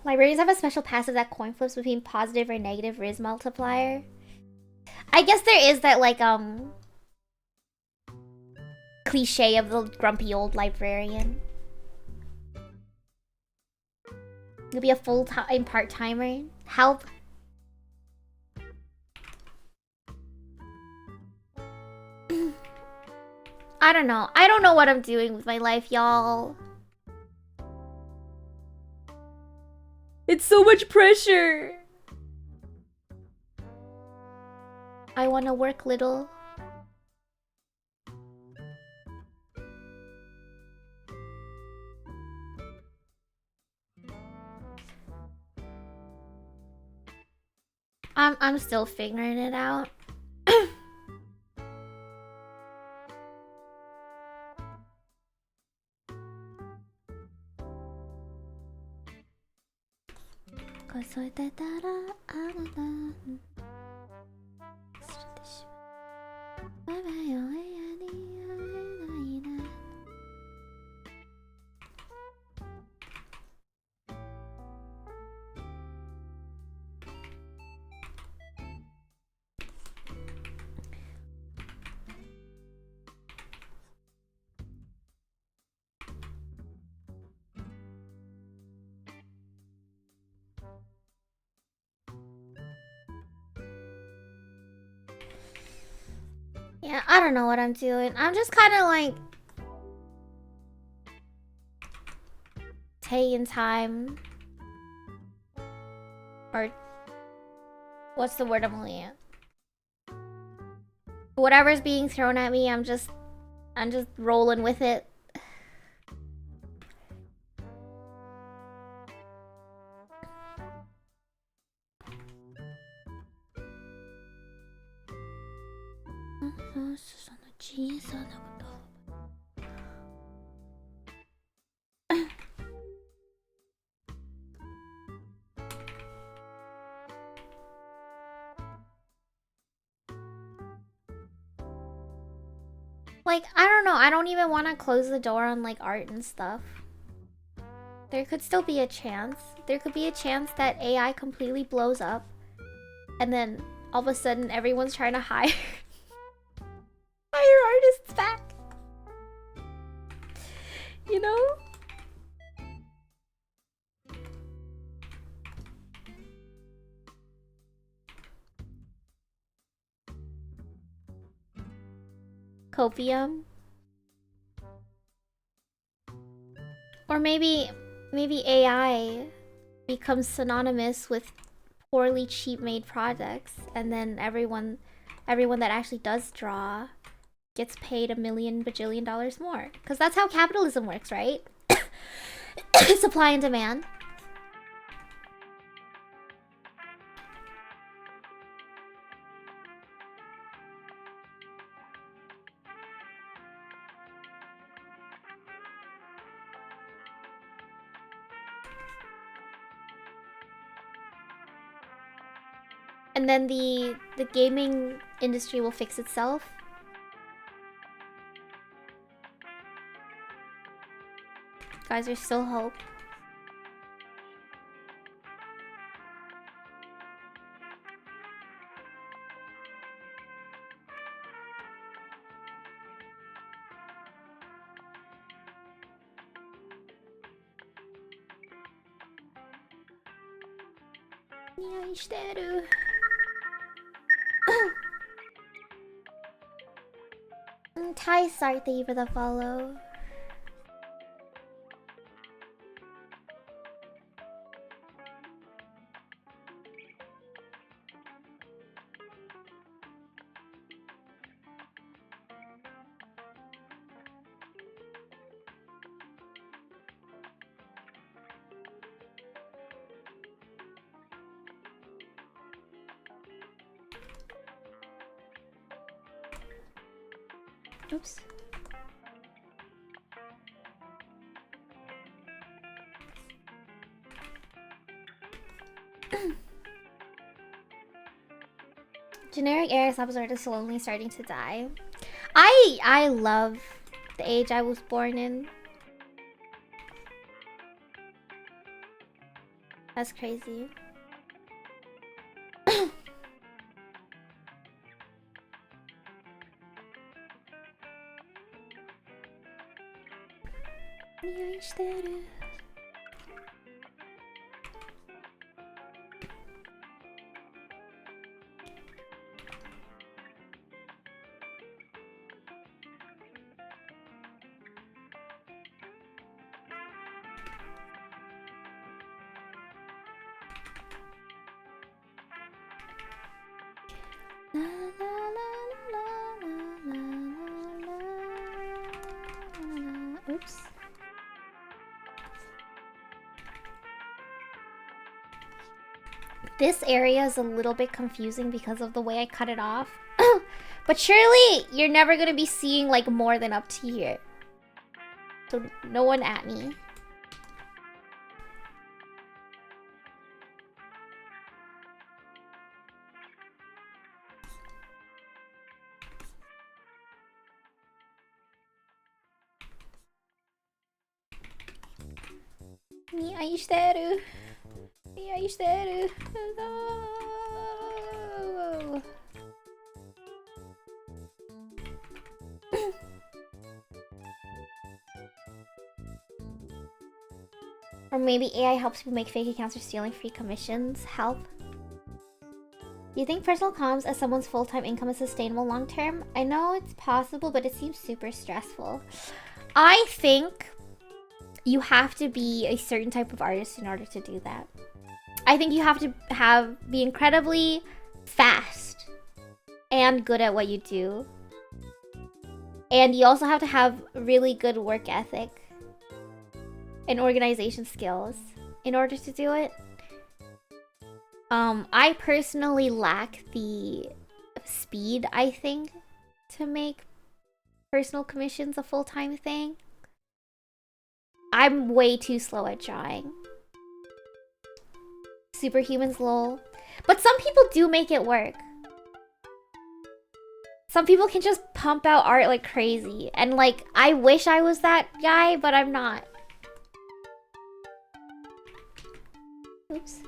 Librarians have a special passive that coin flips between positive or negative Riz multiplier. I guess there is that, like, cliche of the grumpy old librarian. You'll be a full-time part-timer. Help. I don't know. I don't know what I'm doing with my life, y'all. It's so much pressure. I want to work little. I'm still figuring it out. Yeah, I don't know what I'm doing. I'm just kind of like taking time, or what's the word I'm looking at? Whatever's being thrown at me, I'm just rolling with it. Like, I don't know. I don't even want to close the door on like art and stuff. There could still be a chance. There could be a chance that AI completely blows up, and then all of a sudden everyone's trying to hire artists back. You know? Copium. Or maybe AI becomes synonymous with poorly cheap made projects, and then everyone that actually does draw gets paid $1 million bajillion dollars more. Because that's how capitalism works, right? Supply and demand. And then the gaming industry will fix itself. Guys, there's still hope. Thai Sart, thank you for the follow. Oops. Generic air subs are just slowly starting to die. I love the age I was born in. That's crazy. Oops. This area is a little bit confusing because of the way I cut it off. But surely you're never gonna be seeing like more than up to here. So no one at me. Miyashiteru. Miyashiteru. No. Or maybe AI helps people make fake accounts or stealing free commissions. Help. Do you think personal comms as someone's full-time income is sustainable long-term? I know it's possible, but it seems super stressful. I think you have to be a certain type of artist in order to do that. I think you have to be incredibly fast and good at what you do. And you also have to have really good work ethic and organization skills in order to do it. I personally lack the speed, I think, to make personal commissions a full-time thing. I'm way too slow at drawing. Superhumans lol. But some people do make it work. Some people can just pump out art like crazy. And like, I wish I was that guy, but I'm not. Oops.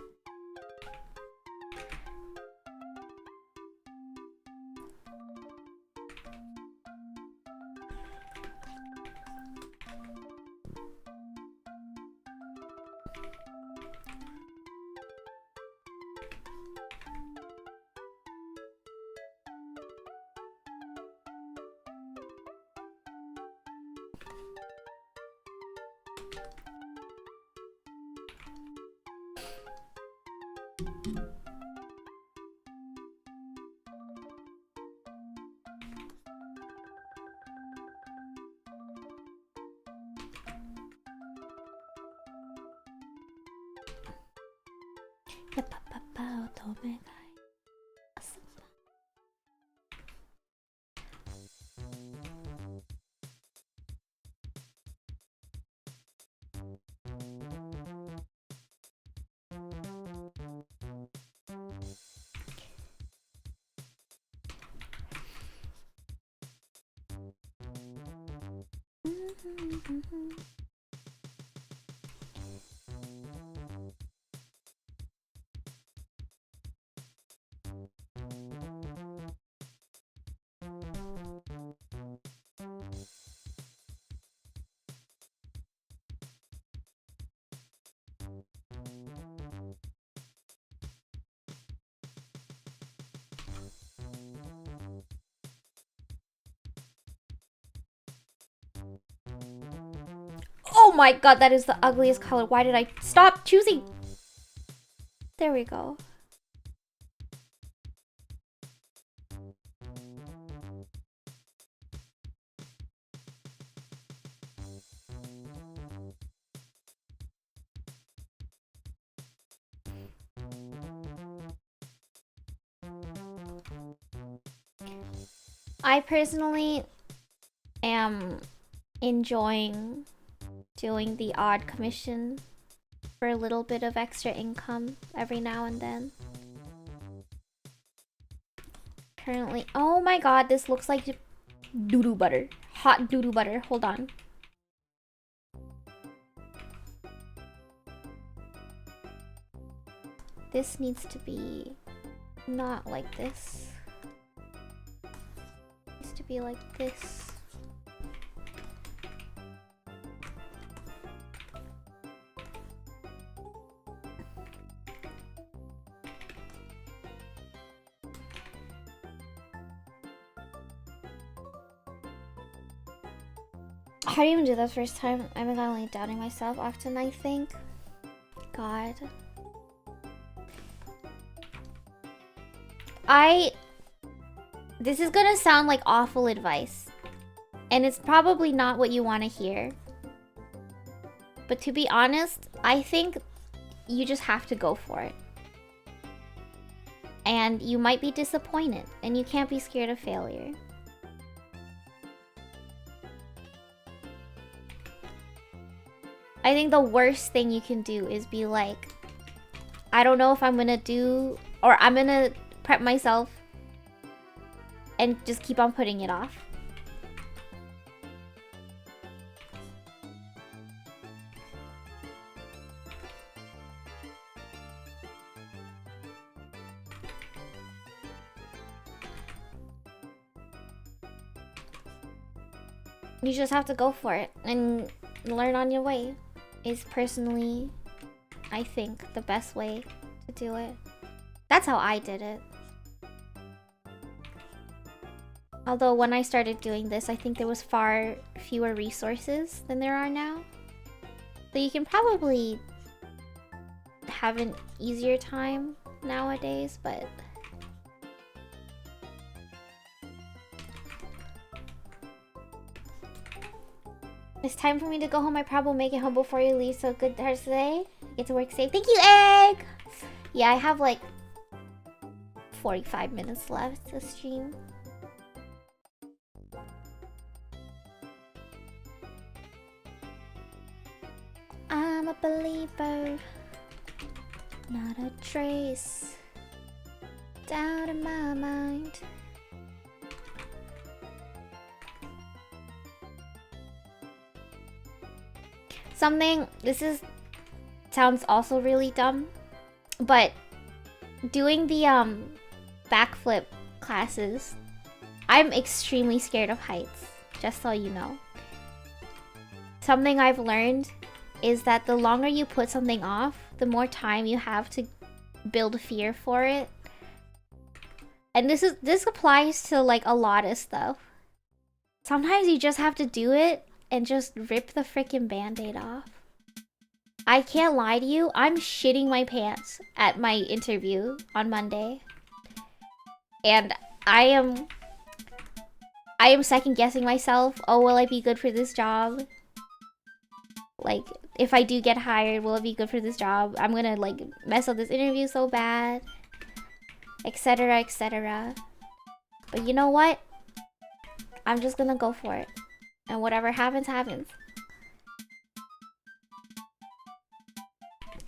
Oh my god, that is the ugliest color. Why did I stop choosing? There we go. I personally am enjoying doing the odd commission for a little bit of extra income every now and then. Currently, oh my god, this looks like doo-doo butter. Hot doo-doo butter. Hold on. This needs to be not like this. It needs to be like this. How do you even do that first time? I'm only doubting myself often, I think. God. This is gonna sound like awful advice. And it's probably not what you want to hear. But to be honest, I think you just have to go for it. And you might be disappointed, and you can't be scared of failure. I think the worst thing you can do is be like, I don't know if I'm gonna do, or I'm gonna prep myself and just keep on putting it off. You just have to go for it and learn on your way is personally, I think, the best way to do it. That's how I did it. Although when I started doing this, I think there was far fewer resources than there are now. So you can probably have an easier time nowadays, but... It's time for me to go home. I probably will make it home before you leave, so good hearts today. Get to work safe. Thank you, Egg! Yeah, I have like 45 minutes left to stream. I'm a believer, not a trace, doubt in my mind. This sounds also really dumb, but doing the backflip classes, I'm extremely scared of heights, just so you know. Something I've learned is that the longer you put something off, the more time you have to build fear for it. And this applies to like a lot of stuff. Sometimes you just have to do it and just rip the freaking band-aid off. I can't lie to you, I'm shitting my pants at my interview on Monday. And I am second guessing myself. Oh, will I be good for this job? Like, if I do get hired, will it be good for this job? I'm gonna like mess up this interview so bad, etc, etc. But you know what? I'm just gonna go for it. And whatever happens, happens.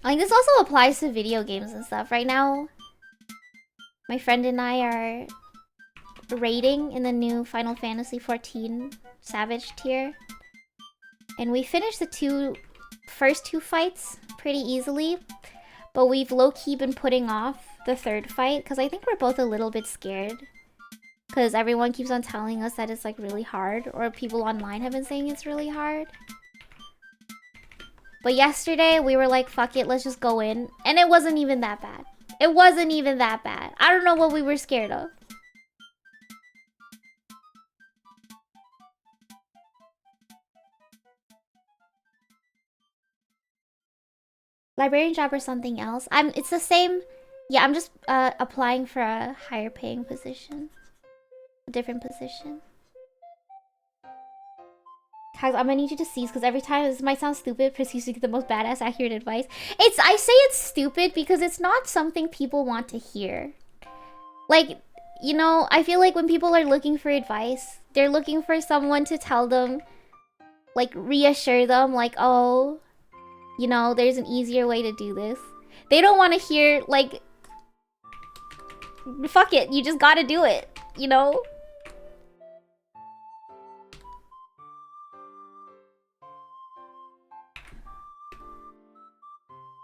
Like, this also applies to video games and stuff. Right now, my friend and I are raiding in the new Final Fantasy XIV Savage tier. And we finished the first two fights pretty easily. But we've low-key been putting off the third fight, because I think we're both a little bit scared. Because everyone keeps on telling us that it's like really hard, or people online have been saying it's really hard. But yesterday we were like, fuck it, let's just go in. And it wasn't even that bad. It wasn't even that bad. I don't know what we were scared of. Librarian job or something else? It's the same. Yeah, I'm just applying for a higher paying position. A different position. Guys, I'm gonna need you to cease because every time, this might sound stupid, proceeds to get the most badass accurate advice. I say it's stupid because it's not something people want to hear. Like, you know, I feel like when people are looking for advice, they're looking for someone to tell them, like, reassure them, like, oh, you know, there's an easier way to do this. They don't want to hear, like, fuck it, you just gotta do it, you know?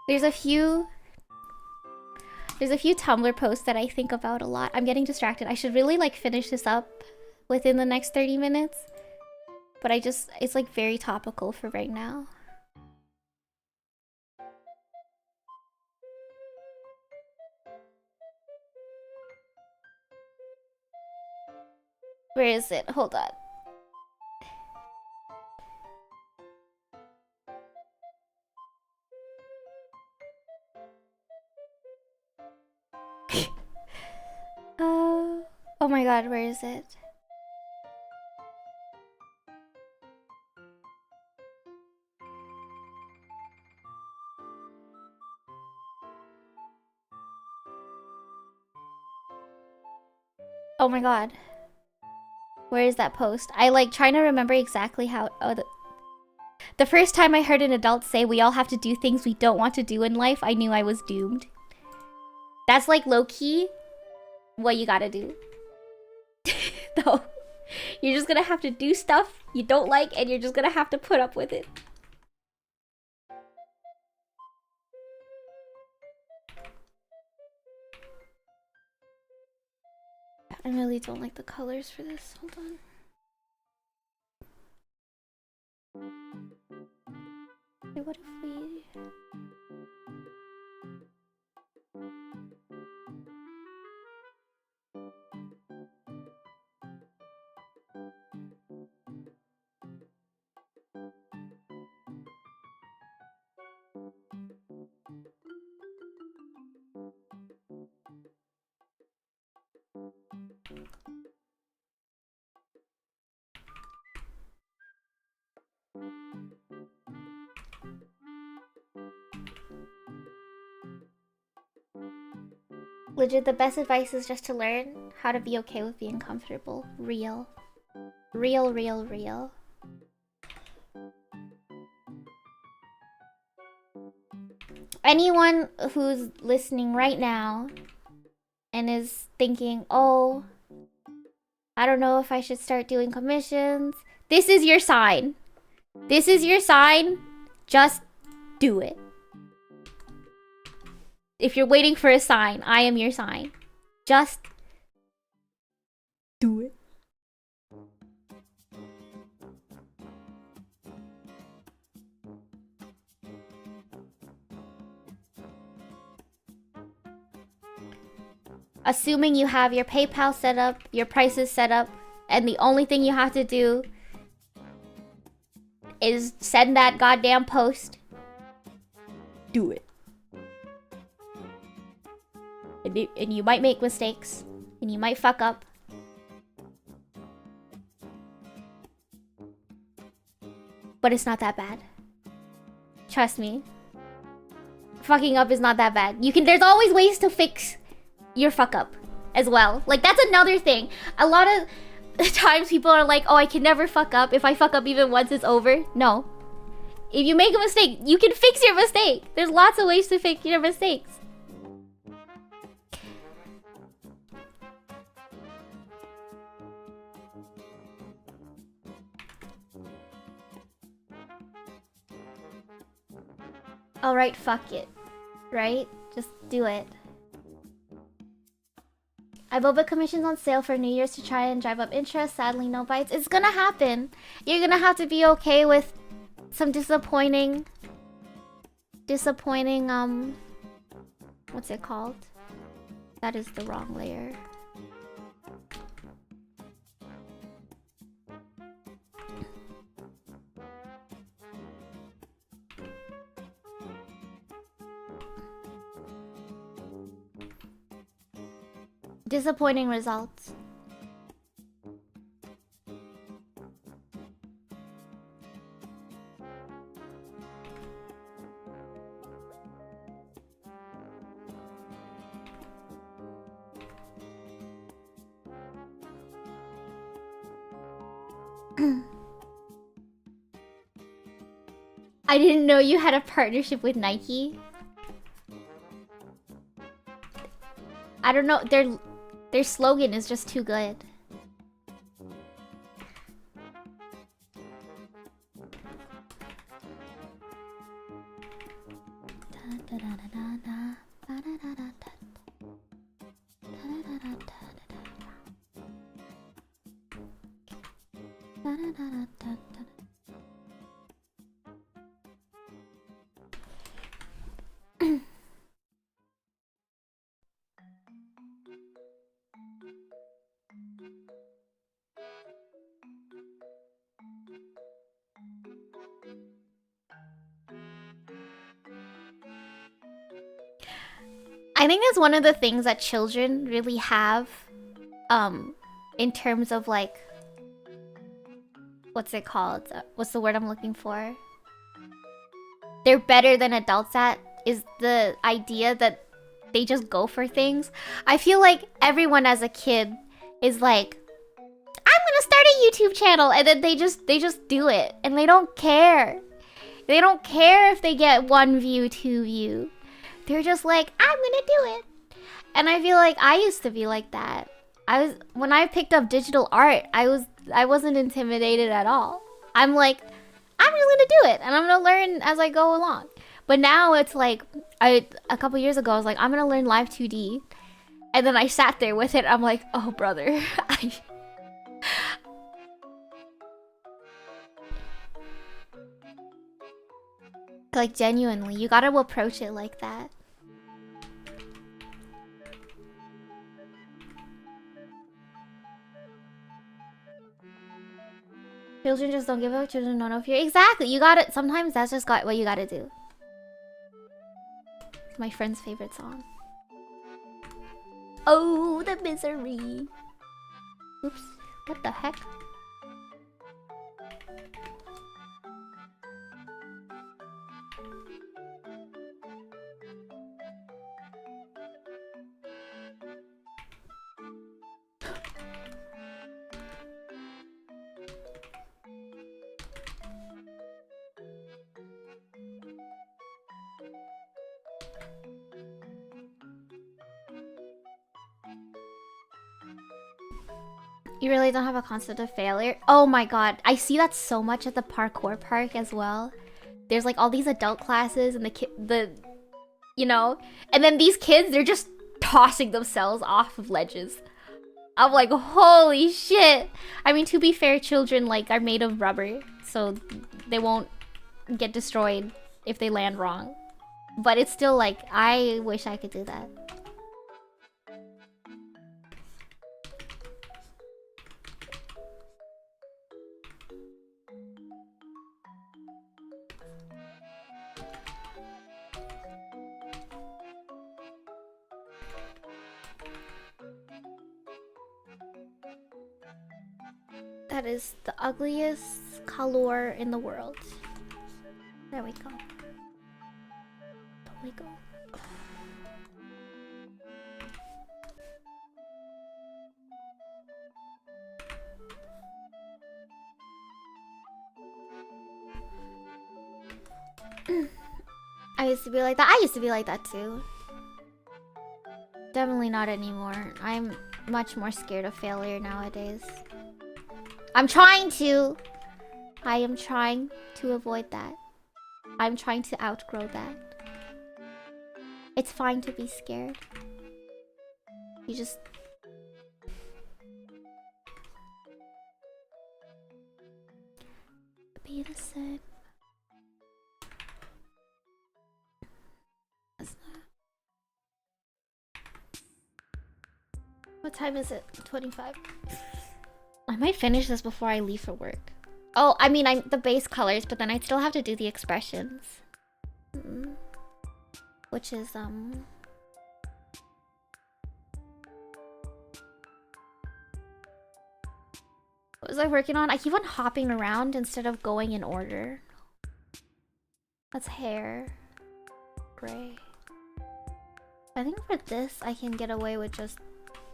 There's a few Tumblr posts that I think about a lot. I'm getting distracted. I should really like finish this up within the next 30 minutes. But it's like very topical for right now. Where is it? Hold on. Oh my god, where is it? Oh my god. Where is that post? I like trying to remember exactly how... Oh, the first time I heard an adult say we all have to do things we don't want to do in life, I knew I was doomed. That's like low-key what you gotta do. Though. You're just gonna have to do stuff you don't like and you're just gonna have to put up with it. I really don't like the colors for this. Hold on. Wait, what if we... Legit, the best advice is just to learn how to be okay with being comfortable. Real. Real, real, real. Anyone who's listening right now and is thinking, oh, I don't know if I should start doing commissions. This is your sign. This is your sign. Just do it. If you're waiting for a sign, I am your sign. Just do it. Assuming you have your PayPal set up, your prices set up, and the only thing you have to do is send that goddamn post. Do it. And you might make mistakes, and you might fuck up. But it's not that bad. Trust me. Fucking up is not that bad. There's always ways to fix your fuck up as well. Like, that's another thing. A lot of times people are like, oh, I can never fuck up. If I fuck up even once, it's over. No. If you make a mistake, you can fix your mistake. There's lots of ways to fix your mistakes. Alright, fuck it. Right? Just do it. I boba commissions on sale for New Year's to try and drive up interest. Sadly, no bites. It's gonna happen. You're gonna have to be okay with some disappointing... What's it called? That is the wrong layer. Disappointing results. I didn't know you had a partnership with Nike. I don't know, their slogan is just too good. I think that's one of the things that children really have, in terms of like, what's it called? What's the word I'm looking for? They're better than adults at, is the idea that they just go for things. I feel like everyone as a kid is like, I'm gonna start a YouTube channel, and then they just do it, and they don't care. They don't care if they get 1 view, 2 view. They're just like, I'm gonna do it. And I feel like I used to be like that. When I picked up digital art, I wasn't intimidated at all. I'm like, I'm just gonna do it, and I'm gonna learn as I go along. But now it's like, a couple years ago, I was like, I'm gonna learn Live 2D. And then I sat there with it, I'm like, oh brother, like genuinely, you gotta approach it like that. Children just don't give up. Children don't know fear. Exactly. You got it. Sometimes that's just what you gotta do. It's my friend's favorite song. Oh, the misery. Oops. What the heck? You really don't have a concept of failure? Oh my god, I see that so much at the parkour park as well. There's like all these adult classes and you know, and then these kids, they're just tossing themselves off of ledges. I'm like, holy shit. I mean, to be fair, children like are made of rubber, so they won't get destroyed if they land wrong. But it's still like, I wish I could do that. That is the ugliest color in the world. There we go. There we go. I used to be like that. I used to be like that too. Definitely not anymore. I'm much more scared of failure nowadays. I'm trying to. I am trying to avoid that. I'm trying to outgrow that. It's fine to be scared. You just... be innocent. That's not... What time is it? 25. I might finish this before I leave for work. Oh, I mean, the base colors, but then I still have to do the expressions. Which is, what was I working on? I keep on hopping around instead of going in order. That's hair. Gray. I think for this, I can get away with just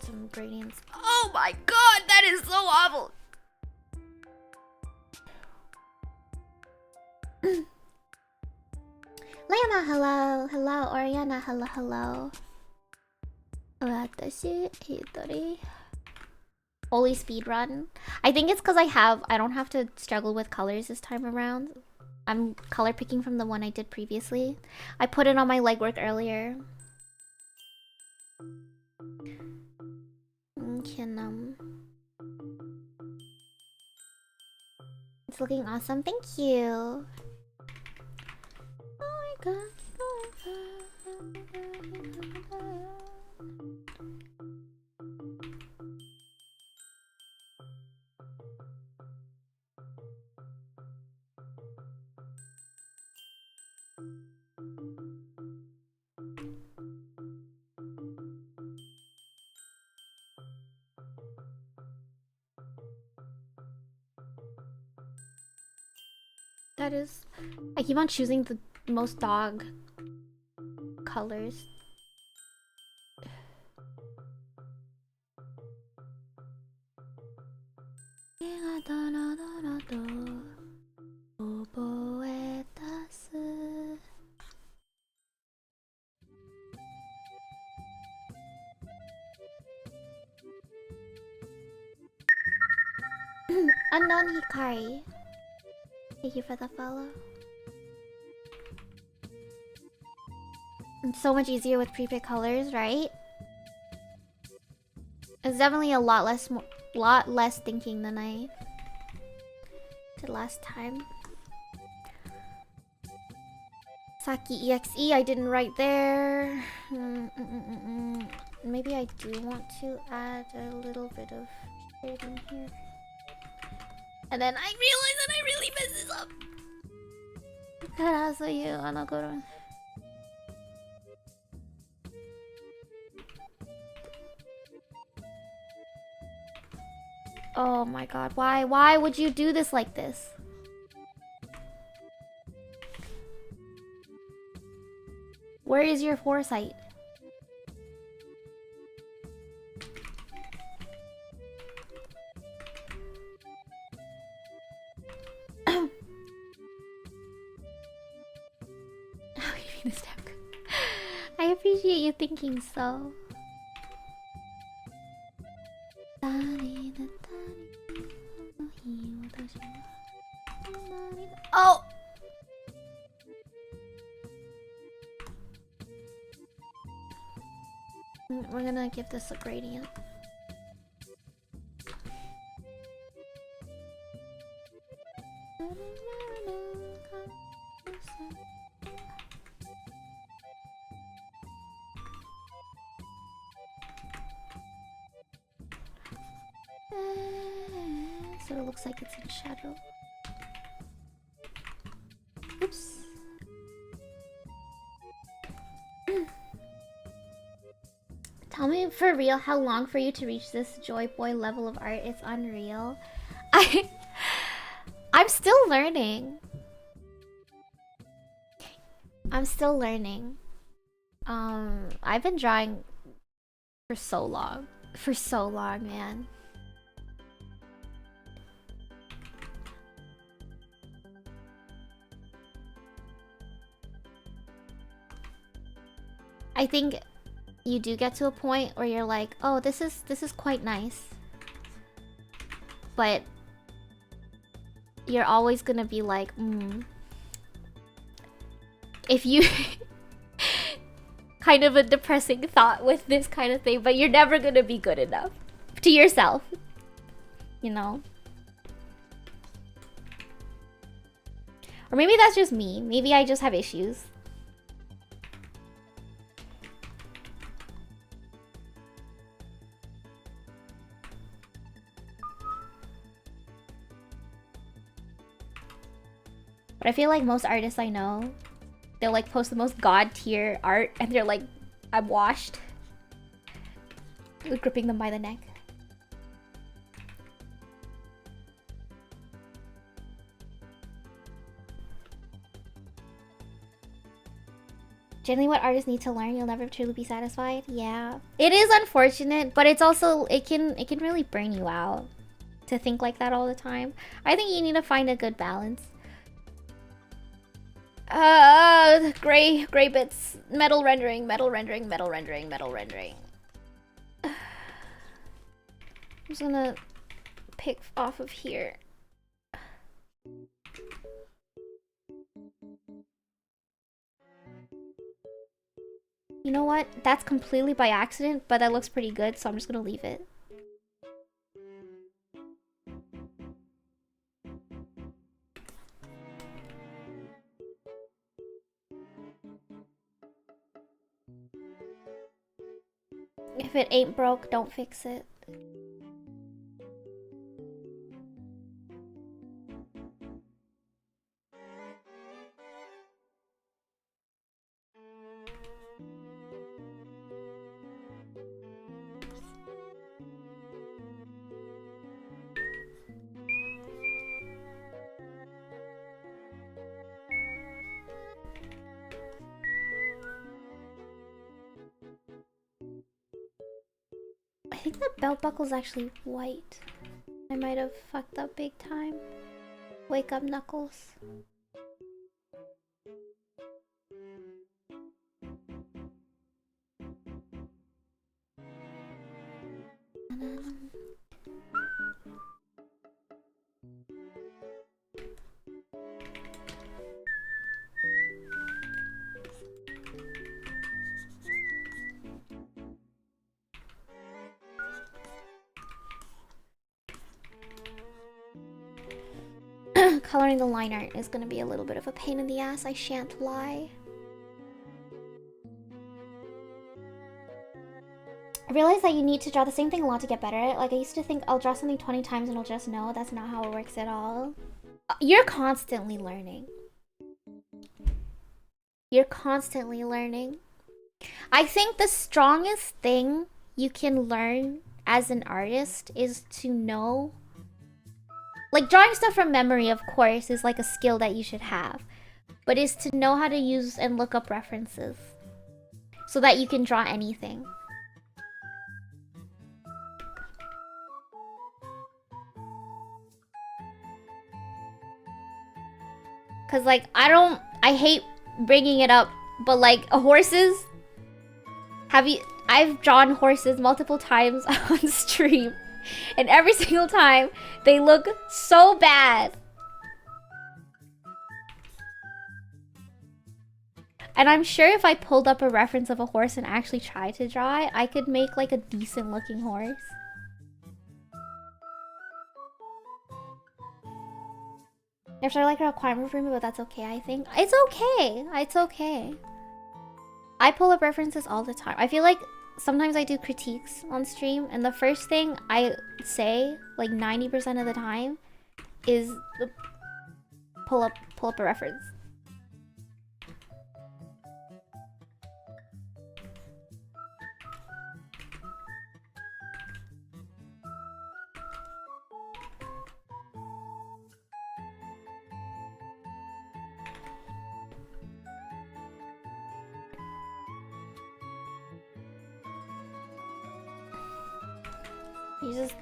some gradients. Oh my god, that is so awful! Lana, hello. Hello, Oriana, hello, hello. Watashi, Hitori. Holy speedrun. I think it's because I don't have to struggle with colors this time around. I'm color picking from the one I did previously. I put it on my legwork earlier. It's looking awesome. Thank you. Oh my god. That is... I keep on choosing the most dog colors. Unknown Hikari. Thank you for the follow. It's so much easier with prepaid colors, right? It's definitely a lot less thinking than I did last time. Saki EXE, I didn't write there. Maybe I do want to add a little bit of shading here. And then I realize that I really messed this up. Oh my god, why? Why would you do this like this? Where is your foresight? I appreciate you thinking so. Oh! We're gonna give this a gradient. So it looks like it's in shadow. Oops. Tell me for real how long for you to reach this Joy Boy level of art. It's unreal. I'm still learning. I'm still learning. I've been drawing for so long. For so long, man. I think you do get to a point where you're like, oh, this is quite nice. But you're always gonna be like, if you kind of a depressing thought with this kind of thing, but you're never gonna be good enough to yourself, you know? Or maybe that's just me. Maybe I just have issues. But I feel like most artists I know, they'll like post the most god tier art and they're like, I'm washed. Gripping them by the neck. Generally what artists need to learn, you'll never truly be satisfied. Yeah. It is unfortunate, but it's also it can really burn you out to think like that all the time. I think you need to find a good balance. Gray bits, metal rendering. I'm just gonna pick off of here. You know what? That's completely by accident, but that looks pretty good, so I'm just gonna leave it. If it ain't broke, don't fix it. I think the belt buckle is actually white. I I might have fucked up big time. Wake up, Knuckles. Coloring the line art is gonna be a little bit of a pain in the ass, I shan't lie. I realized that you need to draw the same thing a lot to get better at it. Like, I used to think I'll draw something 20 times and I'll just know. That's not how it works at all. You're constantly learning. You're constantly learning. I think the strongest thing you can learn as an artist is to know... Like, drawing stuff from memory, of course, is like a skill that you should have. But is to know how to use and look up references. So that you can draw anything. Cause like, I hate bringing it up, but like, horses, I've drawn horses multiple times on stream, and every single time, they look so bad. And I'm sure if I pulled up a reference of a horse and actually tried to draw it, I could make like a decent looking horse. There's like a requirement for me, but that's okay, I think. It's okay. It's okay. I pull up references all the time. I feel like sometimes I do critiques on stream, and the first thing I say, like 90% of the time, is pull up a reference. You just...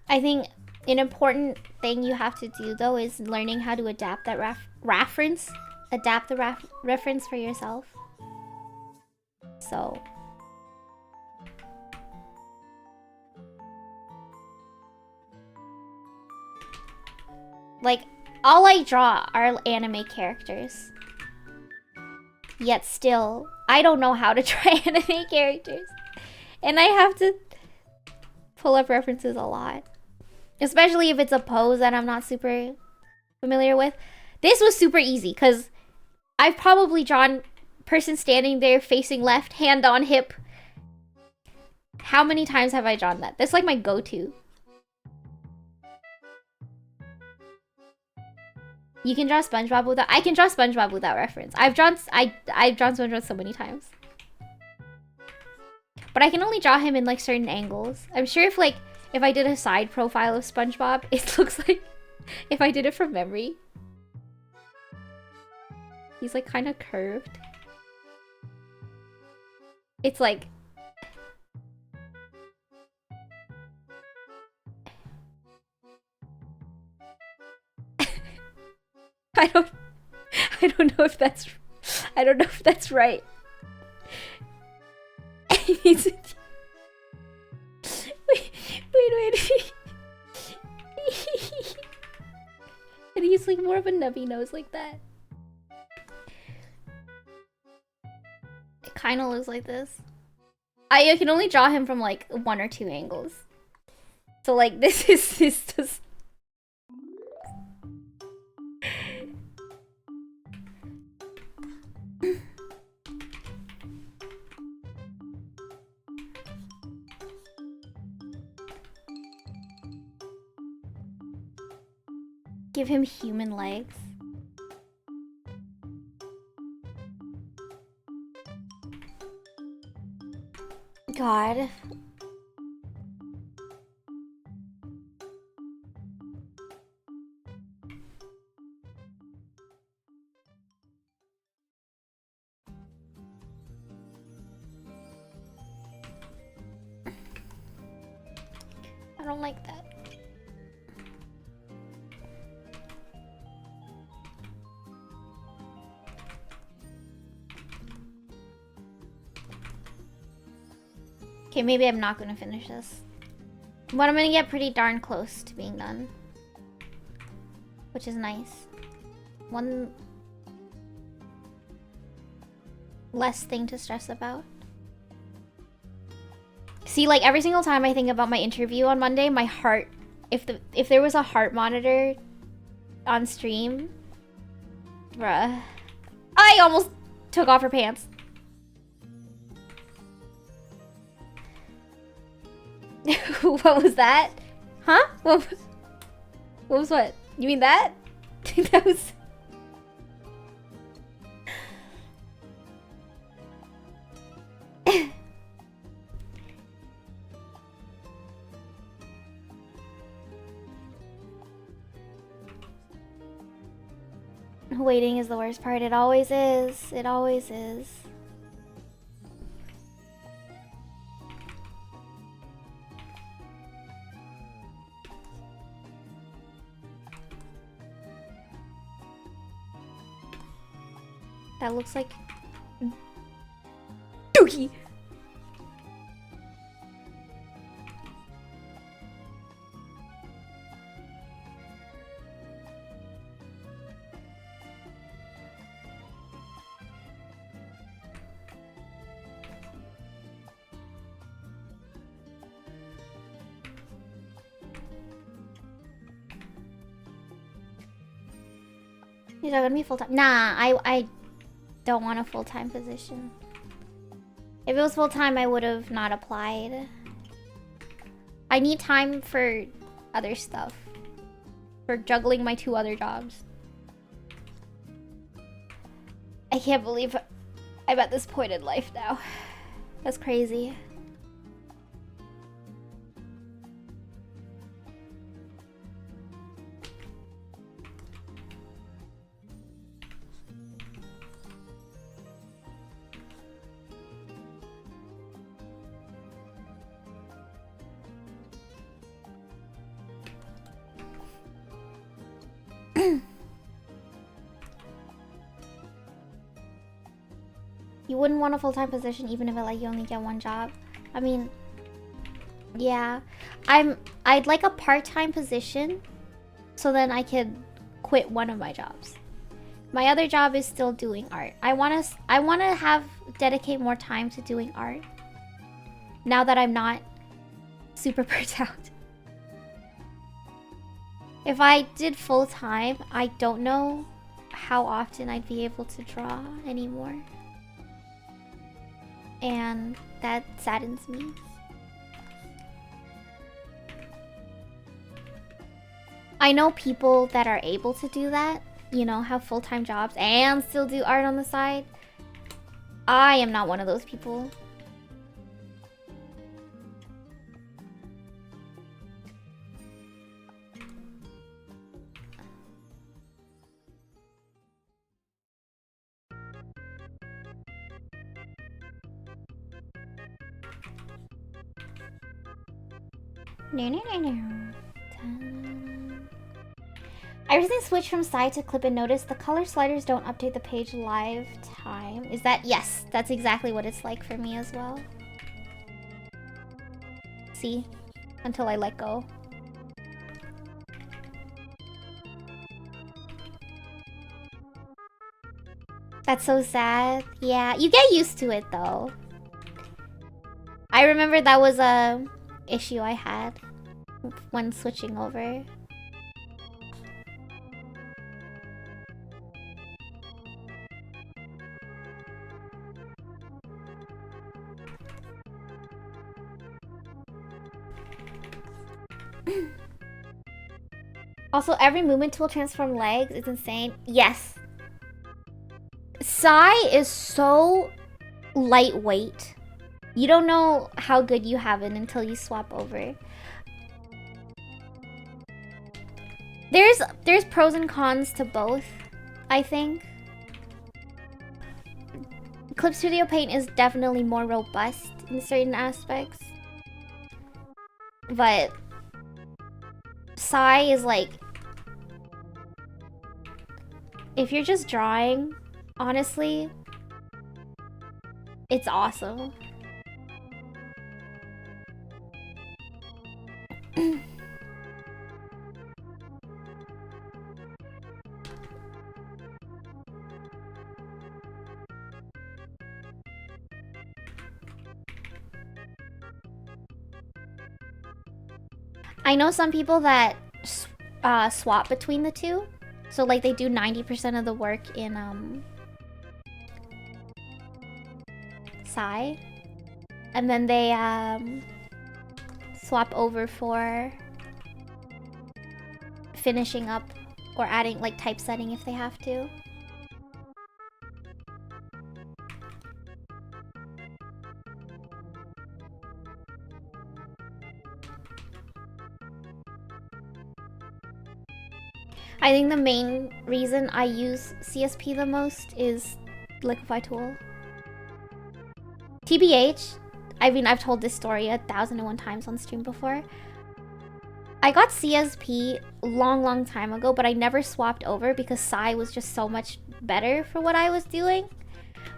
I think an important thing you have to do, though, is learning how to adapt that reference. Adapt the reference for yourself. So... like, all I draw are anime characters. Yet still, I don't know how to draw anime characters. And I have to pull up references a lot. Especially if it's a pose that I'm not super familiar with. This was super easy, because I've probably drawn person standing there facing left, hand on hip. How many times have I drawn that? That's like my go-to. You can draw SpongeBob without... I can draw SpongeBob without reference. I've drawn SpongeBob so many times. But I can only draw him in like certain angles. I'm sure if I did a side profile of SpongeBob, it looks like if I did it from memory. He's like kind of curved. It's like... I don't know if that's right. wait. And he's like more of a nubby nose like that. It kind of looks like this. I can only draw him from like 1 or 2 angles. So like this is just... Give him human legs. God. I don't like that. Okay, maybe I'm not gonna finish this. But I'm gonna get pretty darn close to being done. Which is nice. One less thing to stress about. See, like every single time I think about my interview on Monday, my heart, if there was a heart monitor on stream, bruh. I almost took off her pants. What was that? Huh? What was what? You mean that? That was... Waiting is the worst part. It always is. It always is. That looks like Dookie. Is that gonna be full-time? Nah, I don't want a full-time position. If it was full-time, I would have not applied. I need time for other stuff. For juggling my 2 other jobs. I can't believe I'm at this point in life now. That's crazy. You wouldn't want a full-time position even if you only get 1 job. I mean, yeah. I'd like a part-time position so then I could quit one of my jobs. My other job is still doing art. I want to dedicate more time to doing art. Now that I'm not super burnt out. If I did full-time, I don't know how often I'd be able to draw anymore. And that saddens me. I know people that are able to do that, you know, have full-time jobs and still do art on the side. I am not one of those people. I recently switched from side to clip and noticed the color sliders don't update the page live time. Is that? Yes, that's exactly what it's like for me as well. See? Until I let go. That's so sad. Yeah, you get used to it though. I remember that was a issue I had when switching over. Also, every movement tool transform legs is insane. Yes. Sai is so lightweight. You don't know how good you have it until you swap over. There's pros and cons to both, I think. Clip Studio Paint is definitely more robust in certain aspects. But Psy is like, if you're just drawing, honestly, it's awesome. I know some people that swap between the two. So like they do 90% of the work in Psy. And then they swap over for finishing up or adding like typesetting if they have to. I think the main reason I use CSP the most is Liquify Tool. TBH, I mean, I've told this story 1,001 times on stream before. I got CSP long time ago, but I never swapped over because Psy was just so much better for what I was doing.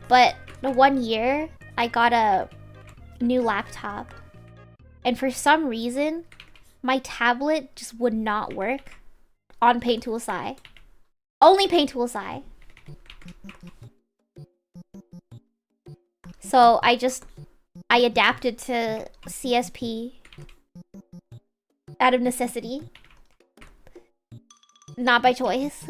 But the 1 year, I got a new laptop. And for some reason, my tablet just would not work on Paint Tool Psy. Only Paint Tool Psy. So I adapted to CSP out of necessity. Not by choice.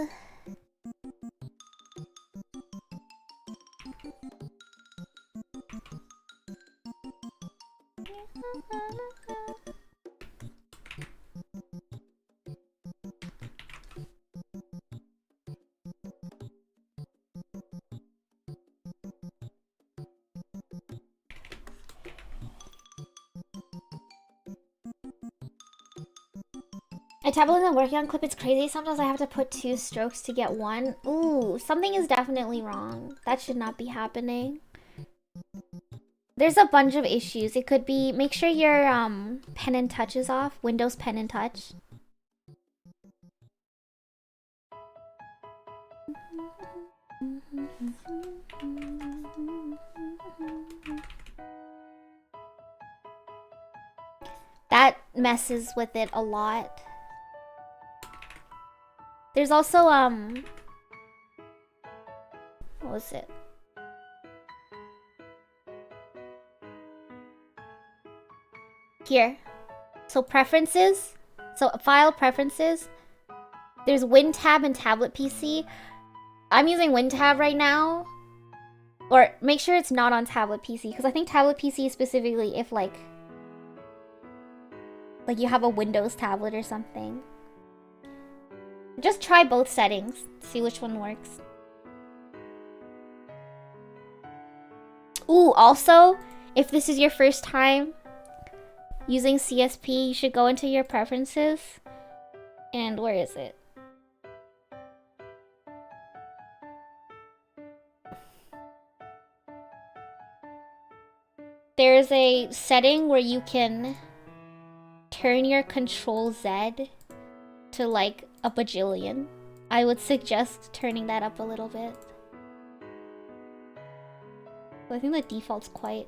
My tablet isn't working on clip, it's crazy. Sometimes I have to put 2 strokes to get 1. Ooh, something is definitely wrong. That should not be happening. There's a bunch of issues. It could be, make sure your pen and touch is off. Windows pen and touch. That messes with it a lot. There's also, what was it? Here. So preferences. So file preferences. There's WinTab and tablet PC. I'm using WinTab right now. Or make sure it's not on tablet PC, because I think tablet PC is specifically if like you have a Windows tablet or something. Just try both settings, see which one works. Ooh, also, if this is your first time using CSP, you should go into your preferences. And where is it? There's a setting where you can turn your Control Z to like a bajillion. I would suggest turning that up a little bit. I think the default's quite...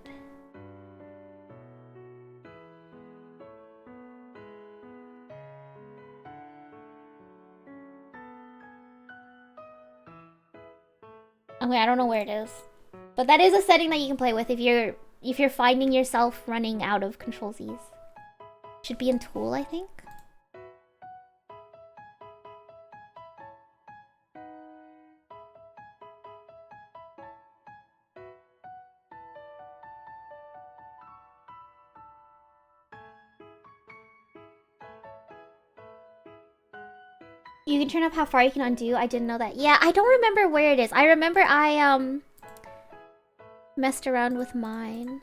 Okay, I don't know where it is. But that is a setting that you can play with if you're finding yourself running out of Control Z's. Should be in Tool, I think. You can turn up how far you can undo. I didn't know that. Yeah, I don't remember where it is. I remember I messed around with mine.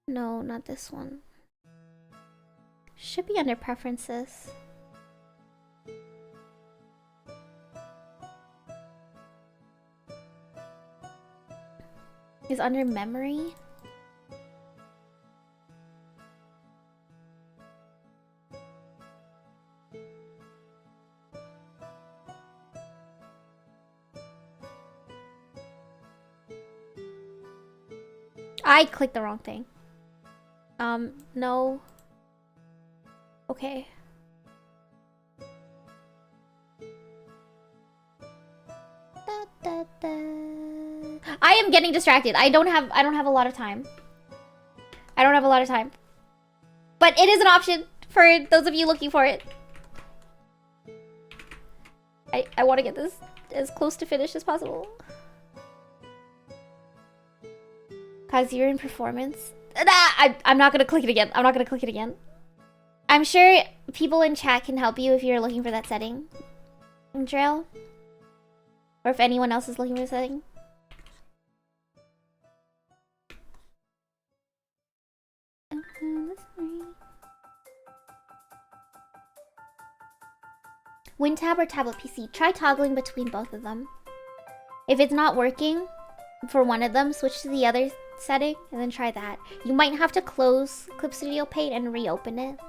No, not this one. Should be under preferences. Is under memory. I clicked the wrong thing. No. Okay. Da, da, da. I am getting distracted. I don't have a lot of time. I don't have a lot of time. But it is an option for those of you looking for it. I want to get this as close to finish as possible. Cause you're in performance. I'm not gonna click it again. I'm not gonna click it again. I'm sure people in chat can help you if you're looking for that setting. Trail. Or if anyone else is looking for the setting. WinTab or tablet PC. Try toggling between both of them. If it's not working for one of them, switch to the other setting and then try that. You might have to close Clip Studio Paint and reopen it.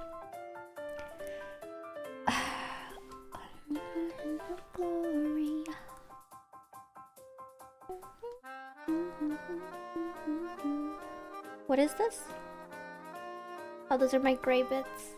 What is this? Oh, those are my gray bits.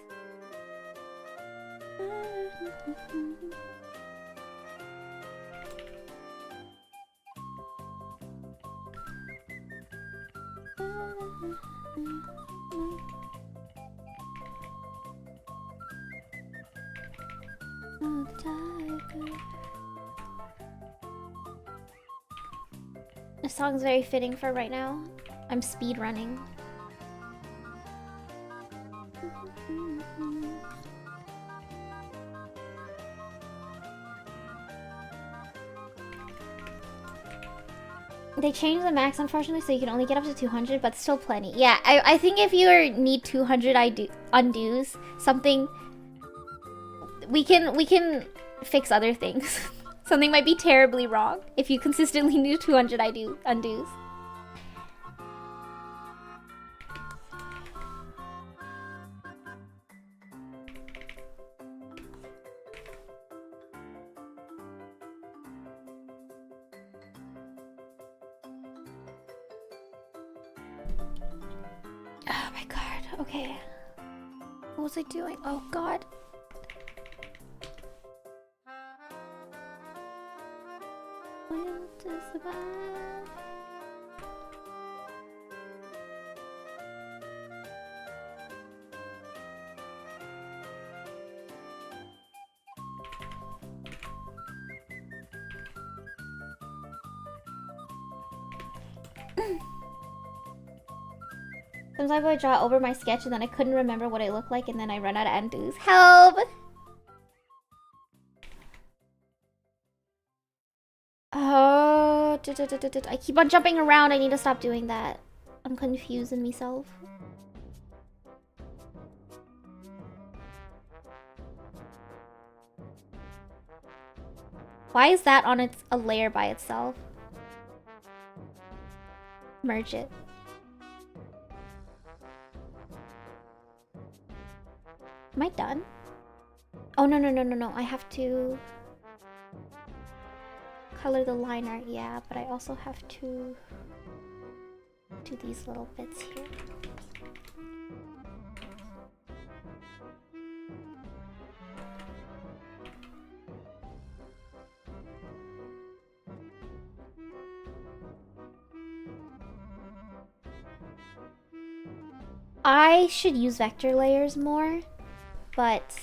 This song's very fitting for right now. I'm speed running. They changed the max, unfortunately, so you can only get up to 200, but still plenty. Yeah, I think if you need 200 undos, something... We can fix other things. Something might be terribly wrong if you consistently do 200 undos. Oh my god, okay. What was I doing? Oh god. When to survive. Sometimes I draw over my sketch and then I couldn't remember what it looked like and then I run out of undos. Help! Oh, I keep on jumping around. I need to stop doing that. I'm confusing myself. Why is that on a layer by itself? Merge it. Am I done? Oh, no. I have to color the line art, yeah, but I also have to do these little bits here. I should use vector layers more, but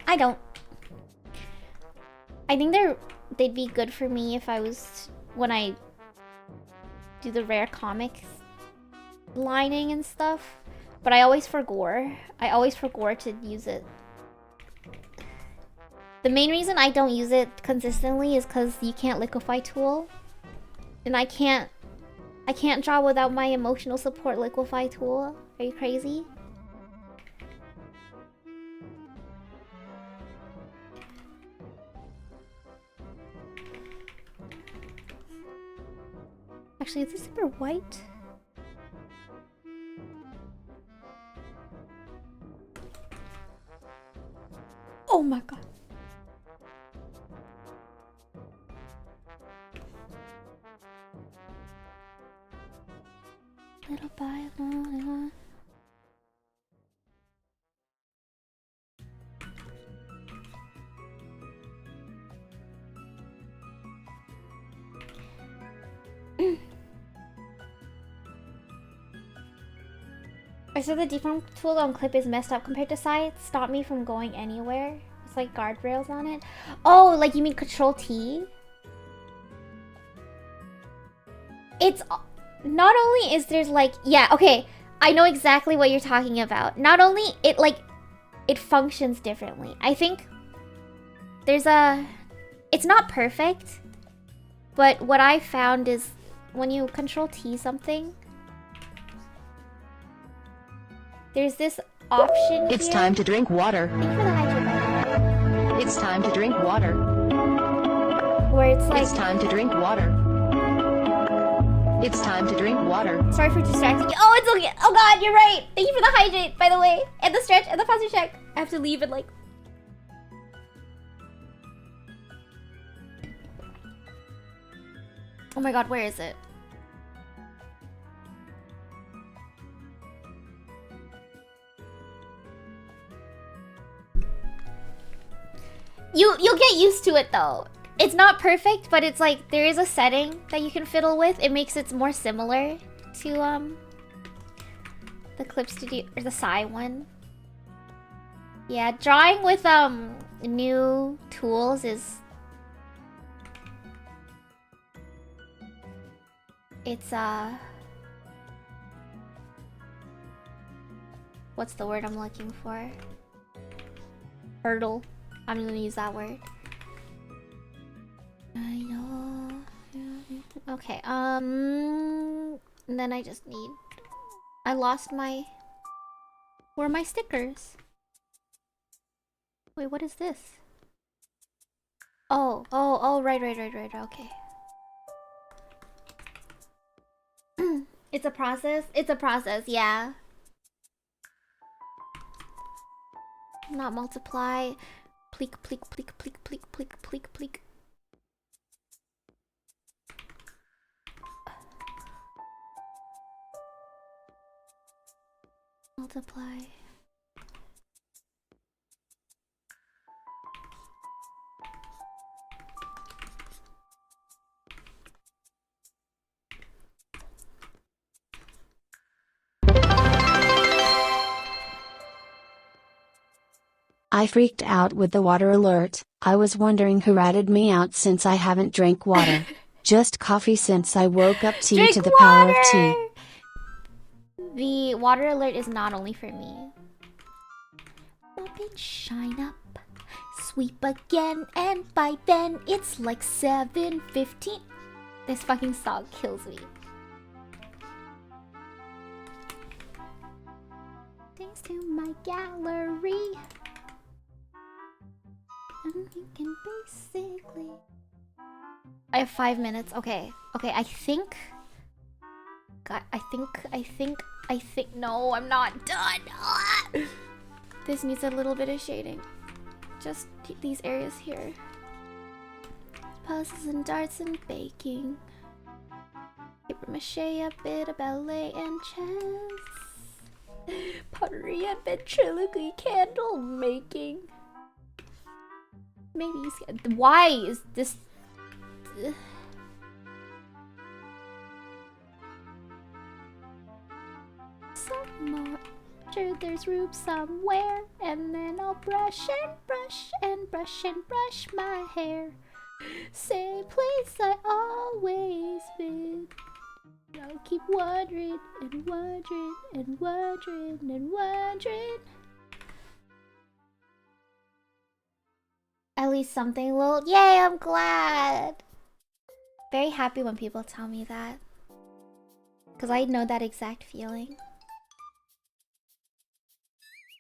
I don't. I think they'd be good for me if I was, when I do the rare comics lining and stuff, but I always forgot to use it. The main reason I don't use it consistently is because you can't liquefy tool, and I can't draw without my emotional support liquefy tool. Are you crazy? Actually, is this super white? Oh my god. Little by one. I said the deform tool on clip is messed up compared to side. Stop me from going anywhere. It's like guardrails on it. Oh, like you mean Control T? It's not only is there's like, yeah, okay, I know exactly what you're talking about. Not only it functions differently. I think there's it's not perfect, but what I found is when you Control T something, there's this option It's here. time to drink water. Thank you for the hydrate, by the way. It's time to drink water. Where it's like, It's time to drink water. It's time to drink water. sorry for distracting you. Oh, it's okay. Oh god, you're right. Thank you for the hydrate, by the way. And the stretch and the posture check. I have to leave in like... Oh my god, where is it? You'll get used to it though. It's not perfect, but it's like there is a setting that you can fiddle with. It makes it more similar to the Clip Studio or the Psy one. Yeah, drawing with new tools is what's the word I'm looking for? Hurdle. I'm gonna use that word. I know. Okay, and then I just need... I lost my... Where are my stickers? Wait, what is this? Oh, right, okay. It's a process? It's a process, yeah. Not multiply. Pleek, pleek, pleek, pleek, pleek, pleek, pleek, pleek. Multiply. I freaked out with the water alert. I was wondering who ratted me out since I haven't drank water. Just coffee since I woke up. Tea Drink to the water! power of tea. The water alert is not only for me. Up and shine up. Sweep again, and by then it's like 7:15. This fucking song kills me. Thanks to my gallery. And you can basically... I have 5 minutes. Okay. Okay, I think... God, I think... No, I'm not done. Ah! This needs a little bit of shading. Just these areas here. Puzzles and darts and baking. Paper mache, a bit of ballet and chess. Pottery and ventriloquy candle making. Maybe you see. Why is this? Some more. Sure, there's room somewhere, and then I'll brush and brush and brush and brush my hair. Same place I always been. I'll keep wondering and wondering and wondering and wondering. At least something little. Yay, I'm glad. Very happy when people tell me that. Because I know that exact feeling.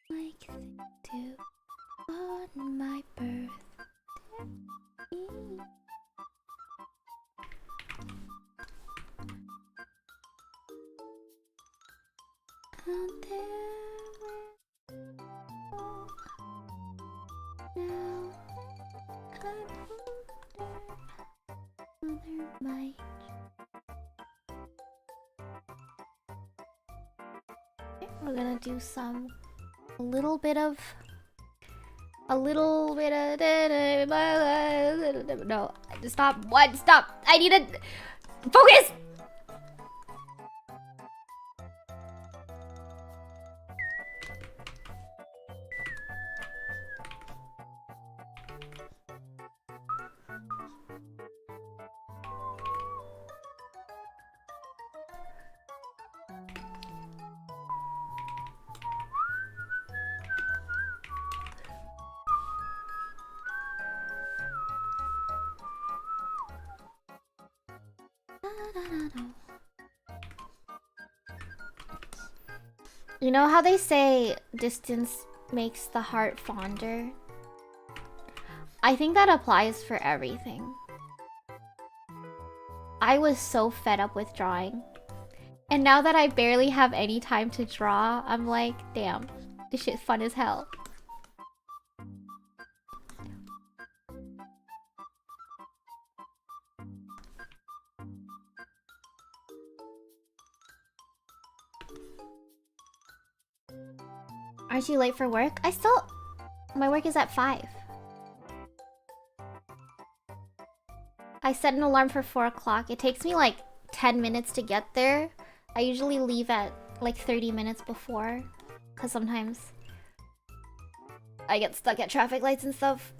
Like they do on my birthday. Out there now, I wonder, mother might. We're gonna do a little bit of no, stop. What? Stop. I need to focus. You know how they say distance makes the heart fonder? I think that applies for everything. I was so fed up with drawing. And now that I barely have any time to draw, I'm like, damn, this shit's fun as hell. Aren't you late for work? My work is at 5. I set an alarm for 4 o'clock. It takes me like 10 minutes to get there. I usually leave at like 30 minutes before, because sometimes I get stuck at traffic lights and stuff.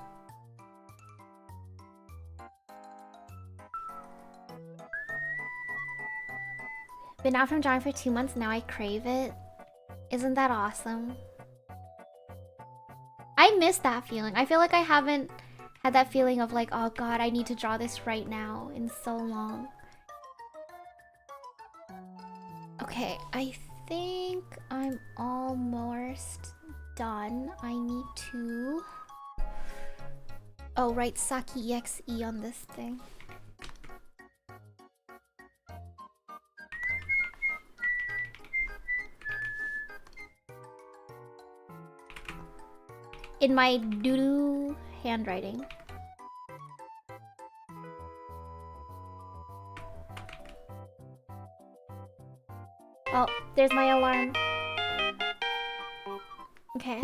Been out from drawing for 2 months, now I crave it. Isn't that awesome? I miss that feeling. I feel like I haven't had that feeling of like, oh god, I need to draw this right now in so long. Okay, I think I'm almost done. I need to... Oh, write Saki EXE on this thing. In my doo-doo handwriting. Oh, there's my alarm. Okay.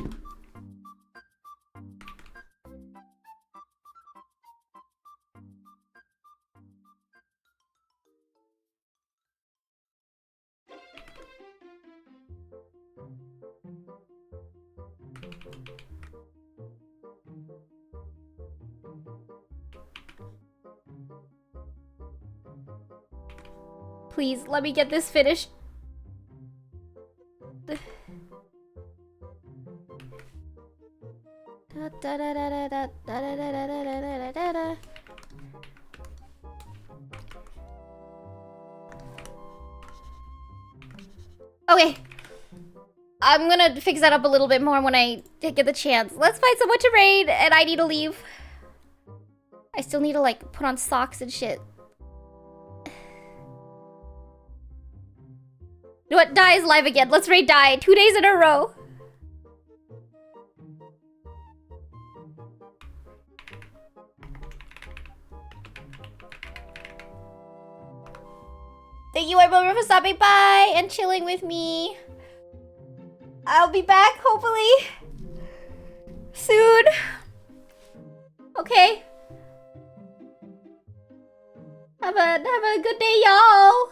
Please, let me get this finished. Okay. I'm gonna fix that up a little bit more when I get the chance. Let's find someone to raid, and I need to leave. I still need to, like, put on socks and shit. You know what? Die is live again. Let's raid Die. 2 days in a row. Thank you, White for stopping by and chilling with me. I'll be back, hopefully, soon. Okay. Have a good day, y'all.